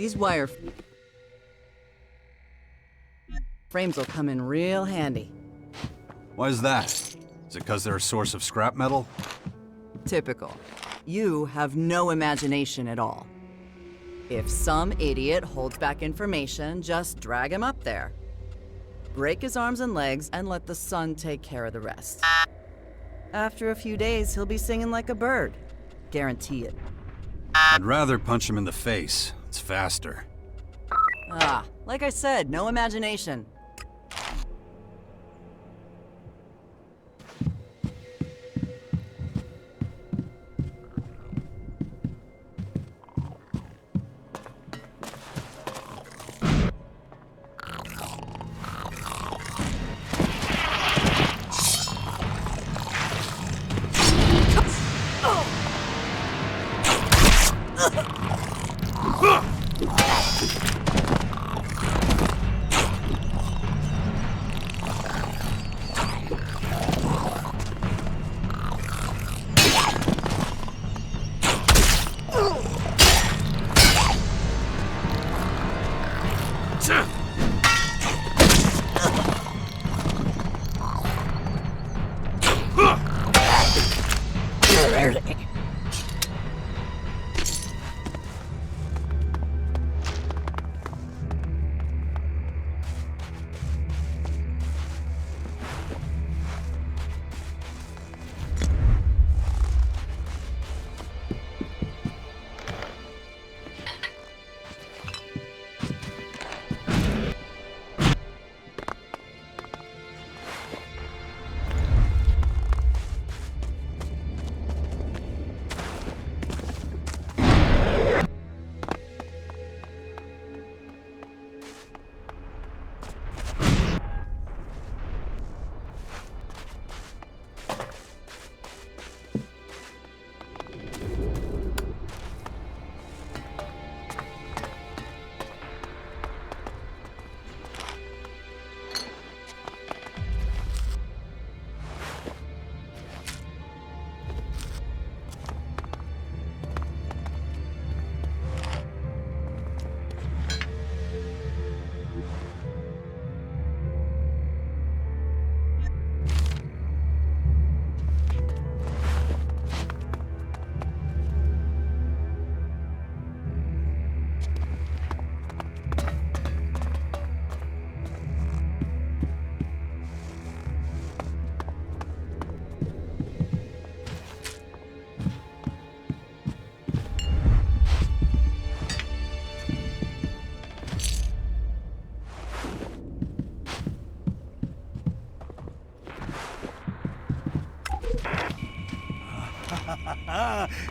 These wire frames will come in real handy. Why is that? Is it because they're a source of scrap metal? Typical. You have no imagination at all. If some idiot holds back information, just drag him up there. Break his arms and legs and let the sun take care of the rest. After a few days, he'll be singing like a bird. Guarantee it. I'd rather punch him in the face. It's faster. Ah, like I said, no imagination.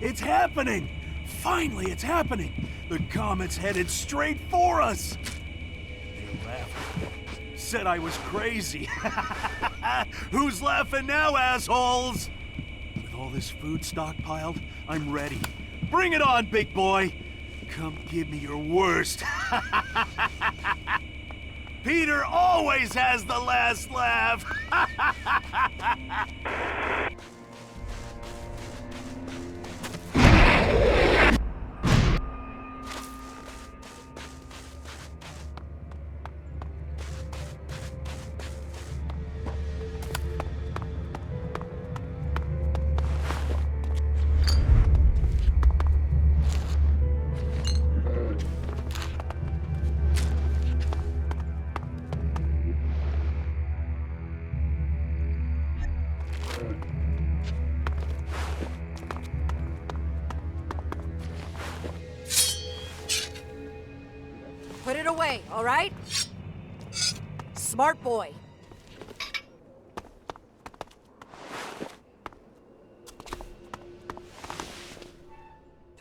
It's happening! Finally, it's happening! The comet's headed straight for us! They laughed. Said I was crazy. Who's laughing now, assholes? With all this food stockpiled, I'm ready. Bring it on, big boy! Come give me your worst. Peter always has the last laugh! Put it away, all right? Smart boy.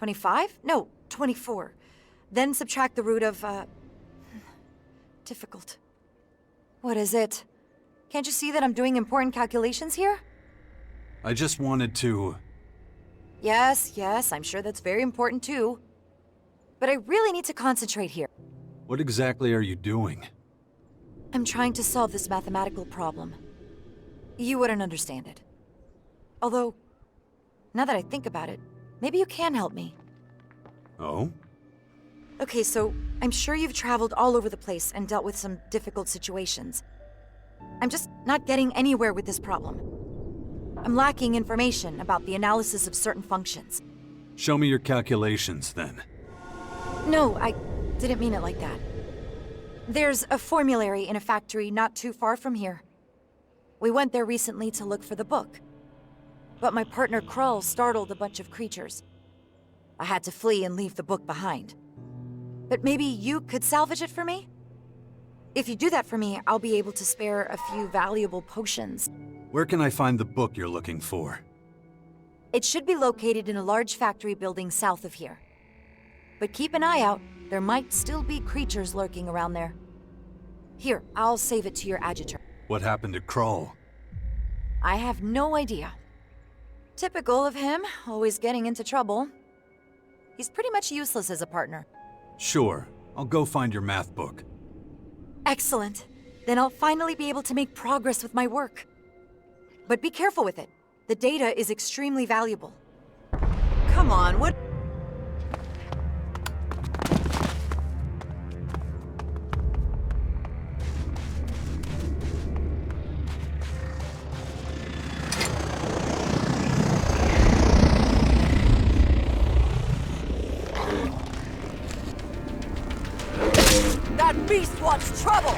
$25? No, 24. Then subtract the root of, difficult. What is it? Can't you see that I'm doing important calculations here? I just wanted to... Yes, I'm sure that's very important too. But I really need to concentrate here. What exactly are you doing? I'm trying to solve this mathematical problem. You wouldn't understand it. Although, now that I think about it, maybe you can help me. Oh? Okay, so I'm sure you've traveled all over the place and dealt with some difficult situations. I'm just not getting anywhere with this problem. I'm lacking information about the analysis of certain functions. Show me your calculations, then. No, I didn't mean it like that. There's a formulary in a factory not too far from here. We went there recently to look for the book. But my partner Krull startled a bunch of creatures. I had to flee and leave the book behind. But maybe you could salvage it for me? If you do that for me, I'll be able to spare a few valuable potions. Where can I find the book you're looking for? It should be located in a large factory building south of here. But keep an eye out. There might still be creatures lurking around there. Here, I'll save it to your adjutor. What happened to Krull? I have no idea. Typical of him, always getting into trouble. He's pretty much useless as a partner. Sure. I'll go find your math book. Excellent. Then I'll finally be able to make progress with my work. But be careful with it. The data is extremely valuable. Come on, what? That beast wants trouble!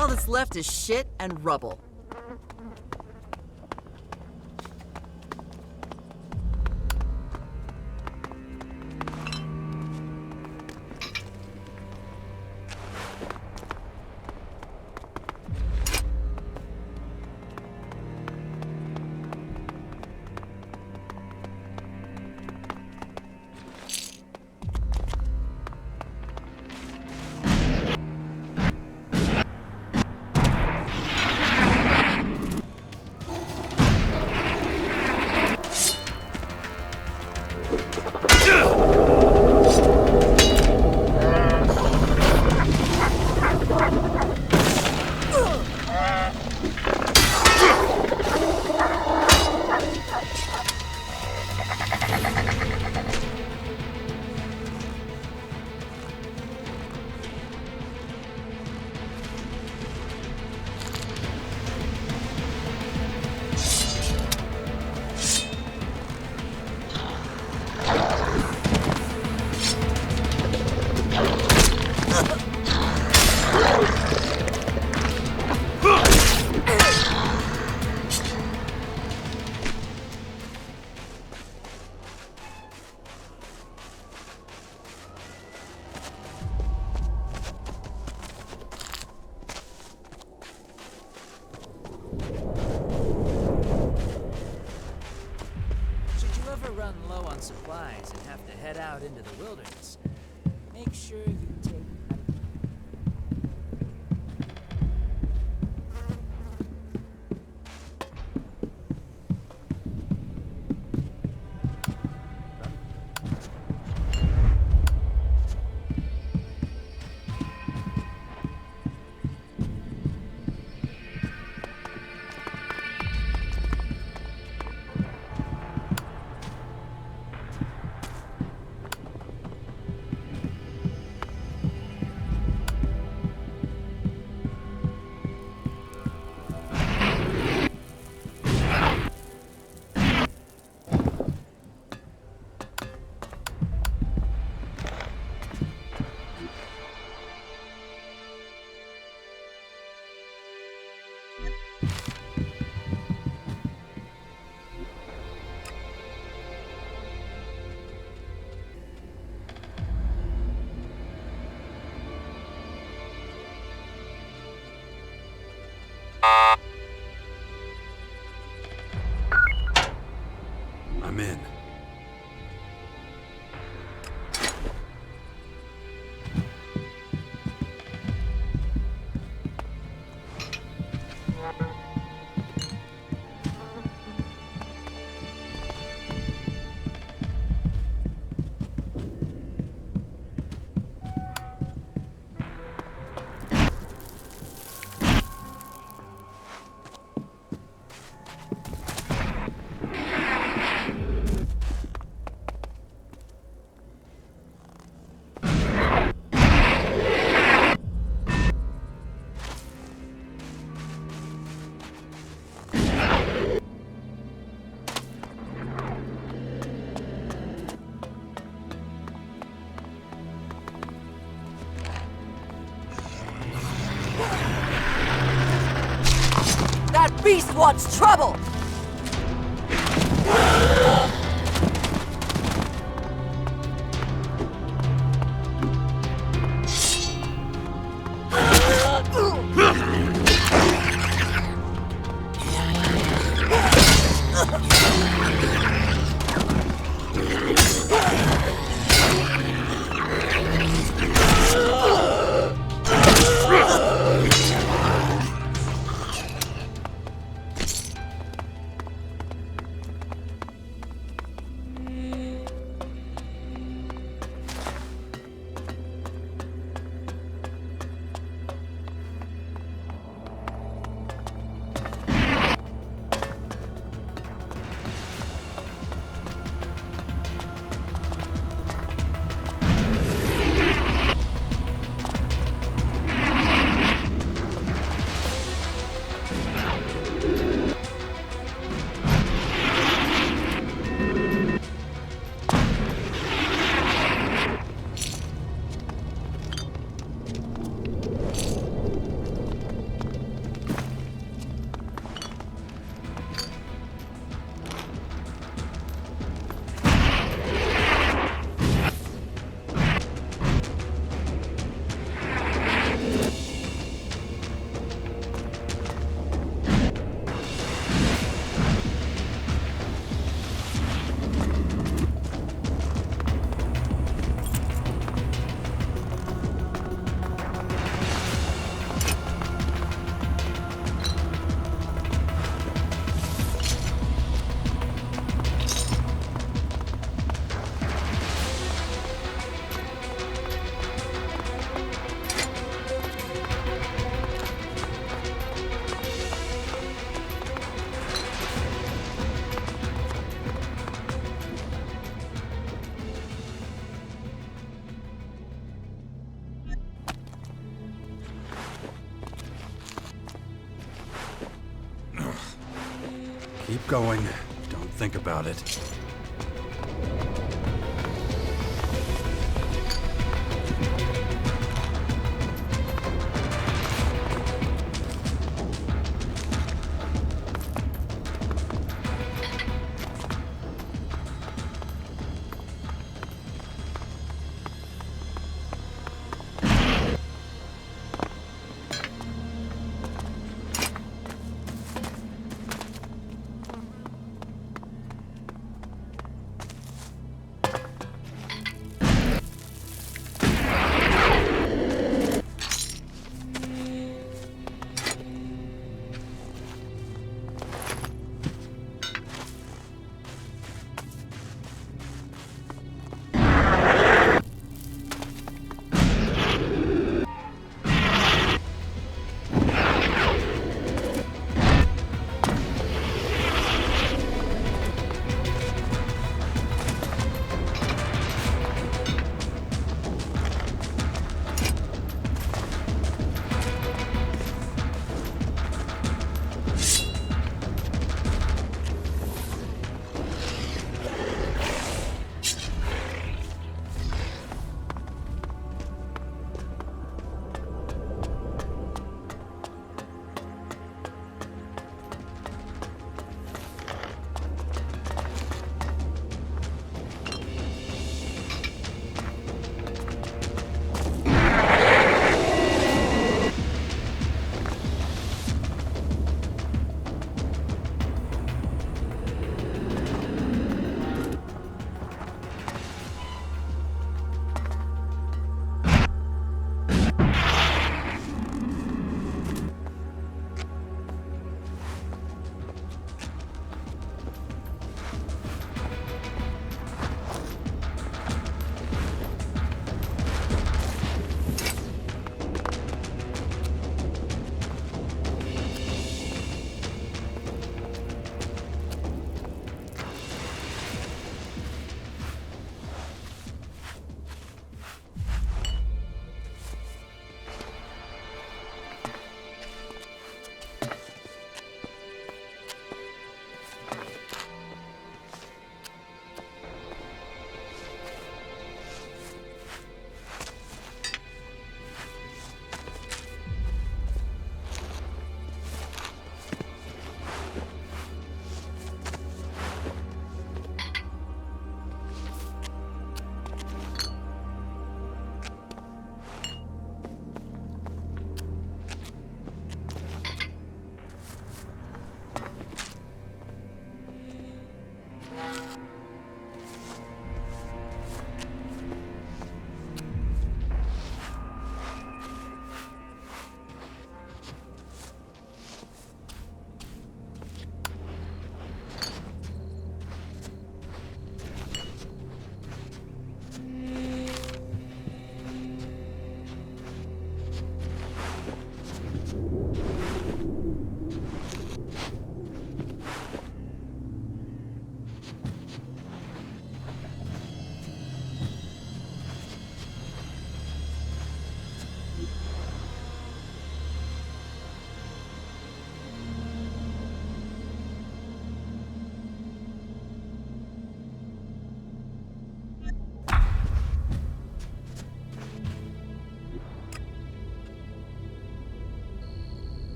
All that's left is shit and rubble. Run low on supplies and have to head out into the wilderness, make sure you take... I'm in. That beast wants trouble! going. Don't think about it.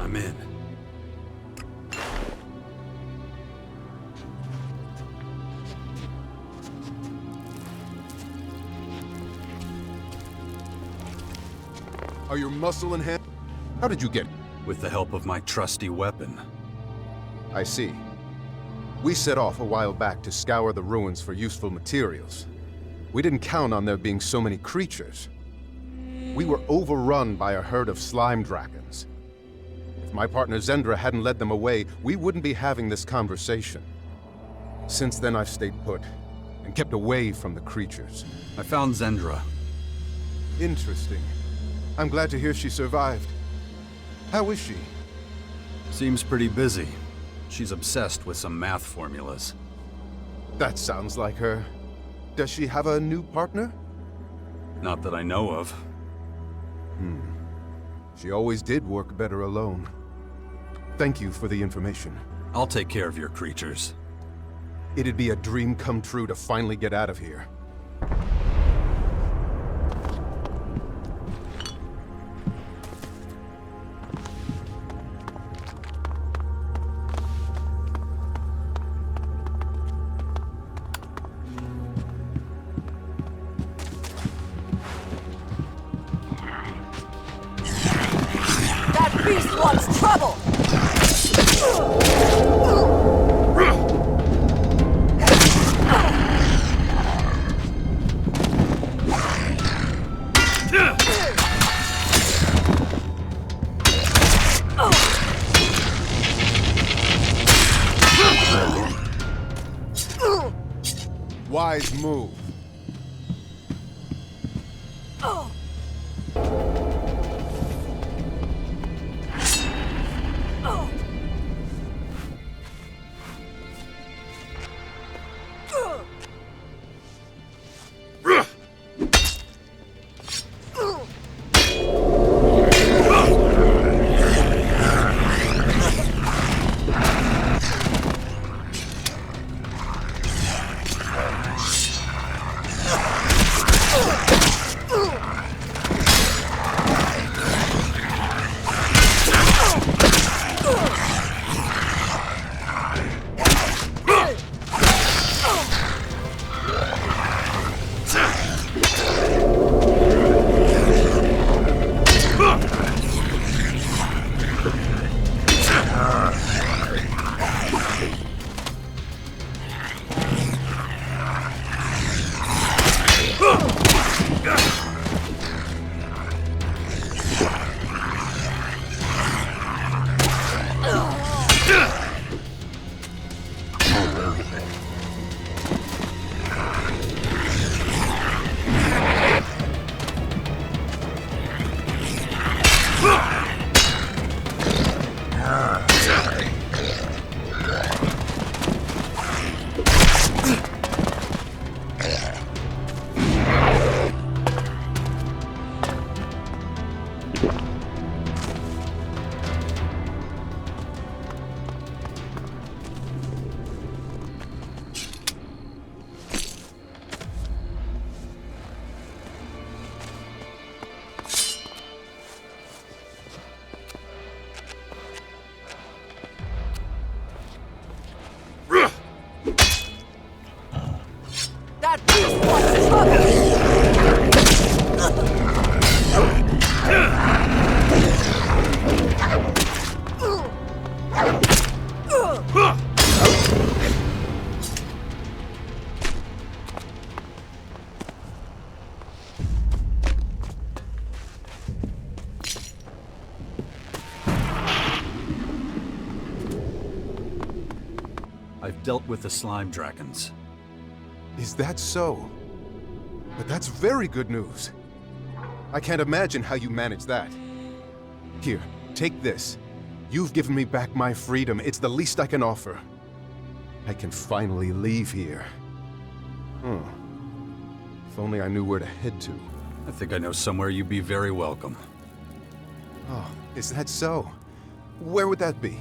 I'm in. Are your muscle in hand? How did you get? With the help of my trusty weapon. I see. We set off a while back to scour the ruins for useful materials. We didn't count on there being so many creatures. We were overrun by a herd of slime dragons. If my partner Zendra hadn't led them away, we wouldn't be having this conversation. Since then, I've stayed put and kept away from the creatures. I found Zendra. Interesting. I'm glad to hear she survived. How is she? Seems pretty busy. She's obsessed with some math formulas. That sounds like her. Does she have a new partner? Not that I know of. She always did work better alone. Thank you for the information. I'll take care of your creatures. It'd be a dream come true to finally get out of here. That beast wants trouble! Wise move. That beast wants trouble! I've dealt with the slime dragons. Is that so? But that's very good news. I can't imagine how you manage that. Here, take this. You've given me back my freedom. It's the least I can offer. I can finally leave here. If only I knew where to head to. I think I know somewhere you'd be very welcome. Oh, is that so? Where would that be?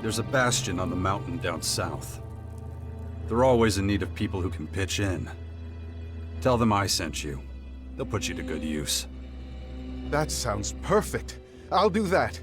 There's a bastion on the mountain down south. They're always in need of people who can pitch in. Tell them I sent you. They'll put you to good use. That sounds perfect. I'll do that.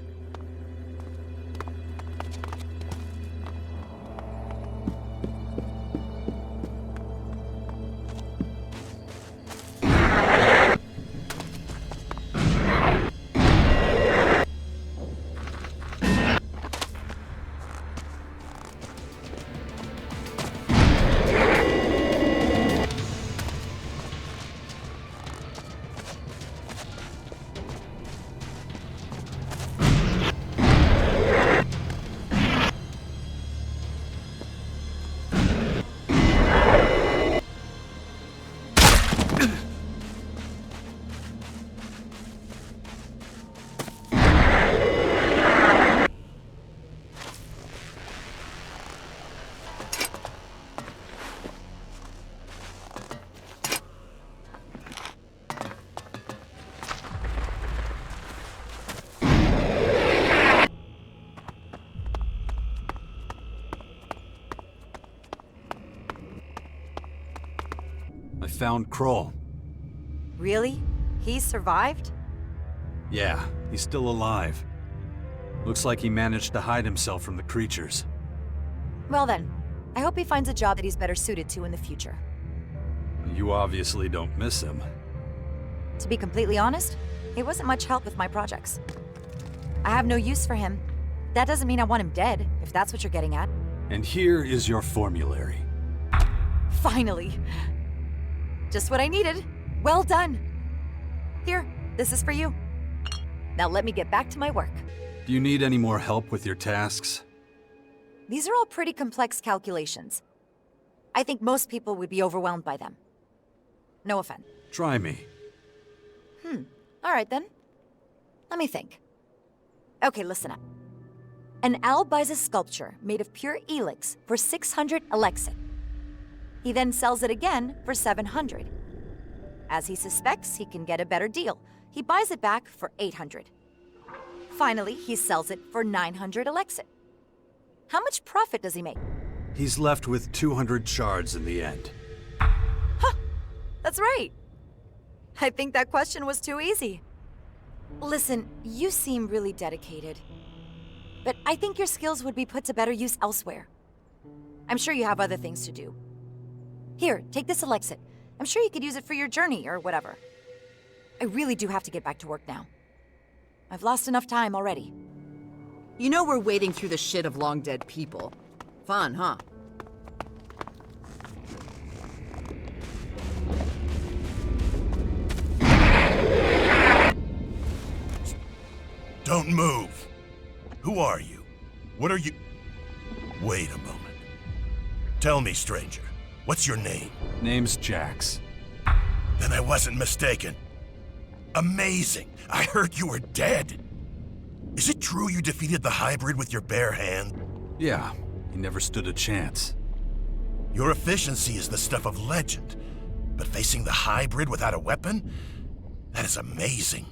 found Kroll. Really? He survived? Yeah, he's still alive. Looks like he managed to hide himself from the creatures. Well then, I hope he finds a job that he's better suited to in the future. You obviously don't miss him. To be completely honest, he wasn't much help with my projects. I have no use for him. That doesn't mean I want him dead, if that's what you're getting at. And here is your formulary. Finally! Just what I needed. Well done! Here, this is for you. Now let me get back to my work. Do you need any more help with your tasks? These are all pretty complex calculations. I think most people would be overwhelmed by them. No offense. Try me. Alright then. Let me think. Okay, listen up. An owl buys a sculpture made of pure Elex for 600 Elexit. He then sells it again for 700. As he suspects he can get a better deal, he buys it back for 800. Finally, he sells it for 900 Elexit. How much profit does he make? He's left with 200 shards in the end. That's right. I think that question was too easy. Listen, you seem really dedicated. But I think your skills would be put to better use elsewhere. I'm sure you have other things to do. Here, take this Elexit. I'm sure you could use it for your journey or whatever. I really do have to get back to work now. I've lost enough time already. You know we're wading through the shit of long-dead people. Fun, huh? Don't move. Who are you? What are you... Wait a moment. Tell me, stranger. What's your name? Name's Jax. Then I wasn't mistaken. Amazing. I heard you were dead. Is it true you defeated the hybrid with your bare hand? Yeah, he never stood a chance. Your efficiency is the stuff of legend. But facing the hybrid without a weapon? That is amazing.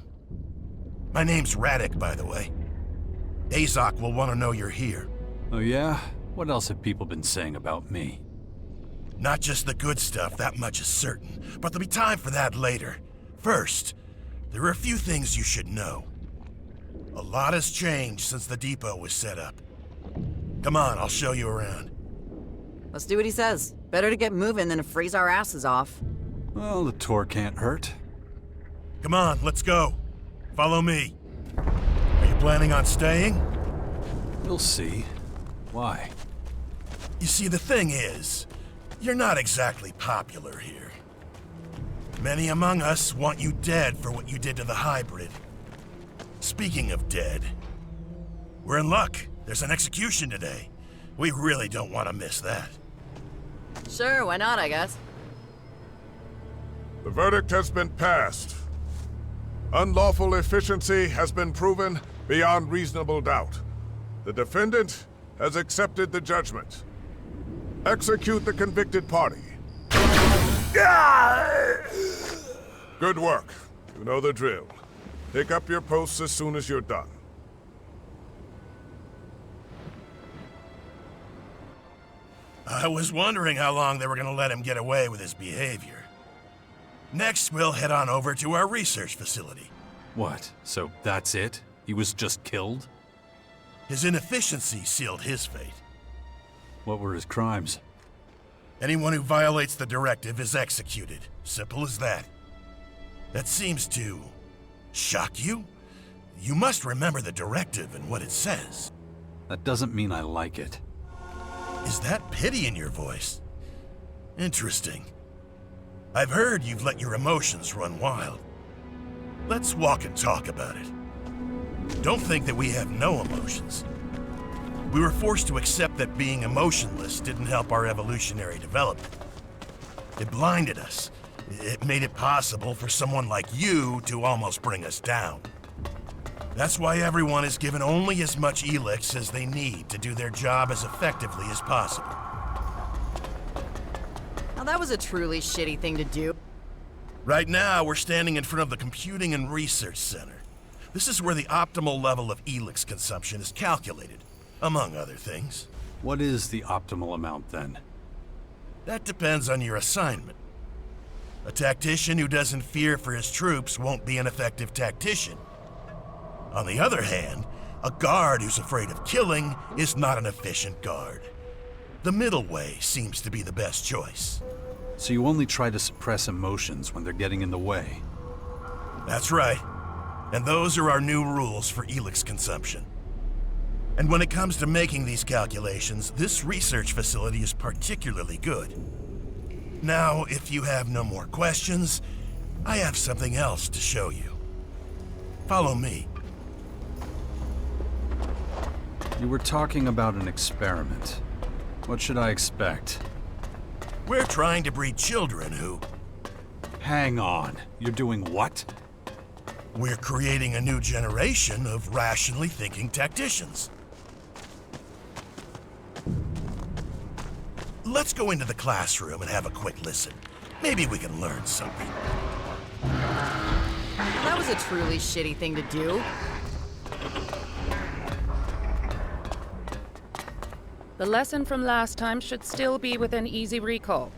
My name's Radek, by the way. Azok will want to know you're here. Oh yeah? What else have people been saying about me? Not just the good stuff, that much is certain. But there'll be time for that later. First, there are a few things you should know. A lot has changed since the depot was set up. Come on, I'll show you around. Let's do what he says. Better to get moving than to freeze our asses off. Well, the tour can't hurt. Come on, let's go. Follow me. Are you planning on staying? We'll see. Why? You see, the thing is, you're not exactly popular here. Many among us want you dead for what you did to the hybrid. Speaking of dead, we're in luck. There's an execution today. We really don't want to miss that. Sure, why not, I guess. The verdict has been passed. Unlawful efficiency has been proven beyond reasonable doubt. The defendant has accepted the judgment. Execute the convicted party. Good work. You know the drill. Pick up your posts as soon as you're done. I was wondering how long they were going to let him get away with his behavior. Next, we'll head on over to our research facility. What? So that's it? He was just killed? His inefficiency sealed his fate. What were his crimes? Anyone who violates the directive is executed. Simple as that. That seems to shock you? You must remember the directive and what it says. That doesn't mean I like it. Is that pity in your voice? Interesting. I've heard you've let your emotions run wild. Let's walk and talk about it. Don't think that we have no emotions. We were forced to accept that being emotionless didn't help our evolutionary development. It blinded us. It made it possible for someone like you to almost bring us down. That's why everyone is given only as much Elex as they need to do their job as effectively as possible. Now that was a truly shitty thing to do. Right now, we're standing in front of the Computing and Research Center. This is where the optimal level of Elex consumption is calculated, among other things. What is the optimal amount, then? That depends on your assignment. A tactician who doesn't fear for his troops won't be an effective tactician. On the other hand, a guard who's afraid of killing is not an efficient guard. The middle way seems to be the best choice. So you only try to suppress emotions when they're getting in the way? That's right. And those are our new rules for Elex consumption. And when it comes to making these calculations, this research facility is particularly good. Now, if you have no more questions, I have something else to show you. Follow me. You were talking about an experiment. What should I expect? We're trying to breed children who... Hang on. You're doing what? We're creating a new generation of rationally thinking tacticians. Let's go into the classroom and have a quick listen. Maybe we can learn something. That was a truly shitty thing to do. The lesson from last time should still be within easy recall.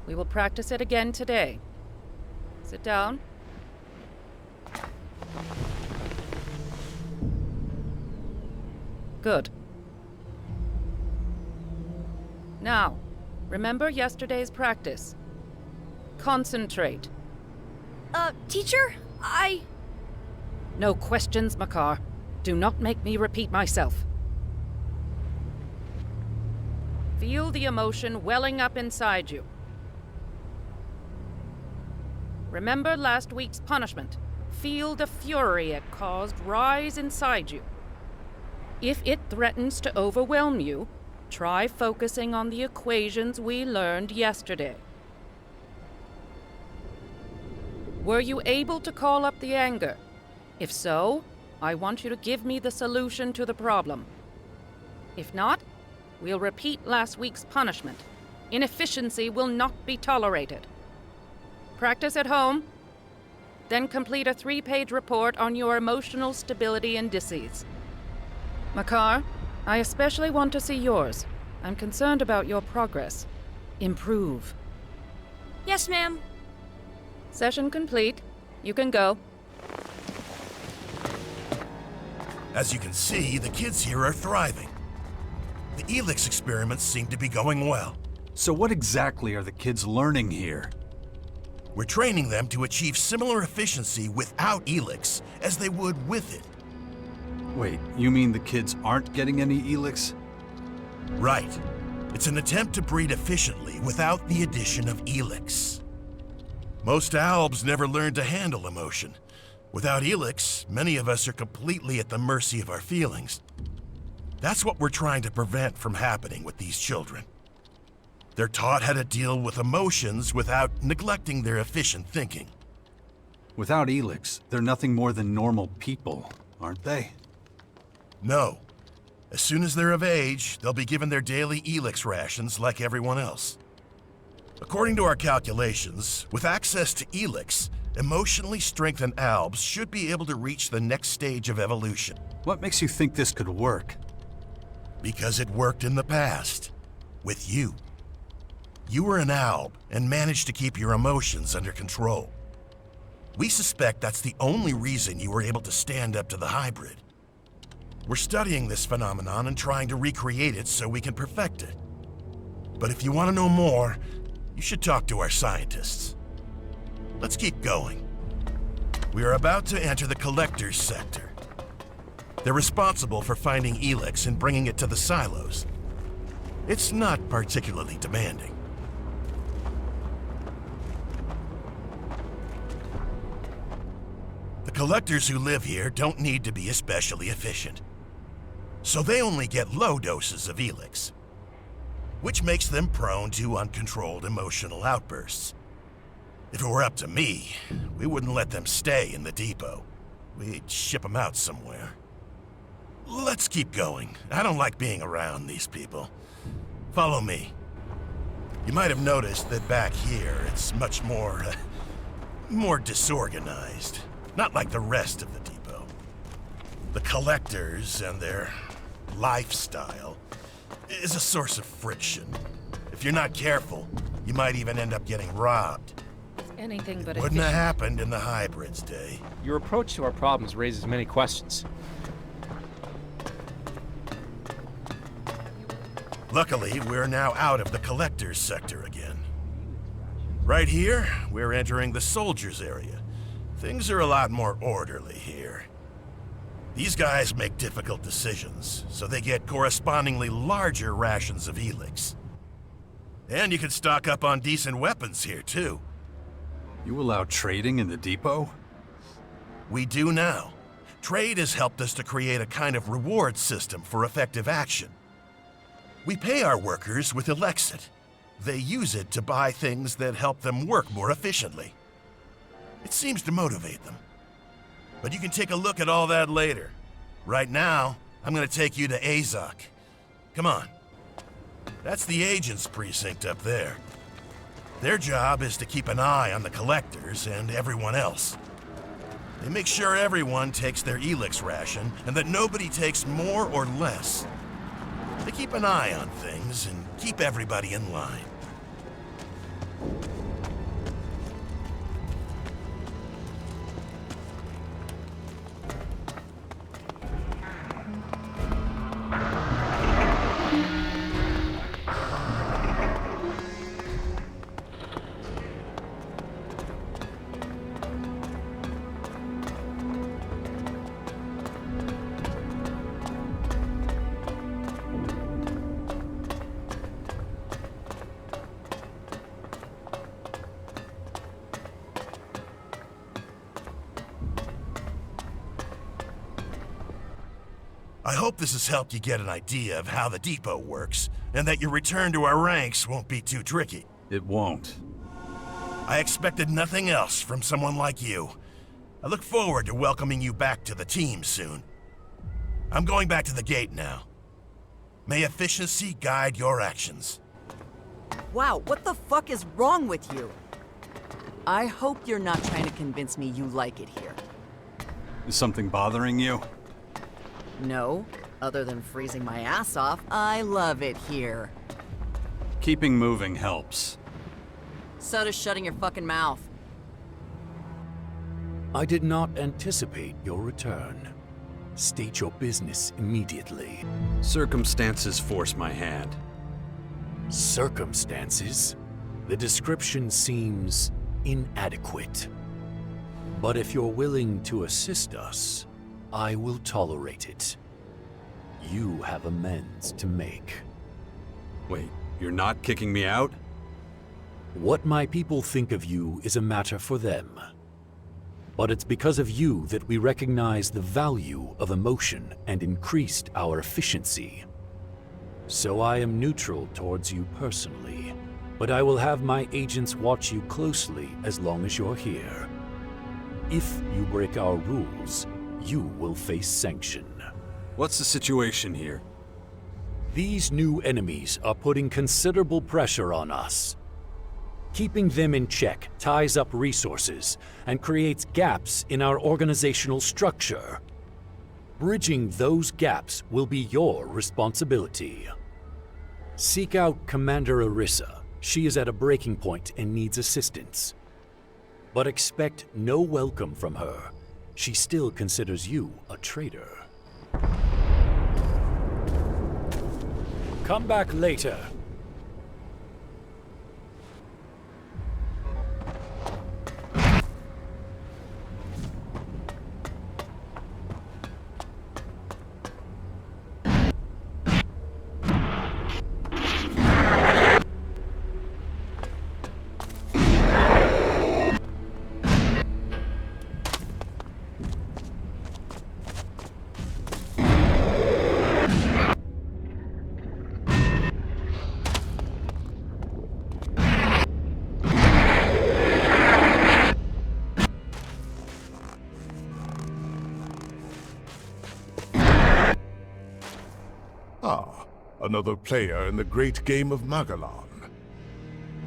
We will practice it again today. Sit down. Good. Now, remember yesterday's practice. Concentrate. Teacher, No questions, Makar. Do not make me repeat myself. Feel the emotion welling up inside you. Remember last week's punishment. Feel the fury it caused rise inside you. If it threatens to overwhelm you, try focusing on the equations we learned yesterday. Were you able to call up the anger? If so, I want you to give me the solution to the problem. If not, we'll repeat last week's punishment. Inefficiency will not be tolerated. Practice at home, then complete a 3-page report on your emotional stability indices. Makar, I especially want to see yours. I'm concerned about your progress. Improve. Yes, ma'am. Session complete. You can go. As you can see, the kids here are thriving. The Elex experiments seem to be going well. So what exactly are the kids learning here? We're training them to achieve similar efficiency without Elex as they would with it. Wait, you mean the kids aren't getting any Elex? Right. It's an attempt to breed efficiently without the addition of Elex. Most albs never learn to handle emotion. Without Elex, many of us are completely at the mercy of our feelings. That's what we're trying to prevent from happening with these children. They're taught how to deal with emotions without neglecting their efficient thinking. Without Elex, they're nothing more than normal people, aren't they? No. As soon as they're of age, they'll be given their daily Elex rations like everyone else. According to our calculations, with access to Elex, emotionally strengthened albs should be able to reach the next stage of evolution. What makes you think this could work? Because it worked in the past. With you. You were an alb and managed to keep your emotions under control. We suspect that's the only reason you were able to stand up to the hybrid. We're studying this phenomenon and trying to recreate it so we can perfect it. But if you want to know more, you should talk to our scientists. Let's keep going. We are about to enter the collector's sector. They're responsible for finding Elex and bringing it to the silos. It's not particularly demanding. The collectors who live here don't need to be especially efficient. So they only get low doses of Elex, which makes them prone to uncontrolled emotional outbursts. If it were up to me, we wouldn't let them stay in the depot. We'd ship them out somewhere. Let's keep going. I don't like being around these people. Follow me. You might have noticed that back here, it's much more disorganized. Not like the rest of the depot. The collectors and their lifestyle is a source of friction. If you're not careful, you might even end up getting robbed. anything but Wouldn't have efficient. happened in the hybrids day. Your approach to our problems raises many questions. Luckily, we're now out of the collector's sector again. Right here, we're entering the soldiers' area. Things are a lot more orderly here. These guys make difficult decisions, so they get correspondingly larger rations of Elex. And you can stock up on decent weapons here, too. You allow trading in the depot? We do now. Trade has helped us to create a kind of reward system for effective action. We pay our workers with Elexit. They use it to buy things that help them work more efficiently. It seems to motivate them. But you can take a look at all that later. Right now, I'm gonna take you to Azok. Come on. That's the agent's precinct up there. Their job is to keep an eye on the collectors and everyone else. They make sure everyone takes their Elex ration and that nobody takes more or less. They keep an eye on things and keep everybody in line. I hope this has helped you get an idea of how the depot works, and that your return to our ranks won't be too tricky. It won't. I expected nothing else from someone like you. I look forward to welcoming you back to the team soon. I'm going back to the gate now. May efficiency guide your actions. Wow, what the fuck is wrong with you? I hope you're not trying to convince me you like it here. Is something bothering you? No, other than freezing my ass off, I love it here. Keeping moving helps. So does shutting your fucking mouth. I did not anticipate your return. State your business immediately. Circumstances force my hand. Circumstances? The description seems inadequate. But if you're willing to assist us, I will tolerate it. You have amends to make. Wait, you're not kicking me out? What my people think of you is a matter for them. But it's because of you that we recognize the value of emotion and increased our efficiency. So I am neutral towards you personally, but I will have my agents watch you closely as long as you're here. If you break our rules, you will face sanction. What's the situation here? These new enemies are putting considerable pressure on us. Keeping them in check ties up resources and creates gaps in our organizational structure. Bridging those gaps will be your responsibility. Seek out Commander Arissa. She is at a breaking point and needs assistance. But expect no welcome from her. She still considers you a traitor. Come back later. Another player in the great game of Magellan.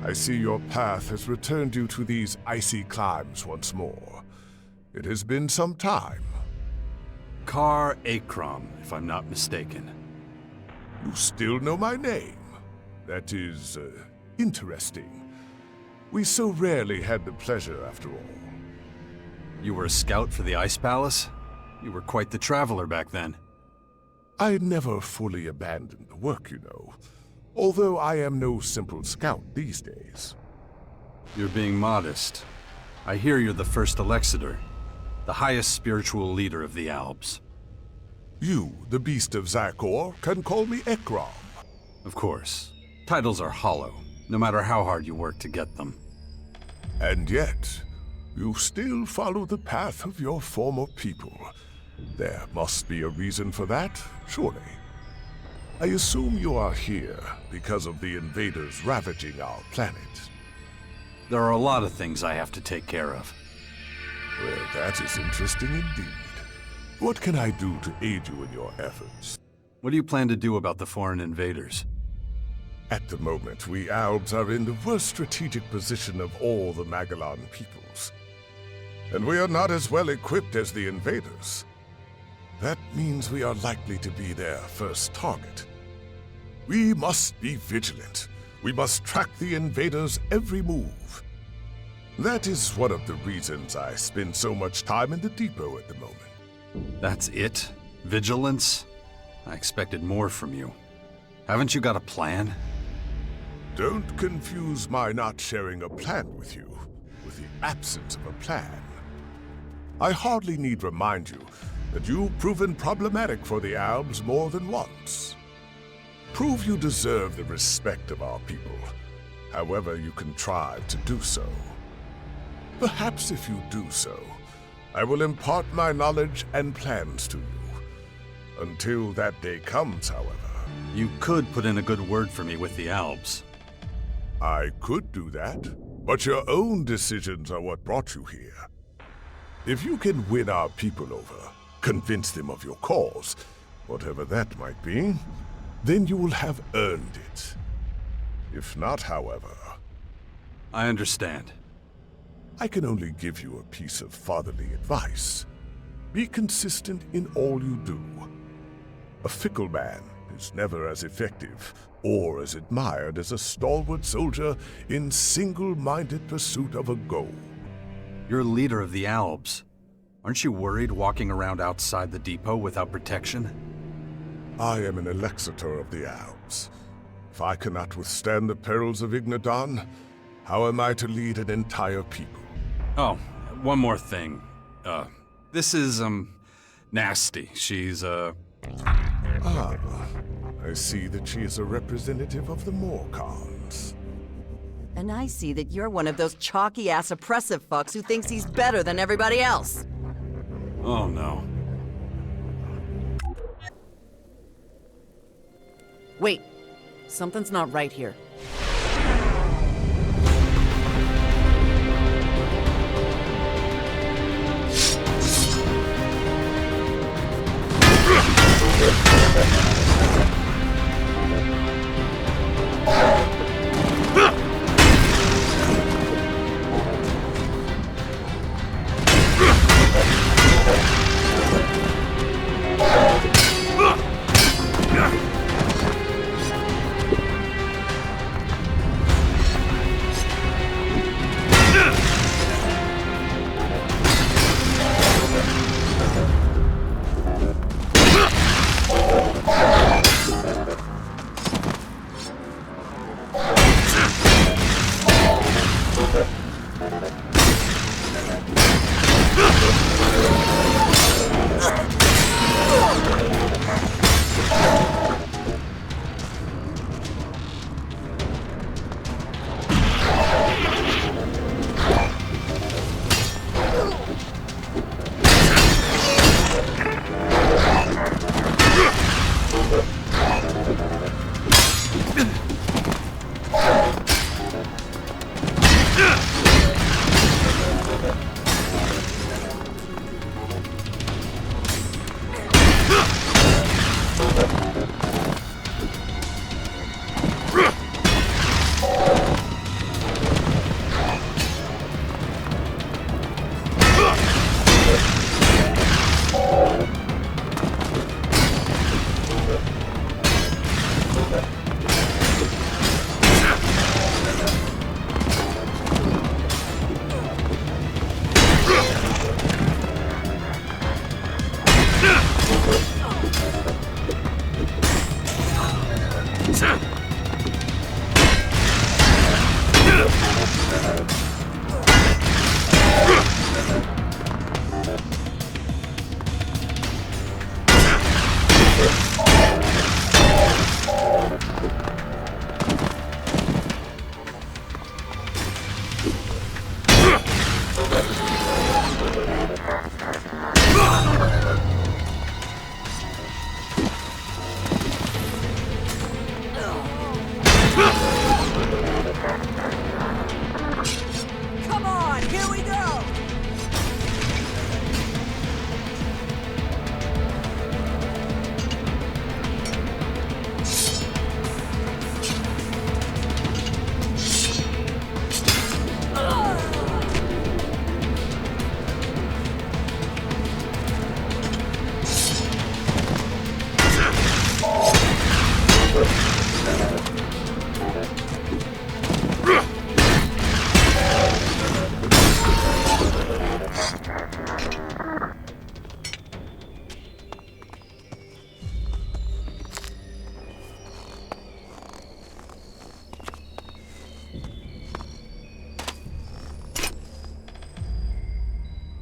I see your path has returned you to these icy climes once more. It has been some time. Kar Akram, if I'm not mistaken. You still know my name. That is, interesting. We so rarely had the pleasure, after all. You were a scout for the Ice Palace? You were quite the traveler back then. I never fully abandoned the work, you know. Although I am no simple scout these days. You're being modest. I hear you're the first Elextor, the highest spiritual leader of the Alps. You, the Beast of Zakor, can call me Ekram. Of course. Titles are hollow, no matter how hard you work to get them. And yet, you still follow the path of your former people. There must be a reason for that, surely. I assume you are here because of the invaders ravaging our planet. There are a lot of things I have to take care of. Well, that is interesting indeed. What can I do to aid you in your efforts? What do you plan to do about the foreign invaders? At the moment, we Albs are in the worst strategic position of all the Magellan peoples. And we are not as well equipped as the invaders. That means we are likely to be their first target. We must be vigilant. We must track the invaders' every move. That is one of the reasons I spend so much time in the depot at the moment. That's it? Vigilance? I expected more from you. Haven't you got a plan? Don't confuse my not sharing a plan with you with the absence of a plan. I hardly need remind you that you've proven problematic for the Albs more than once. Prove you deserve the respect of our people, however you contrive to do so. Perhaps if you do so, I will impart my knowledge and plans to you. Until that day comes, however. You could put in a good word for me with the Albs. I could do that, but your own decisions are what brought you here. If you can win our people over, convince them of your cause, whatever that might be, then you will have earned it. If not, however... I understand. I can only give you a piece of fatherly advice. Be consistent in all you do. A fickle man is never as effective or as admired as a stalwart soldier in single-minded pursuit of a goal. You're leader of the Albs. Aren't you worried walking around outside the depot without protection? I am an Elextor of the Alps. If I cannot withstand the perils of Ignadon, how am I to lead an entire people? Oh, one more thing. This is, Nasty. She's, Ah, I see that she is a representative of the Morcons. And I see that you're one of those chalky-ass oppressive fucks who thinks he's better than everybody else. Oh no. Wait, something's not right here. Come on, here we go!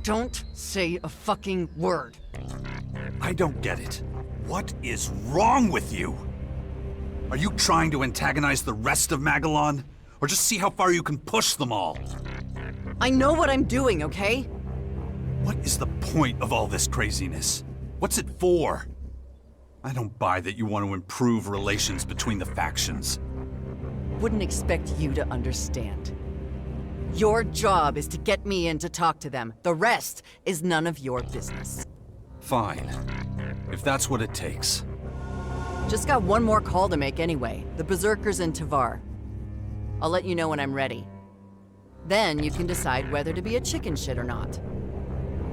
Don't say a fucking word. I don't get it. What is wrong with you? Are you trying to antagonize the rest of Magellan? Or just see how far you can push them all? I know what I'm doing, okay? What is the point of all this craziness? What's it for? I don't buy that you want to improve relations between the factions. Wouldn't expect you to understand. Your job is to get me in to talk to them. The rest is none of your business. Fine. If that's what it takes. Just got one more call to make anyway. The Berserkers in Tavar. I'll let you know when I'm ready. Then you can decide whether to be a chicken shit or not.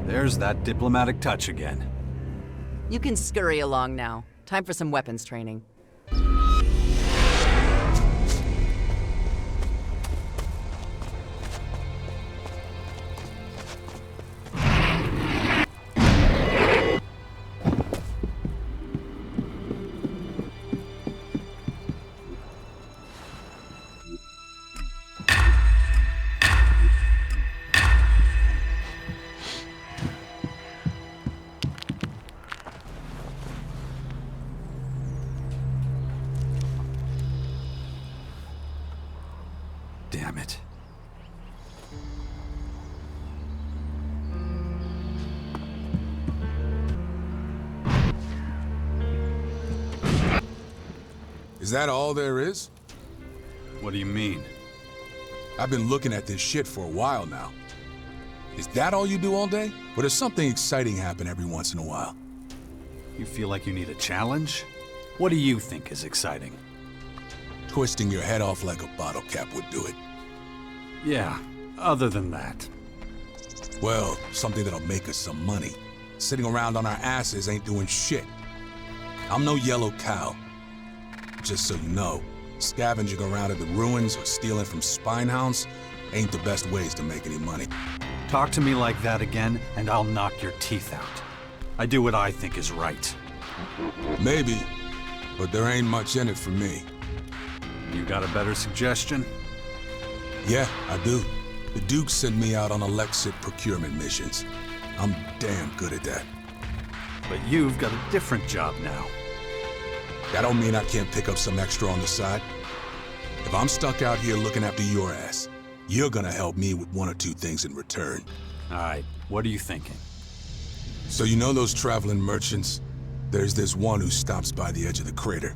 There's that diplomatic touch again. You can scurry along now. Time for some weapons training. Damn it. Is that all there is? What do you mean? I've been looking at this shit for a while now. Is that all you do all day? Or does something exciting happen every once in a while? You feel like you need a challenge? What do you think is exciting? Twisting your head off like a bottle cap would do it. Yeah, other than that. Well, something that'll make us some money. Sitting around on our asses ain't doing shit. I'm no yellow cow. Just so you know, scavenging around in the ruins or stealing from spinehounds ain't the best ways to make any money. Talk to me like that again, and I'll knock your teeth out. I do what I think is right. Maybe, but there ain't much in it for me. You got a better suggestion? Yeah, I do. The Duke sent me out on Elex II procurement missions. I'm damn good at that. But you've got a different job now. That don't mean I can't pick up some extra on the side. If I'm stuck out here looking after your ass, you're gonna help me with one or two things in return. All right, what are you thinking? So you know those traveling merchants? There's this one who stops by the edge of the crater.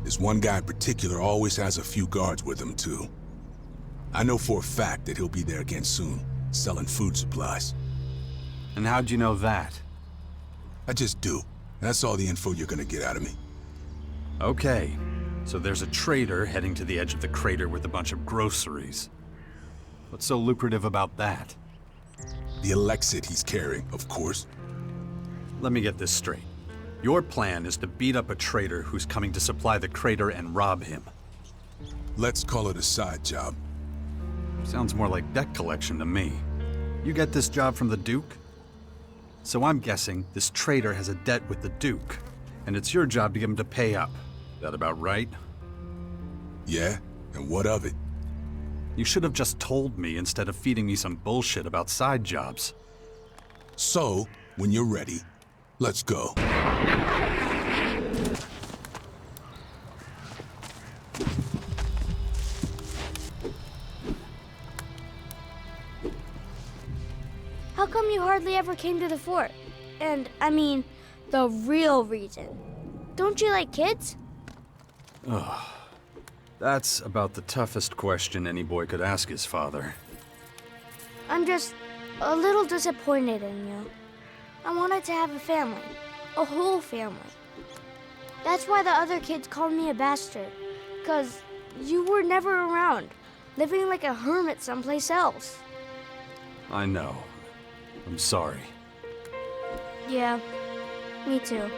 This one guy in particular always has a few guards with him, too. I know for a fact that he'll be there again soon, selling food supplies. And how'd you know that? I just do. That's all the info you're gonna get out of me. Okay, so there's a trader heading to the edge of the crater with a bunch of groceries. What's so lucrative about that? The Elexit he's carrying, of course. Let me get this straight. Your plan is to beat up a trader who's coming to supply the crater and rob him. Let's call it a side job. Sounds more like debt collection to me. You get this job from the Duke? So I'm guessing this trader has a debt with the Duke, and it's your job to get him to pay up. That about right? Yeah, and what of it? You should have just told me instead of feeding me some bullshit about side jobs. So, when you're ready, let's go. hardly ever came to the fort. And, I mean, the real reason. Don't you like kids? Ugh. That's about the toughest question any boy could ask his father. I'm just a little disappointed in you. I wanted to have a family. A whole family. That's why the other kids called me a bastard. 'Cause you were never around, living like a hermit someplace else. I know. I'm sorry. Yeah, me too.